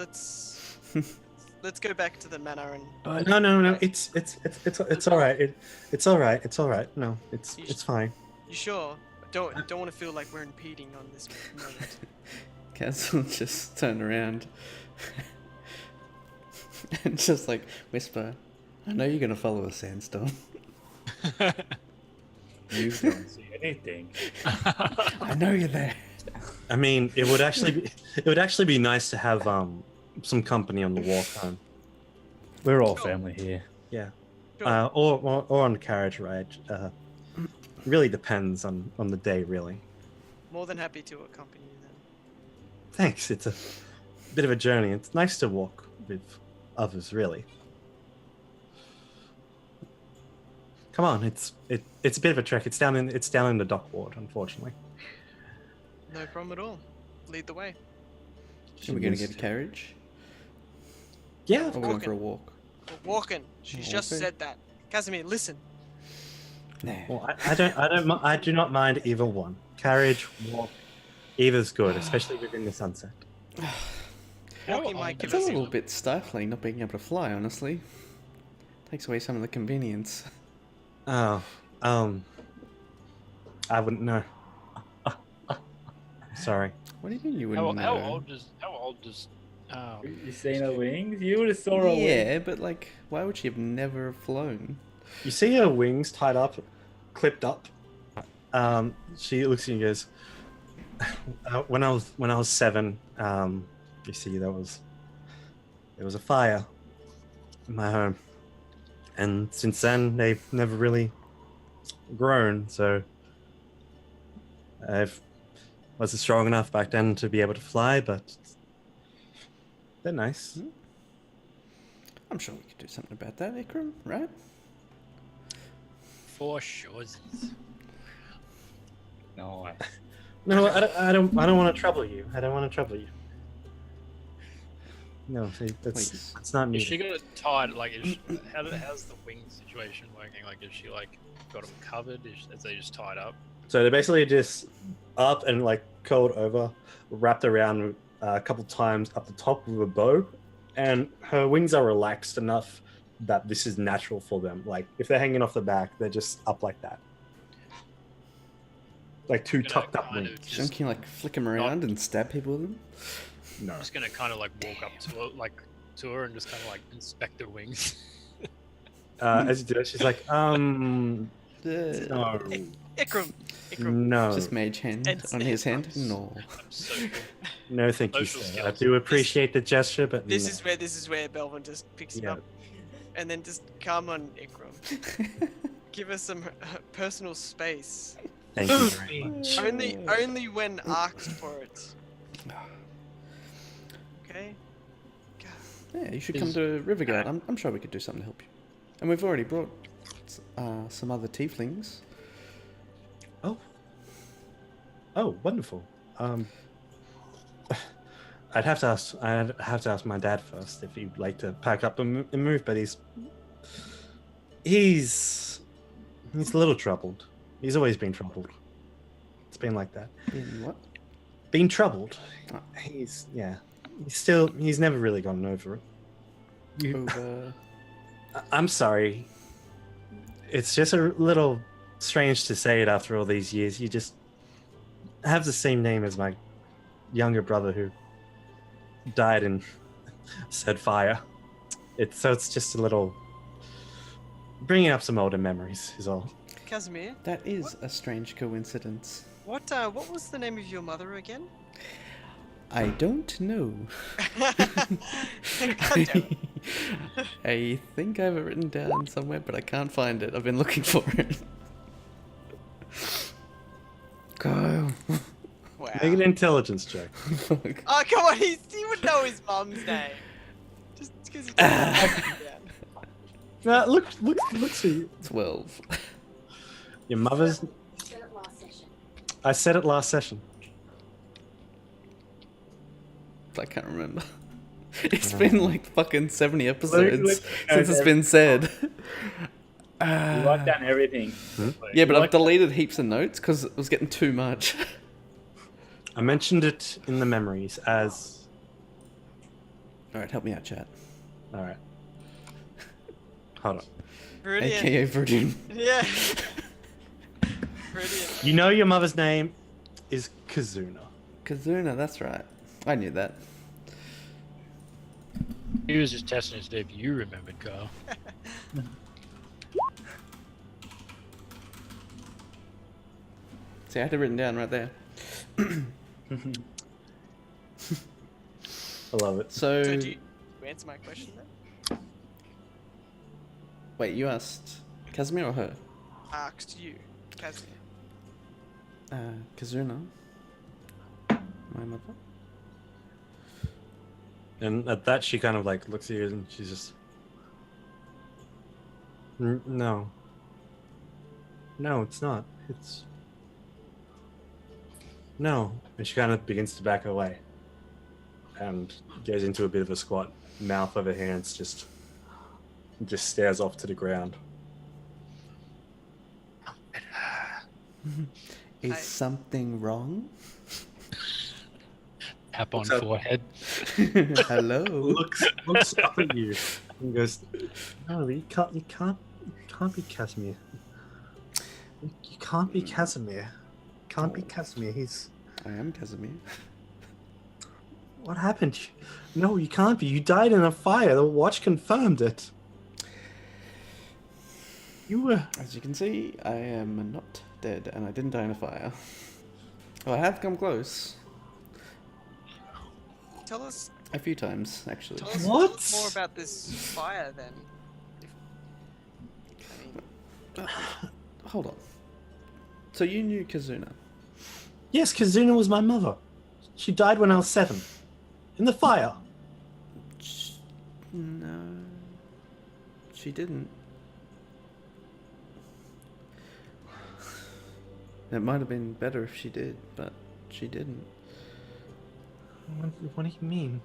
let's go back to the manor and. No. It's all right. It's all right. It's all right. No, it's fine. You sure? Don't want to feel like we're impeding on this moment. Kaz will just turn around and just like whisper, "I know you're gonna follow a sandstorm." You don't see anything. I know you're there. I mean, it would actually be nice to have some company on the walk home. We're all family here. Yeah. Sure. Or on the carriage ride. Really depends on the day, really. More than happy to accompany you then. Thanks. It's a bit of a journey. It's nice to walk with others, really. Come on, it's a bit of a trek. It's down in the dock ward, unfortunately. No problem at all. Lead the way. Are we gonna get a carriage? Yeah, Or of going course. for a walk? We're walking. She's just Okay. said that. Casimir, listen. Nah. Well, I do not mind either one. Carriage, walk, either's good, especially within the sunset. Walking might give It's a us little bit stifling not being able to fly, honestly. Takes away some of the convenience. Oh, I wouldn't know. Sorry. What do you mean you wouldn't How know? old does You seen her wings? You would have saw her wings. Yeah, but like, why would she have never flown? You see her wings tied up, clipped up. She looks at you and goes, when I was 7, you see there was a fire in my home, and since then they've never really grown. So I wasn't strong enough back then to be able to fly, but they're nice. I'm sure we could do something about that, Ikram, right? for sure? No. No, I don't want to trouble you. I don't want to trouble you. No, see, that's not me. Is she got it tied? Like, how's the wing situation working? Like, is she like got them covered? Is they just tied up? So they're basically just up and like curled over, wrapped around a couple times up the top with a bow, and her wings are relaxed enough that this is natural for them. Like if they're hanging off the back, they're just up like that, like two tucked up wings. Shouldn't you like flick them around and stab people with them? No. I'm just gonna kind of like walk up to her and just kind of like inspect her wings. As you do it, she's like, no, Ikram. no, Just mage hand And- on his hand? No. I'm so good. no, thank you, Social sir. I skills. do appreciate the gesture, but This no. is where Belvin just picks him Yeah. up, and then just come on, Ikram. Give us some personal space. Thank you very much. Only when asked for it. Okay. Yeah, you should come to Riverguard. I'm sure we could do something to help you. And we've already brought some other tieflings. Oh, wonderful. I'd have to ask my dad first if he'd like to pack up and move, but he's a little troubled. He's always been troubled. It's been like that. In what? Been troubled. Oh. He's never really gotten over it. Over. I'm sorry. It's just a little strange to say it after all these years. You just have the same name as my younger brother who died in said fire. It's just a little bringing up some older memories is all. Casimir, That is a strange coincidence. what was the name of your mother again? I don't know. God damn it. I think I have it written down somewhere, but I can't find it. I've been looking for it. Go. Wow. Make an intelligence check. Fuck. Oh come on, he would know his mum's name. Just because he doesn't. Look to you. 12. Your mother's. Said it last session. I said it last session. I can't remember. It's been like fucking 70 episodes Look, since it's been said. You write down everything. Yeah, but I've deleted heaps of notes because it was getting too much. I mentioned it in the memories as. Alright, help me out, chat. All right. Hold on. Brilliant. AKA Virgin. Yeah. Brilliant. You know your mother's name is Kazuna. Kazuna, that's right. I knew that. He was just testing to see if you remembered, Carl. See, I had it written down right there. I love it. So So, do you answer my question then? wait, you asked Casimir or her? Asked you, Casimir. Kazuna. My mother. And at that, she kind of like looks at you and she's just. No. No, it's not. It's. No. And she kind of begins to back away. And goes into a bit of a squat, mouth over hands, just stares off to the ground. Is I- something wrong? Tap on What's up? forehead. Hello? Looks up at you and goes, "No, you can't be Casimir. You can't be Casimir. Can't be Casimir. He's I am Casimir. what happened? No, you can't be. You died in a fire. The watch confirmed it. You were. As you can see, I am not dead and I didn't die in a fire. Well, I have come close. Tell us A few times, actually. What? more about this fire then. I mean, Hold on. So you knew Kazuna? Yes, Kazuna was my mother. She died when I was 7. In the fire. No. She didn't. It might have been better if she did, but she didn't. What do you mean?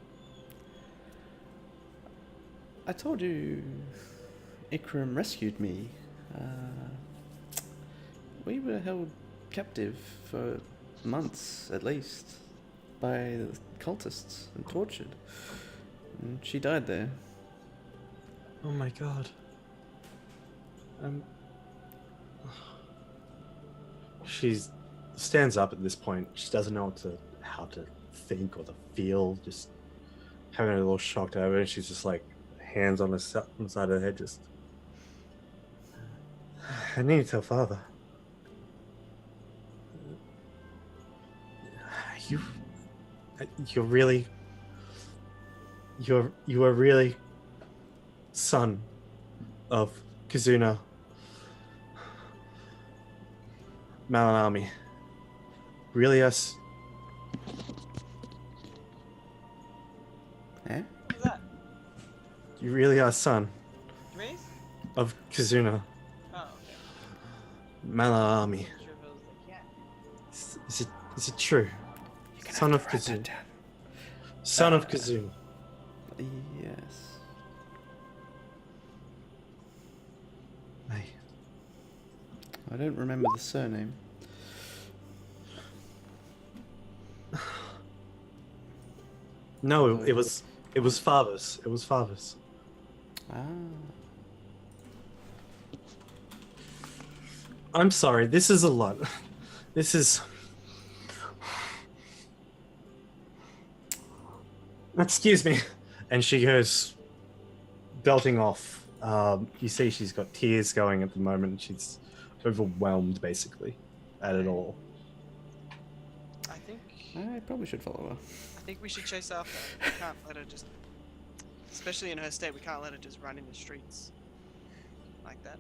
I told you Ikram rescued me. We were held captive for months, at least, by the cultists and tortured. And she died there. Oh my god. She stands up at this point. She doesn't know how to think or to feel. Just having a little shocked over, and she's just like hands on the side of her head. Just, I need to tell father. You are really son of Kazuna Malanami. Really us? Eh? Who's that? You really are son Reese? of Kazuna Oh, okay. Malanami. Sure if it was the cat. Is it true? Son of Kazuna. Son of Kazuna. Yes. Hey. I don't remember the surname. No, it was father's. It was father's. Ah. I'm sorry. This is a lot. This is. Excuse me. And she goes belting off. You see, she's got tears going at the moment. She's overwhelmed, basically, at it all. I probably should follow her. I think we should chase after her. We can't let her just, especially in her state, we can't let her just run in the streets like that.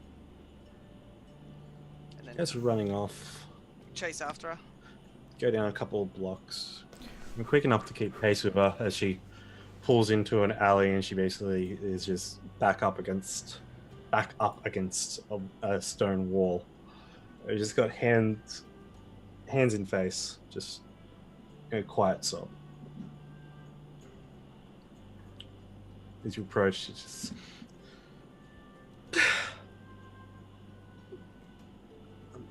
And then Guys are running off. chase after her. Go down a couple of blocks. I'm quick enough to keep pace with her as she pulls into an alley, and she basically is just back up against a stone wall. I just got hands in face, just a quiet sob. As you approach, it's just.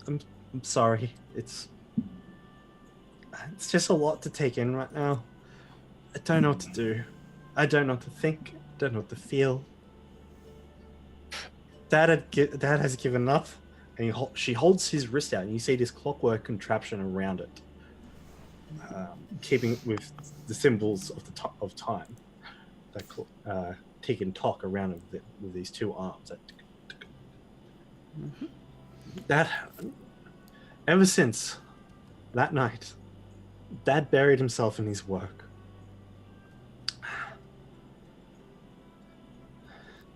I'm sorry. It's just a lot to take in right now. I don't know what to do. I don't know what to think. I don't know what to feel. Dad has given up, and she holds his wrist out, and you see this clockwork contraption around it, keeping with the symbols of time, that tick and tock around it with these two arms. That ever since that night, Dad buried himself in his work.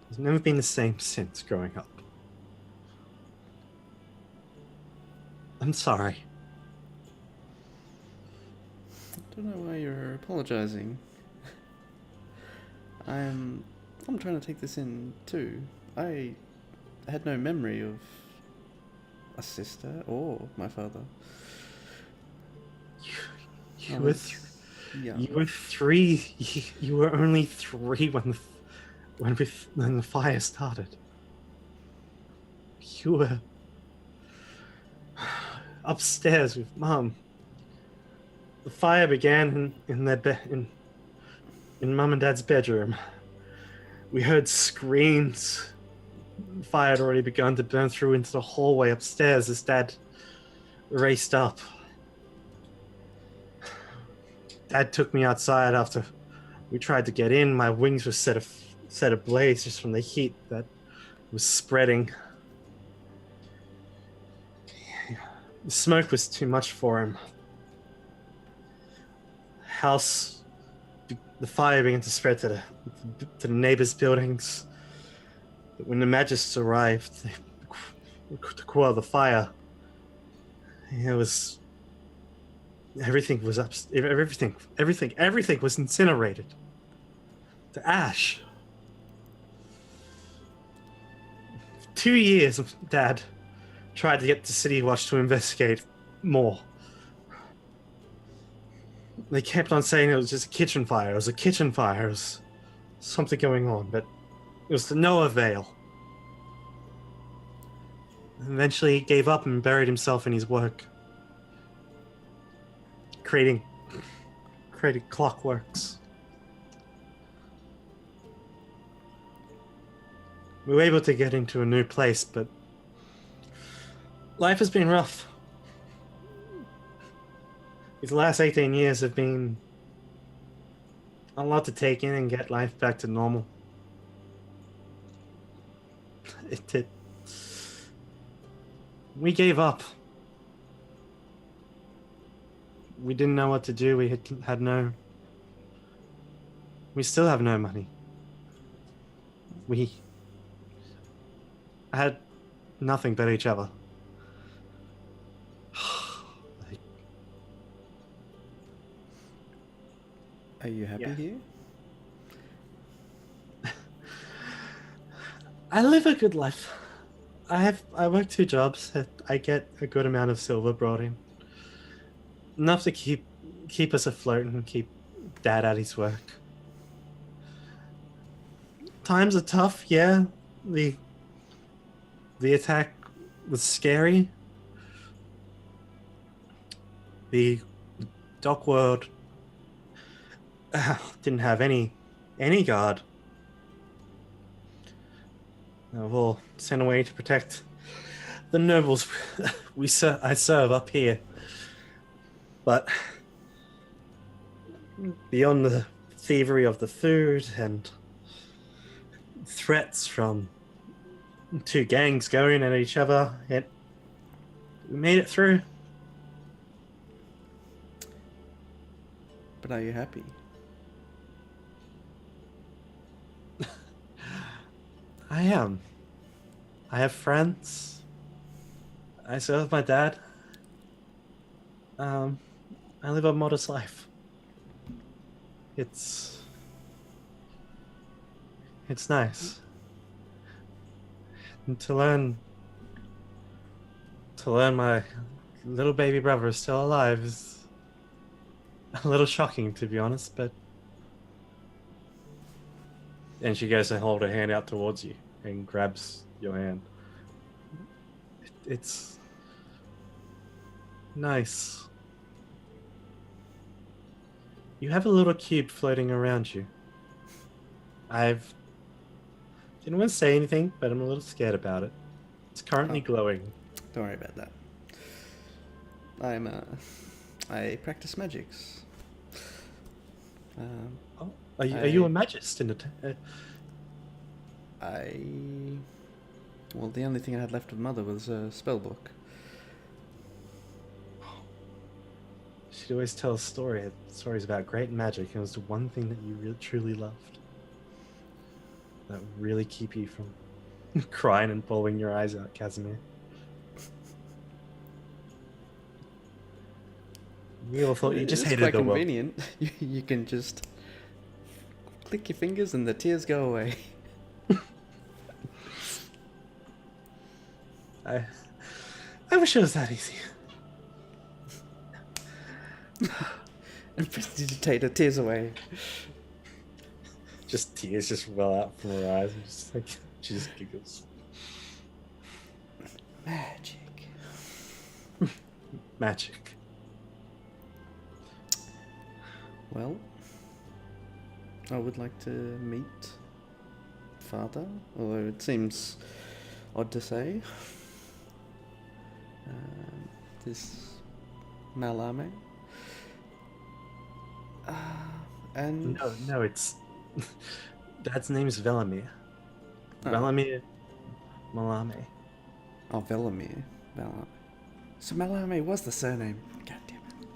He's never been the same since growing up. I'm sorry. I don't know why you're apologizing. I'm trying to take this in too. I had no memory of a sister or my father. You were three. You were only 3 when the fire started. You were upstairs with Mum. The fire began in Mum and Dad's bedroom. We heard screams. The fire had already begun to burn through into the hallway upstairs as Dad raced up. Dad took me outside after we tried to get in. My wings were set ablaze just from the heat that was spreading. The smoke was too much for him. The fire began to spread to the neighbors' buildings. But when the magistrates arrived to quell the fire, everything was everything was incinerated to ash. 2 years, Dad tried to get the City Watch to investigate more. They kept on saying it was just a kitchen fire. It was a kitchen fire. It was something going on, but it was to no avail. Eventually, he gave up and buried himself in his work, creating clockworks. We were able to get into a new place, but life has been rough. These last 18 years have been a lot to take in and get life back to normal. It did. We gave up. We didn't know what to do. We still have no money. We had nothing but each other. Are you happy Yeah. here? I live a good life. I work 2 jobs. I get a good amount of silver brought in. Enough to keep us afloat and keep Dad at his work. Times are tough, yeah. The attack was scary. The dock world didn't have any guard. They were all sent away to protect the nobles I serve up here. But beyond the thievery of the food and threats from 2 gangs going at each other, we made it through. But are you happy? I am. I have friends. I serve my dad. I live a modest life. It's nice. And to learn my little baby brother is still alive is a little shocking, to be honest, but... And she goes to hold her hand out towards you and grabs your hand. It's nice. You have a little cube floating around you. Didn't want to say anything, but I'm a little scared about it. It's currently glowing. Don't worry about that. I practice magics. Are you a magist in the Well, the only thing I had left of Mother was a spell book. She'd always tell stories about great magic, and it was the one thing that you really truly loved. That would really keep you from crying and bawling your eyes out, Casimir. We all thought you just It's hated quite the world. convenient. You can just click your fingers and the tears go away. I wish it was that easy. And prestidigitate her tears away. Just tears just well out from her eyes, and just like she just giggles. Magic. Magic. Well, I would like to meet Father, although it seems odd to say. This Malame. And No, it's Dad's name is Velamir. Oh. Velamir Malame. Oh, Velamir. Malame. So Malame was the surname. God damn it.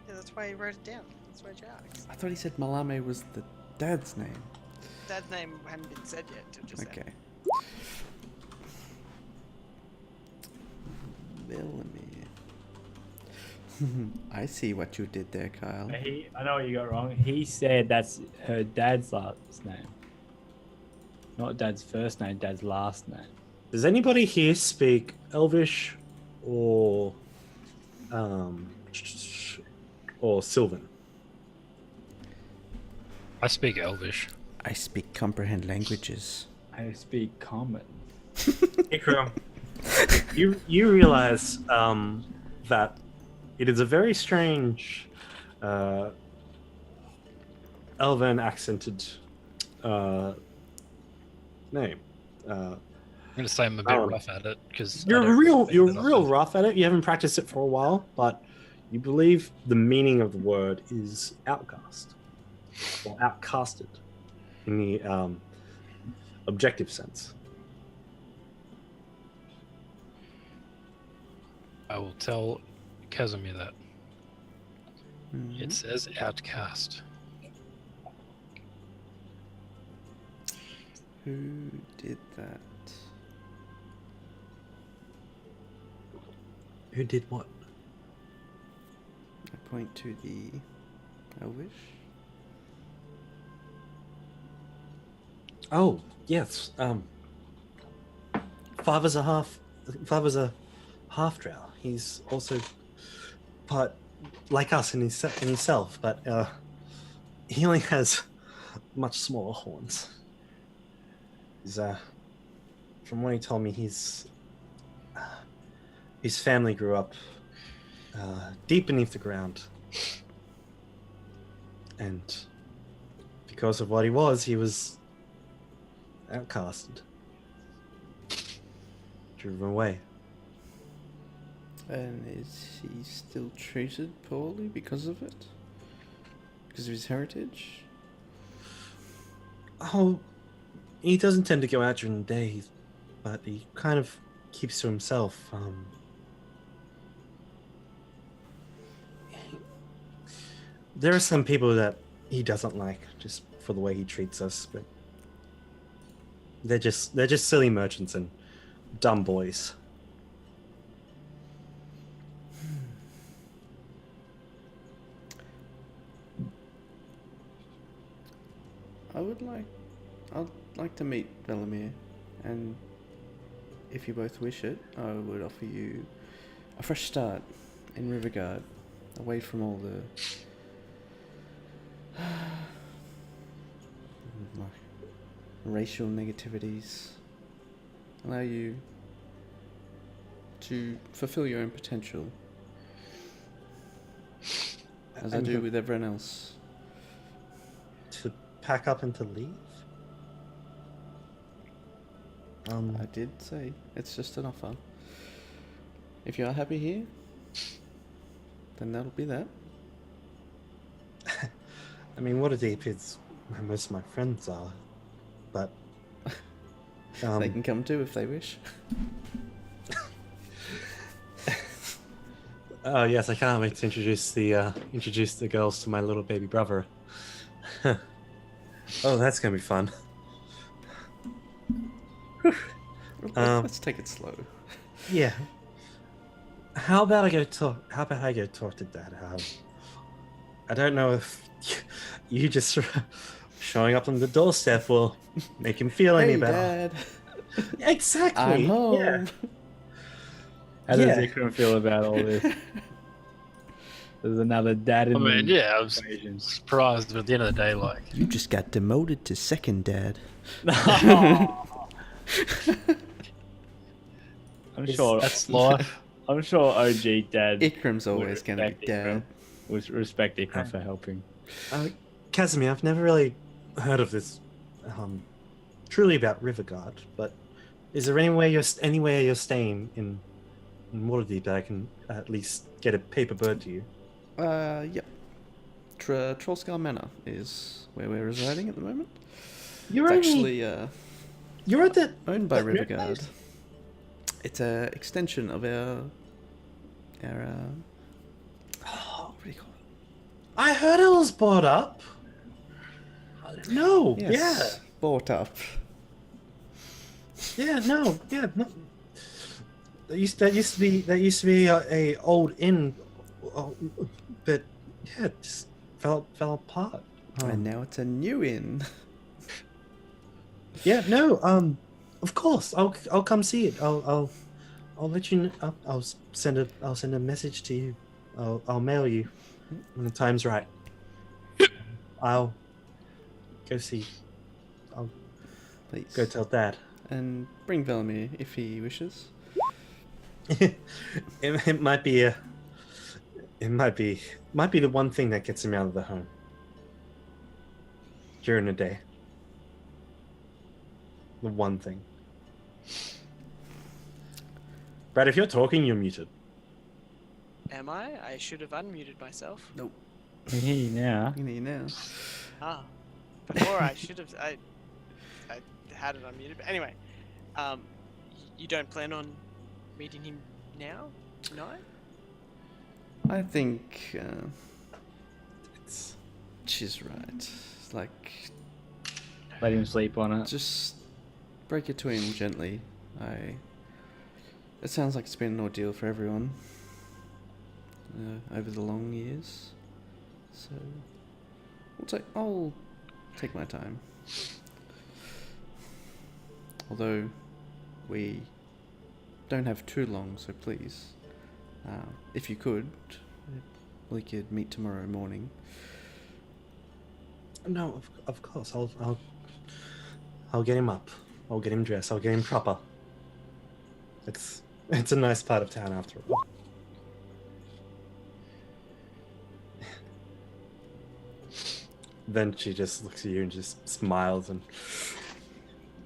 Yeah, that's why he wrote it down. That's why Jax. I thought he said Malame was the dad's name. Dad's name hadn't been said yet till just Okay. then. Velamir. I see what you did there, Kyle. I know what you got wrong. He said that's her dad's last name. Not Dad's first name, Dad's last name. Does anybody here speak Elvish or Sylvan? I speak Elvish. I speak comprehend languages. I speak common. Ikram, you realize that it is a very strange Elven accented name. I'm gonna say I'm a bit rough at it because You're real rough at it. You haven't practiced it for a while, but you believe the meaning of the word is outcast or outcasted in the objective sense. I will tell Casimir that. Mhm. It says outcast. Who did that? Who did what? I point to the Elvish. Oh, yes. Father's a half drow. He's also part like us in himself, but he only has much smaller horns. He's from what he told me, his family grew up deep beneath the ground, and because of what he was outcasted, driven away. And is he still treated poorly because of it? Because of his heritage? Oh, he doesn't tend to go out during the day, but he kind of keeps to himself. There are some people that he doesn't like just for the way he treats us, but they're just silly merchants and dumb boys. I'd like to meet Velimir, and if you both wish it, I would offer you a fresh start in Riverguard, away from all the like racial negativities. Allow you to fulfill your own potential, as I do with everyone else. To pack up and to leave? I did say it's just an offer. If you are happy here, then that'll be that. I mean, Waterdeep is where most of my friends are, but They can come too if they wish. Oh yes, I can't wait to introduce the girls to my little baby brother. Oh, that's gonna be fun. Let's take it slow. Yeah. How about I go talk to Dad? I don't know if you just showing up on the doorstep will make him feel any better. Dad. Exactly. I'm home. Yeah. How does Ikram feel about all this? There's another dad in I mean, the yeah, I was equation. surprised, but at the end of the day, like, You just got demoted to second dad. I'm sure that's life. I'm sure OG dad Ikram's would always going to respect be dad. would respect Ikram for helping. Casimir, I've never really heard of this truly about Riverguard, but is there anywhere you're staying in Waterdeep that I can at least get a paper bird to you? Yep. Trollskull Manor is where we're residing at the moment. You're It's only actually you're at the owned by that red Riverguard. place? It's a extension of our what do you call it? I heard it was bought up. No, Yes, bought up. no. That used to be a old inn, but yeah, it just fell apart. And now it's a new inn. Yeah, no. Of course, I'll come see it. I'll I'll let you know. I'll send a message to you. I'll mail you when the time's right. I'll go see. I'll Please. go tell Dad. And bring Velamir if he wishes. It might be the one thing that gets him out of the home during the day. The one thing. Brad, if you're talking, you're muted. Am I? I should have unmuted myself. Nope. I can hear you now. You need now. Ah, before I should have. I had it unmuted. But anyway, you don't plan on meeting him now tonight? I think It's she's right. Like, Let him sleep on it. just break it to him gently. It sounds like it's been an ordeal for everyone over the long years. So I'll take my time. Although we don't have too long, so please, if you could, we could meet tomorrow morning. no, of course. I'll get him up. I'll get him dressed. I'll get him proper. It's a nice part of town after all. Then she just looks at you and just smiles and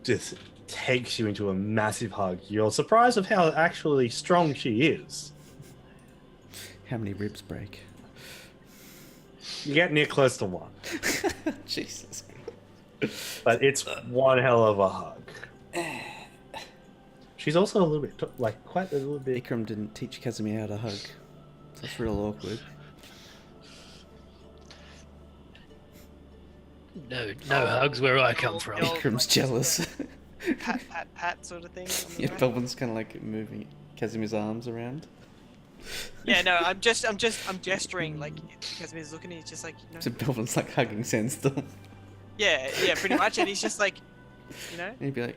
just takes you into a massive hug. You're surprised of how actually strong she is. How many ribs break? You get near close to one, Jesus. but it's one hell of a hug. She's also a little bit, quite a little bit. Ikram didn't teach Casimir how to hug. So that's real awkward. No hugs where I come from. No. Ikram's jealous. Pat sort of thing. on the Yeah, right? Belvin's kind of like moving Casimir's arms around. Yeah, no, I'm gesturing like Casimir's looking at me, just like, you know. So Belvin's like hugging Sandstorm. Yeah, pretty much, and he's just like, you know, And he'd be like,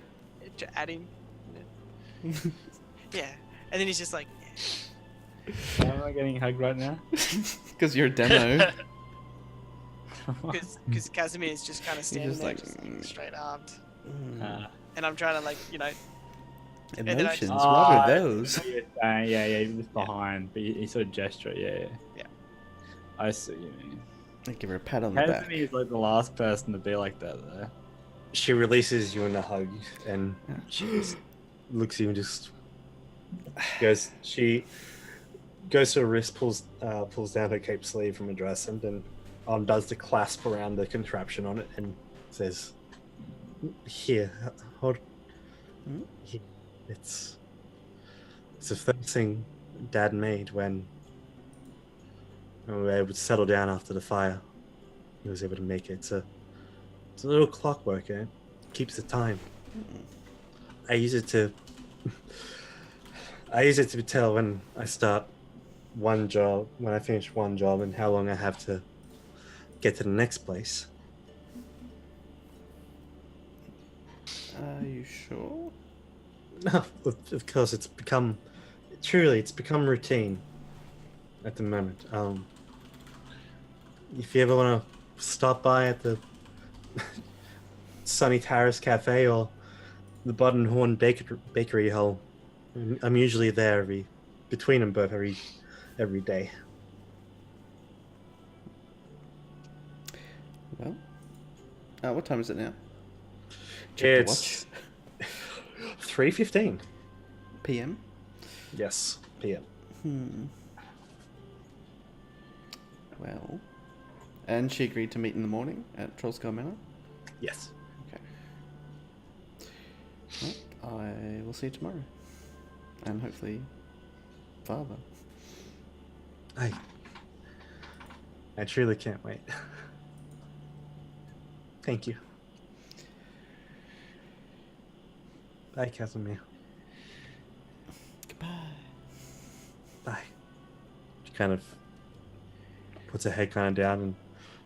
at him. You know. Yeah, and then he's just like, Why am I getting hugged right now? because you're a demo. because Casimir is just kind of standing just there, like, just like straight armed, Mm. and I'm trying to like, you know, then I Emotions, just- what are Oh, those? yeah, he was behind, but he sort of gesture, yeah. Yeah. I see what you mean. I give her a pat on the back. Casimir is like the last person to be like that, though. She releases you in a hug and Yeah. she just looks at you and just goes. She goes to her wrist, pulls down her cape sleeve from her dress, and then does the clasp around the contraption on it and says, "Here, hold. Hmm? Here. It's the first thing Dad made when we were able to settle down after the fire. He was able to make it. It's a little clockwork, eh? Keeps the time. I use it to tell when I start one job, when I finish one job, and how long I have to get to the next place." Are you sure? No, of course, it's become routine at the moment. If you ever want to stop by at the Sunny Terrace Cafe or the Button Horn Bakery Hall, I'm usually there between them both every day. Well, what time is it now? Check the It's 3:15. PM? Yes, PM. Well, and she agreed to meet in the morning at Trollskull Manor? Yes. Okay. Well, I will see you tomorrow. And hopefully, Father. I truly can't wait. Thank you. Bye, Casimir. Goodbye. Bye. She kind of puts her head kind of down and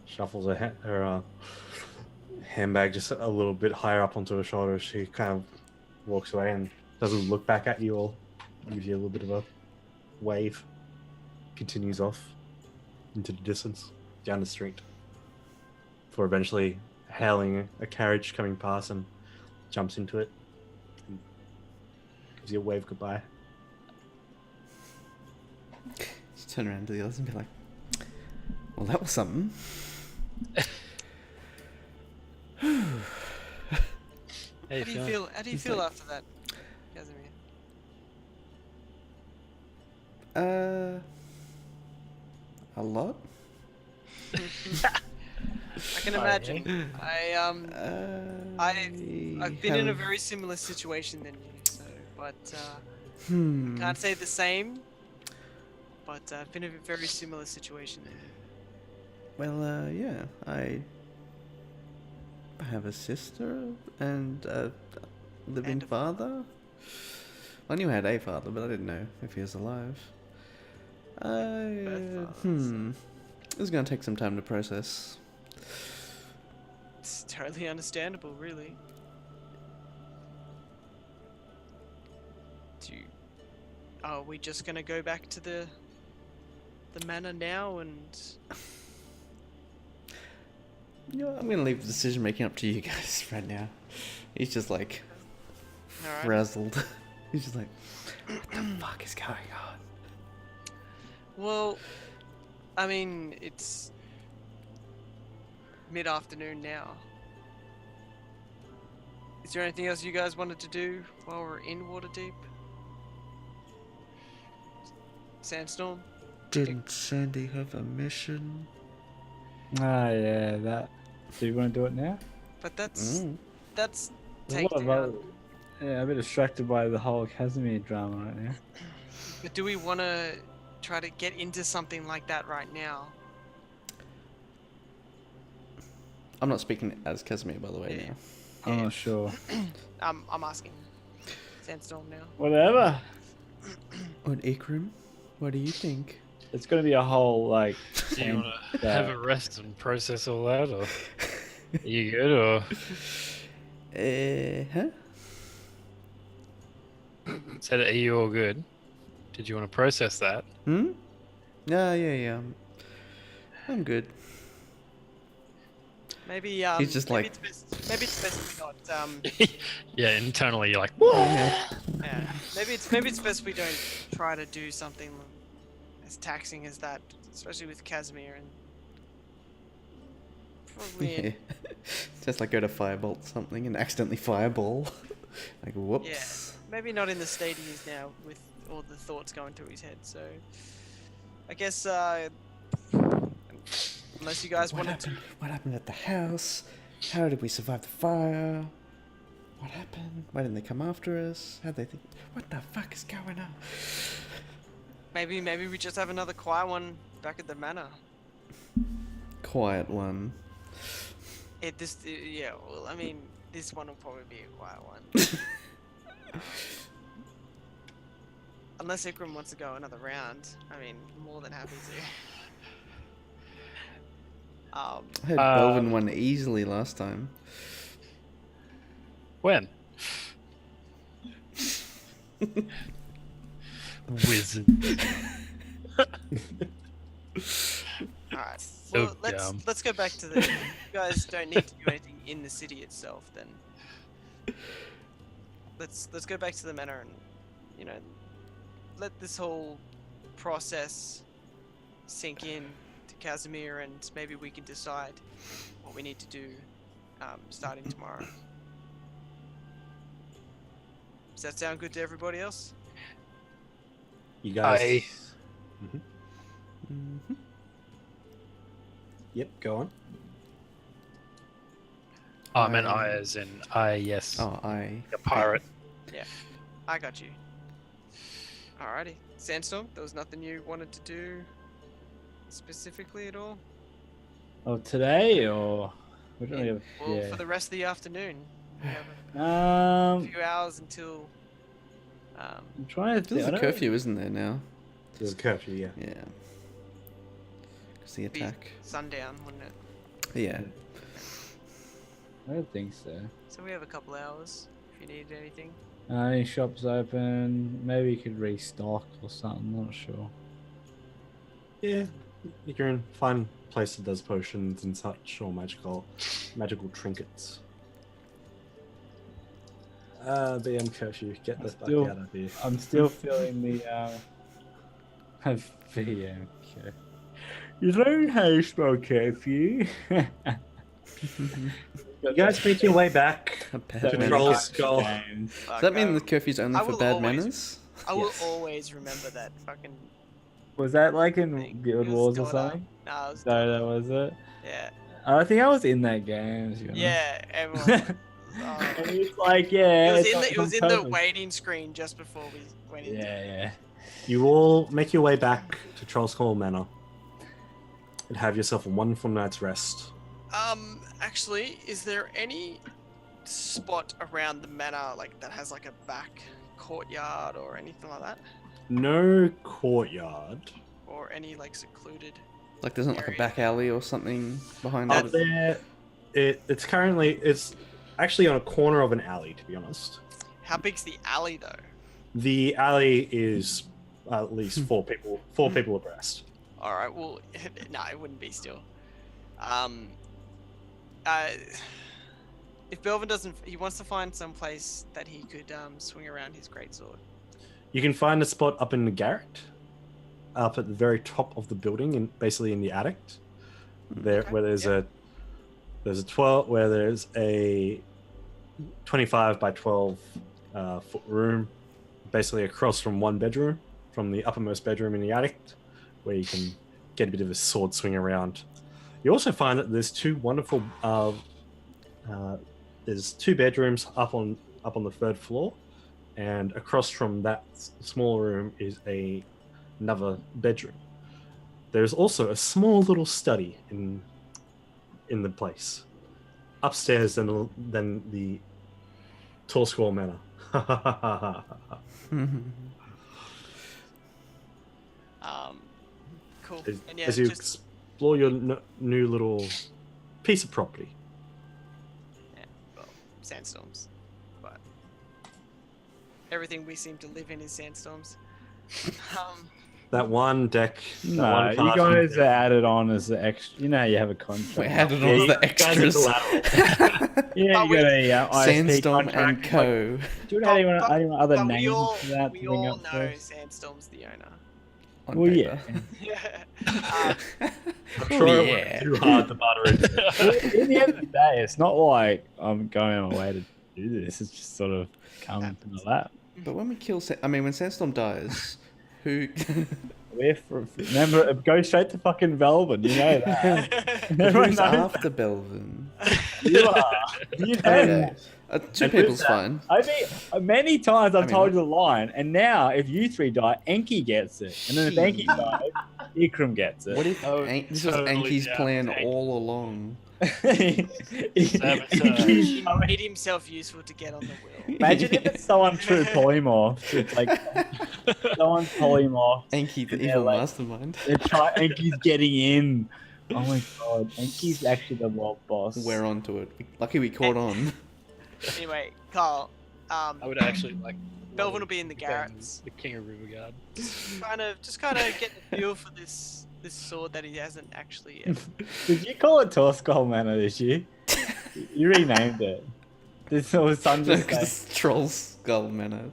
shuffles her handbag just a little bit higher up onto her shoulder. She kind of walks away and doesn't look back at you all. Gives you a little bit of a wave. Continues off into the distance, down the street. Before eventually hailing a carriage coming past and jumps into it. And gives you a wave goodbye. Just turn around to the others and be like, well, that was something. Hey, How do you feel? How do you He's feel like- after that, Casimir? A lot? I can imagine. I've been in a very similar situation than you, so but can't say the same. But I've been in a very similar situation than you. Well, yeah, I have a sister and a living And a father. I knew I had a father, but I didn't know if he was alive. This is gonna take some time to process. It's totally understandable, really. Are we just gonna go back to the manor now and? You know, I'm gonna leave the decision making up to you guys right now. He's just like Alright. frazzled. He's just like, what the fuck is going on? Well, I mean, it's mid-afternoon now. Is there anything else you guys wanted to do while we're in Waterdeep? Sandstorm? Didn't Sandy have a mission? Ah, yeah, that. Do you want to do it now? But that's There's a take lot of down. yeah, I'm a bit distracted by the whole Casimir drama right now. But do we want to try to get into something like that right now? I'm not speaking as Casimir, by the way. Yeah. Now. I'm Yeah. not sure. I'm asking Sandstorm now. Whatever. And Ikram, what do you think? It's gonna be a whole like. Do you want to that- have a rest and process all that, or are you good, or Huh? said, are you all good? Did you want to process that? Yeah. I'm good. Maybe He's just maybe like- maybe it's best we not Yeah, internally you're like, yeah. Maybe it's best we don't try to do something as taxing as that, especially with Casimir and probably Yeah. Just like go to firebolt something and accidentally fireball. Like whoops. maybe not in the state he is now with all the thoughts going through his head. So I guess unless you guys What wanted to. happened? What happened at the house? How did we survive the fire? What happened? Why didn't they come after us? How'd they think? What the fuck is going on? Maybe we just have another quiet one back at the manor. Quiet one. Yeah. Well, I mean, this one will probably be a quiet one. Unless Ikram wants to go another round. I mean, more than happy to. I had Belvin won easily last time. when? Wizard. Alright. So Well, dumb. let's go back to the. You guys don't need to do anything in the city itself, then. Let's go back to the manor and, let this whole process sink in to Casimir, and maybe we can decide what we need to do starting tomorrow. Does that sound good to everybody else? You guys. Aye. Mm-hmm. Yep, go on. Oh, I meant I as in I, yes. Oh, I. A pirate. I got you. Alrighty. Sandstorm, there was nothing you wanted to do specifically at all? Oh, today or we don't have, Well, for the rest of the afternoon. We have yeah. a few hours until. I'm trying to There's think. a curfew, isn't there now? There's a curfew, yeah. Yeah. Because the Be attack. sundown, wouldn't it? Yeah. I don't think so. So we have a couple hours if you need anything. Any shops open? Maybe you could restock or something. Not sure. Yeah, you can find a place that does potions and such, or magical trinkets. BM curfew, get the fuck Still- out of here. I'm still feeling the VM. Okay. You don't have spell curfew. You guys make your way back A bad to manners. Troll's Skull. Games. Does that mean the curfew's only I for will bad always- manners? I will Yes. always remember that fucking Was that like in thing. Guild It was Wars or Dota. something? No, it was No, Dota. that was it. Yeah. I think I was in that game. To be honest. Yeah, everyone. Oh. And it's like, yeah. It was in the purpose. waiting screen just before we went in. Yeah. You all make your way back to Troll's Skull Manor and have yourself a wonderful night's rest. Actually, is there any spot around the manor like that has like a back courtyard or anything like that, No courtyard. or any like secluded? Like, there's not like a Area. back alley or something behind Up it? there, it's actually on a corner of an alley, to be honest. How big's the alley though? The alley is at least four people abreast. All right. Well, no, it wouldn't be still. If Belvin doesn't, he wants to find some place that he could swing around his greatsword. You can find a spot up in the garret, up at the very top of the building, and basically in the attic. There, Okay, where there's yeah. a 25 by 12 foot room, basically across from one bedroom, from the uppermost bedroom in the attic, where you can get a bit of a sword swing around. You also find that there's two wonderful there's two bedrooms up on the third floor, and across from that small room is another bedroom. There's also a small little study in the place, upstairs than the Tall Squall Manor. Cool. as, And yeah, as you just explore your new little piece of property. well, sandstorms, but everything we seem to live in is sandstorms. That one deck. that No, one you card- guys are added on as the extra. You know how you have a contract. We added Yeah, on you the guys are extras. collateral. Yeah, But you we- got a ISP Sandstorm contract. and Co. Do you know anyone other but names we all, for that? we to bring all up know first? Sandstorm's the owner. on Well, yeah. paper. Yeah. I'm sure it Yeah. wasn't too hard to butter it. Well, in the end of the day, it's not like I'm going on my way to do this. It's just sort of coming to my lap. But when we kill, when Sandstorm dies, who? Remember, go straight to fucking Velvin. You know that. Everyone Who's knows after Belvin? you are. You know Okay. that. Two And people's who's fine. I mean, many times I've I mean, told you the line, and now if you three die, Enki gets it, and then if Enki dies, Ikram gets it. What if Oh, this was totally Enki's down plan with Enki. all along? Sabotage. He made himself useful to get on the wheel. Imagine if it's someone true polymorph. It's like someone's polymorph. Enki, the Yeah, evil like- mastermind. Enki's getting in. Oh my god, Enki's actually the world boss. We're onto it. Lucky we caught on. Anyway, Carl, I would actually like. Belvin will be in the become garrets. The king of Riverguard. Just kind of get the feel for this sword that he hasn't actually. Did you call it Torskull Manor this year? You renamed it. This was some No, just 'cause it's Troll Skull Manor.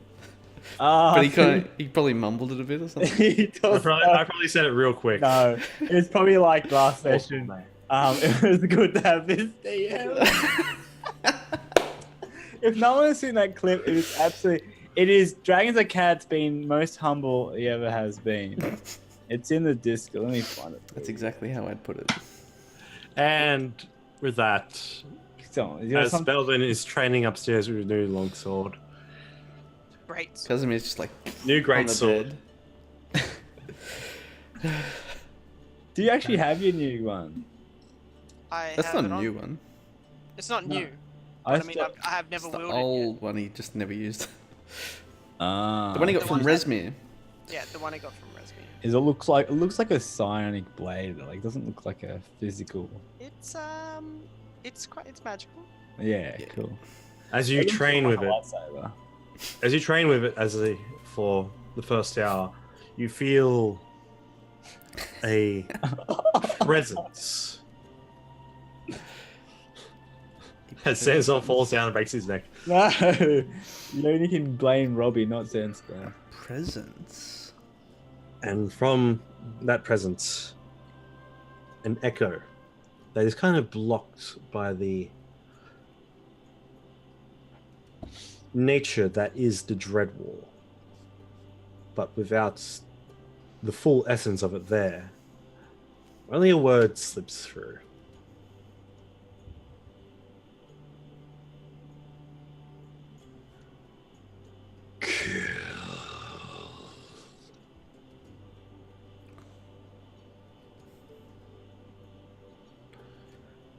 Ah, But he probably mumbled it a bit or something. I probably said it real quick. No, it was probably like last session. It was good to have this DM. If no one has seen that clip, it is absolutely. It is Dragons and Cats being most humble he ever has been. It's in the disc. Let me find it. That's exactly how I'd put it. And with that, So, you know, as Belvin is training upstairs with a new longsword, Great. Casimir's just like new on great the sword. bed. do you actually have your new one? That's have not it a on. new one. It's not No. new. I But I mean, I have never It's the wielded it old one he just never used. Ah. The one he got The from one that- Resmir. yet. Yeah, the one I got from Resmi. Is it looks like a psionic blade. Like doesn't look like a physical. It's it's magical. Yeah, Yeah. cool. As you It looks train like with a it, lightsaber. as you train with it for the first hour, you feel a presence. As Sandstorm falls down and breaks his neck. No, you only can blame Robbie, not Sandstorm. Presence. And from that presence, an echo that is kind of blocked by the nature that is the Dread Wall, but without the full essence of it there. Only a word slips through.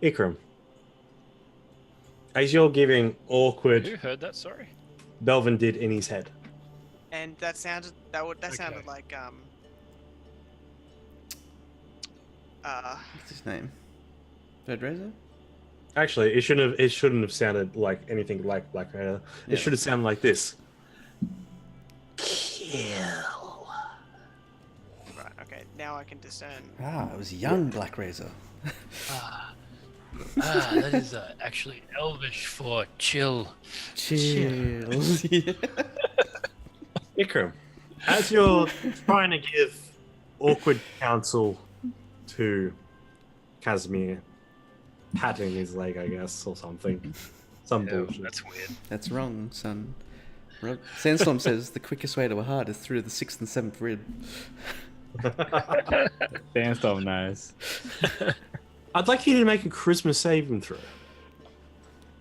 Ikram, as you're giving Who awkward, heard that? Sorry. Belvin did in his head. And that sounded sounded Okay. like What's his name? Red Razor? Actually, it shouldn't have sounded like anything like Black Raider. It Yeah. should have sounded like this. Kill. right. Okay, now I can discern. Ah, it was young Black Razor. That is actually Elvish for chill. Chills. Yeah. Ikram, as you're trying to give awkward counsel to Casimir, patting his leg, I guess, or something. Some Oh, bullshit. that's weird. That's wrong, son. Sandstorm says the quickest way to a heart is through the 6th and 7th rib. Sandstorm knows. I'd like you to make a Christmas saving throw.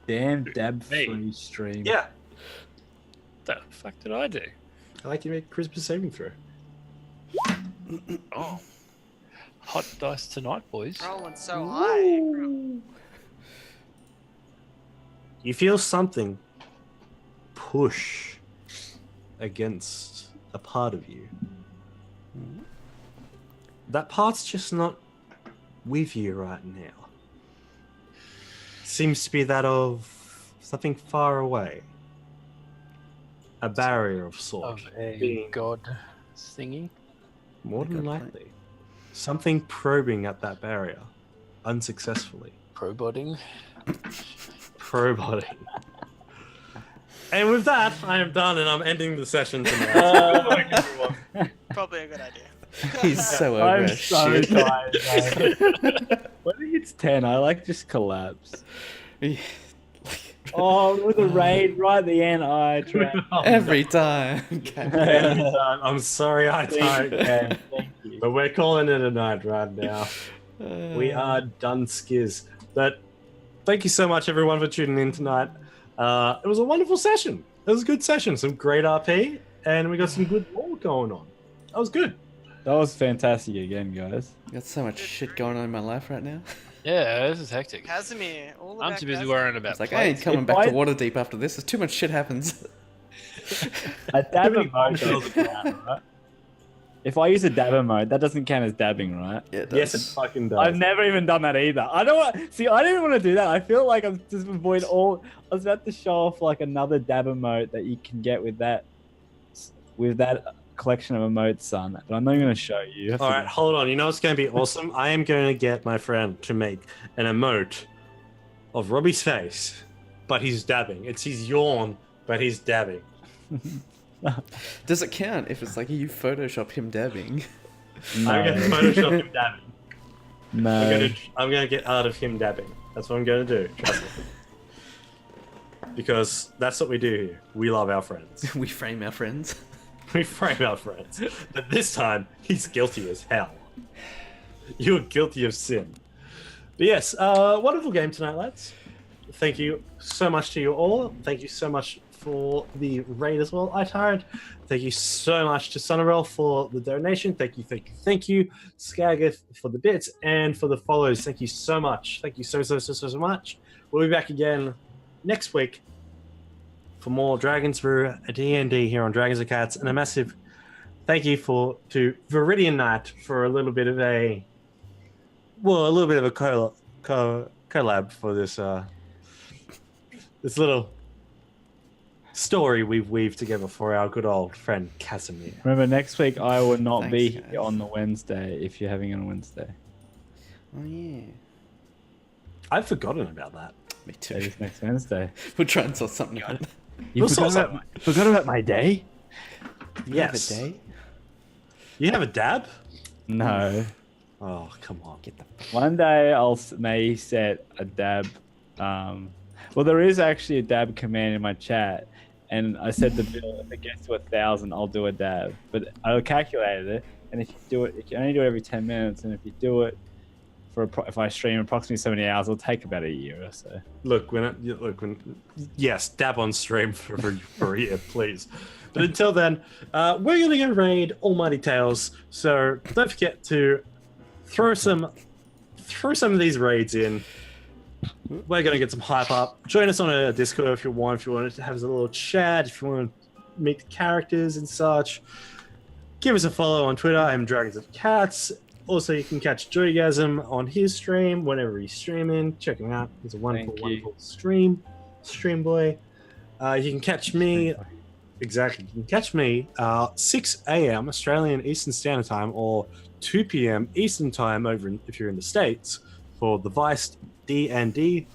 Damn dab-free Me? stream. Yeah, The fuck did I do? I'd like you to make a Christmas saving throw. Oh. Hot dice tonight, boys. Rolling so high. You feel something push against a part of you. That part's just not with you right now. Seems to be that of something far away. A barrier of sort. Of a Being god singing. more than God likely. Something probing at that barrier. Unsuccessfully. Probodding. Probotting. And with that, I am done and I'm ending the session tonight. Good work, everyone. Probably a good idea. He's so over I'm that so shit. tired, man. When it hits 10, I like just collapse. Oh, with a raid right at the end, I try. Every time. Every time. I'm sorry I Thank tired. you, man. Thank you. But we're calling it a night right now. We are done skiz. But thank you so much everyone for tuning in tonight. It was a wonderful session. It was a good session. Some great RP and we got some good lore going on. That was good. That was fantastic again, guys. Got so much shit going on in my life right now. Yeah, this is hectic. Casimir, all about I'm too busy Casimir. worrying about It's like, I ain't plates. coming If back I- to Waterdeep after this. There's too much shit happens. A dab many mode doesn't count, right? If I use a dabber mode, that doesn't count as dabbing, right? Yeah, it Yes, it does. fucking does. I've never even done that either. I don't want. See, I don't even want to do that. I feel like I'm just avoid all. I was about to show off like another dabber mode that you can get with that collection of emotes, son. But I'm not going to show you. You have All to- right, hold on. You know what's going to be awesome? I am going to get my friend to make an emote of Robbie's face, but he's dabbing. It's his yawn, but he's dabbing. Does it count if it's like you Photoshop him dabbing? No, I'm going to Photoshop him dabbing. no. I'm gonna get out of him dabbing. That's what I'm gonna do. Trust me. Because that's what we do here. We love our friends. We frame our friends. We frame our friends. But this time, he's guilty as hell. You're guilty of sin. But yes, wonderful game tonight, lads. Thank you so much to you all. Thank you so much for the raid as well, iTired. Thank you so much to Sonorel for the donation. Thank you, Skagith for the bits and for the follows. Thank you so much. Thank you so much. We'll be back again next week for more Dragons Brew, a D&D here on Dragons and Cats, and a massive thank you to Viridian Knight for a little bit of a collab for this this little story we've weaved together for our good old friend Casimir. Remember, next week I will not Thanks, be guys. here on the Wednesday if you're having it on Wednesday. Oh yeah. I've forgotten about that. Me It too. is next Wednesday. We'll try and sort something out. You We'll sort forgot about my day? Yes. Have a day. You have a dab? No. Oh, come on. Get the One day may set a dab. Well, there is actually a dab command in my chat, and I said the bill if it gets to 1,000, I'll do a dab. But I calculated it, and if you only do it every 10 minutes, and if you do it if I stream approximately 70 hours, it'll take about a year or so. Yes, dab on stream for a year, please. But until then, we're gonna go raid Almighty Tales. So don't forget to throw some of these raids in. We're gonna get some hype up. Join us on a Discord if you want. If you want to have a little chat, if you want to meet the characters and such, give us a follow on Twitter. I'm Dragons of Cats. Also, you can catch Joygasm on his stream whenever he's streaming. Check him out. He's a wonderful, Thank you. wonderful stream boy. You can catch me. Exactly. You can catch me 6 a.m. Australian Eastern Standard Time or 2 p.m. Eastern Time if you're in the States for the Vice D&D,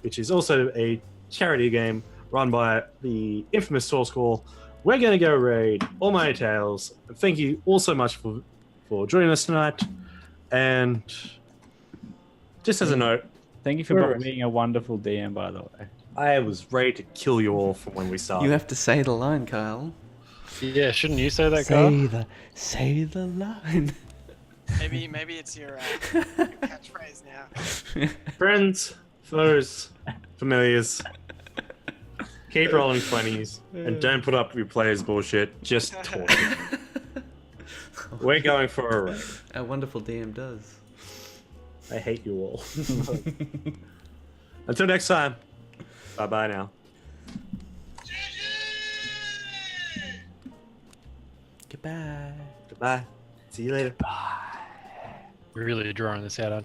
which is also a charity game run by the infamous Source Call. We're going to go raid Almighty Tales. Thank you all so much for joining us tonight. And just as a note, Thank you for being a wonderful DM, by the way. I was ready to kill you all from when we started. You have to say the line, Kyle. Yeah, shouldn't you say that, Carl? Say the line. Maybe it's your catchphrase now. Friends, foes, familiars, keep rolling 20s and don't put up your players' bullshit. Just talk. We're going for a raid. Our wonderful DM does. I hate you all. Until next time. Bye-bye now. Goodbye. Goodbye. See you later. We're really drawing this out on.